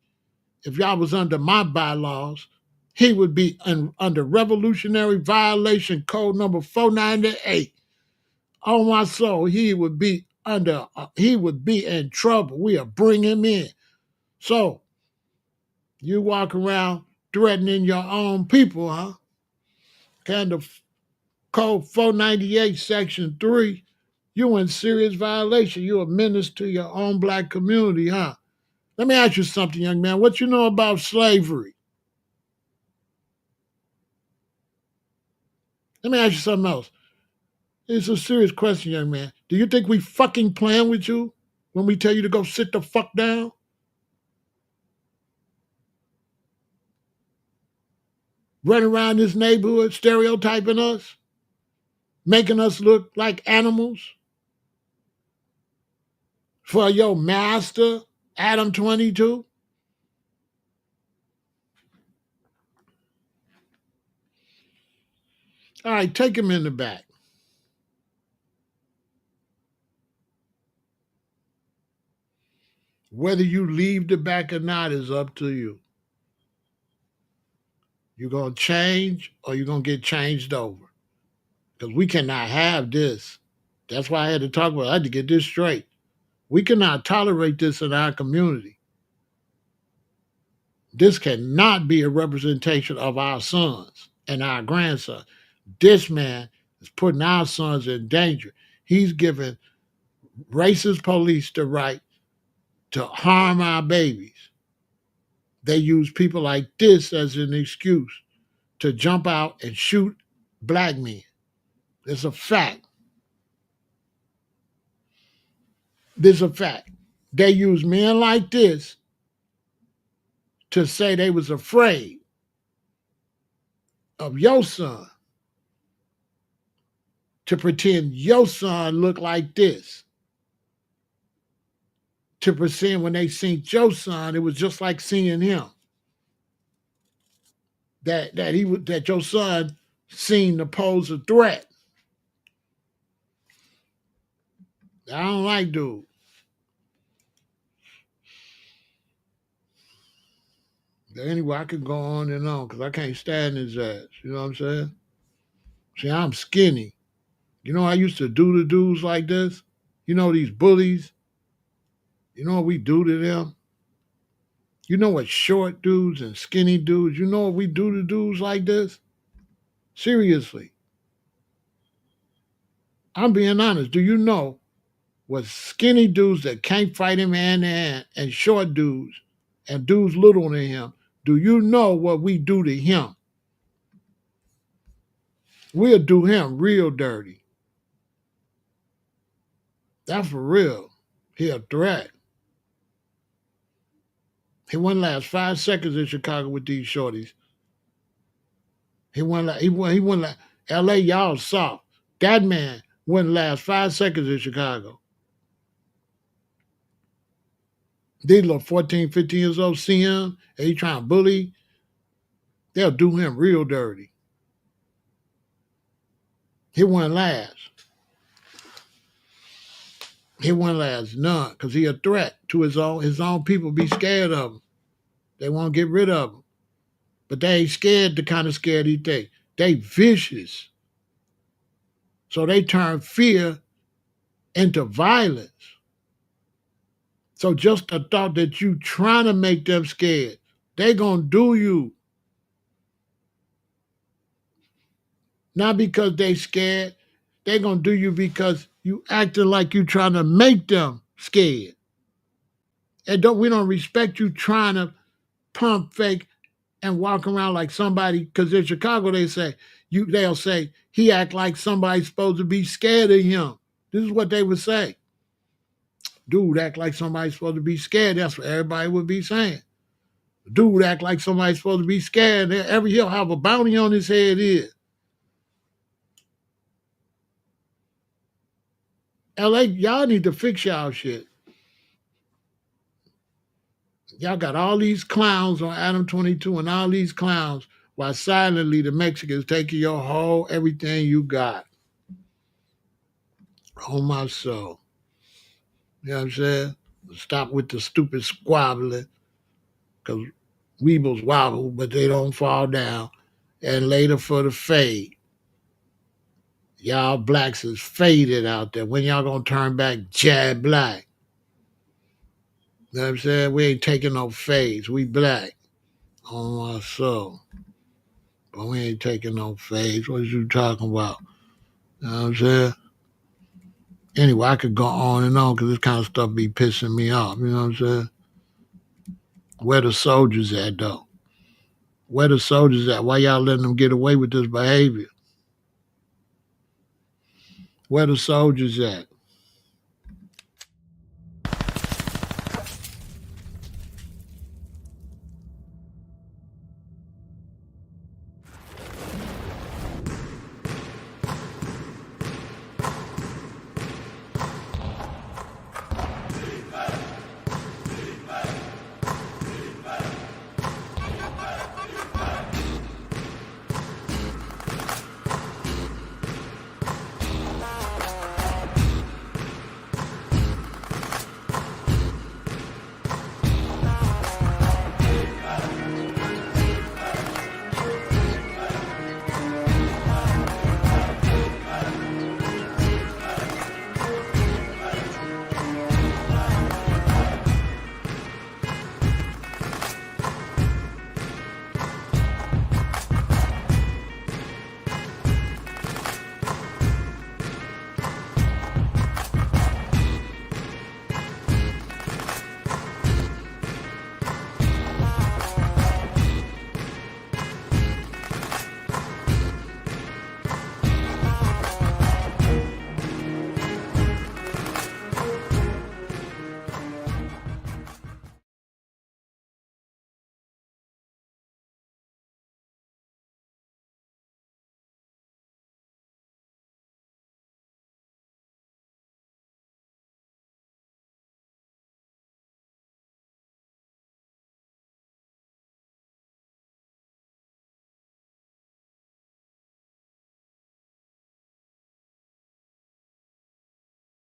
If y'all was under my bylaws, he would be under Revolutionary Violation Code number 498. On my soul, he would be in trouble. We'll bring him in. So you walk around threatening your own people, huh? Kind of Code 498, Section 3, you in serious violation. You a menace to your own black community, huh? Let me ask you something, young man. What you know about slavery? Let me ask you something else. It's a serious question, young man. Do you think we fucking playing with you when we tell you to go sit the fuck down? Running around this neighborhood stereotyping us, making us look like animals for your master, Adam 22? All right, take him in the back. Whether you leave the back or not is up to you. You're going to change or you're going to get changed over. Because we cannot have this. That's why I had to talk about it. I had to get this straight. We cannot tolerate this in our community. This cannot be a representation of our sons and our grandsons. This man is putting our sons in danger. He's giving racist police the right to harm our babies. They use people like this as an excuse to jump out and shoot black men. It's a fact. This is a fact. They use men like this to say they was afraid of your son, to pretend your son looked like this, to pretend when they seen your son, it was just like seeing him. That your son seen to pose a threat. I don't like dude. But anyway, I could go on and on because I can't stand his ass. You know what I'm saying? See, I'm skinny. You know, I used to do to dudes like this. You know, these bullies. You know what we do to them? You know what short dudes and skinny dudes, you know what we do to dudes like this? Seriously. I'm being honest. Do you know what skinny dudes that can't fight him hand to hand and short dudes and dudes little than him, do you know what we do to him? We'll do him real dirty. That's for real. He a threat. He wouldn't last 5 seconds in Chicago with these shorties. He wouldn't last. LA, y'all soft. That man wouldn't last 5 seconds in Chicago. These little 14, 15 years old see him and he trying to bully, they'll do him real dirty. He wouldn't last. He wouldn't last none because he a threat to his own people. Be scared of him. They won't get rid of him. But they ain't scared the kind of scared he think. They vicious. So they turn fear into violence. So just the thought that you trying to make them scared, they gonna do you. Not because they scared, they gonna do you because you acting like you trying to make them scared. And we don't respect you trying to pump fake and walk around like somebody, because in Chicago they'll say he act like somebody's supposed to be scared of him. This is what they would say. Dude act like somebody's supposed to be scared. That's what everybody would be saying. Dude act like somebody's supposed to be scared. He'll have a bounty on his head here. LA, y'all need to fix y'all shit. Y'all got all these clowns on Adam 22 and all these clowns while silently the Mexicans taking your whole everything you got. Oh my soul. You know what I'm saying? Stop with the stupid squabbling, because weebles wobble, but they don't fall down. And later for the fade. Y'all blacks is faded out there. When y'all gonna turn back Chad Black? You know what I'm saying? We ain't taking no fades. We black. Oh my soul. But we ain't taking no fades. What you talking about? You know what I'm saying? Anyway, I could go on and on because this kind of stuff be pissing me off. You know what I'm saying? Where the soldiers at, though? Where the soldiers at? Why y'all letting them get away with this behavior? Where the soldiers at?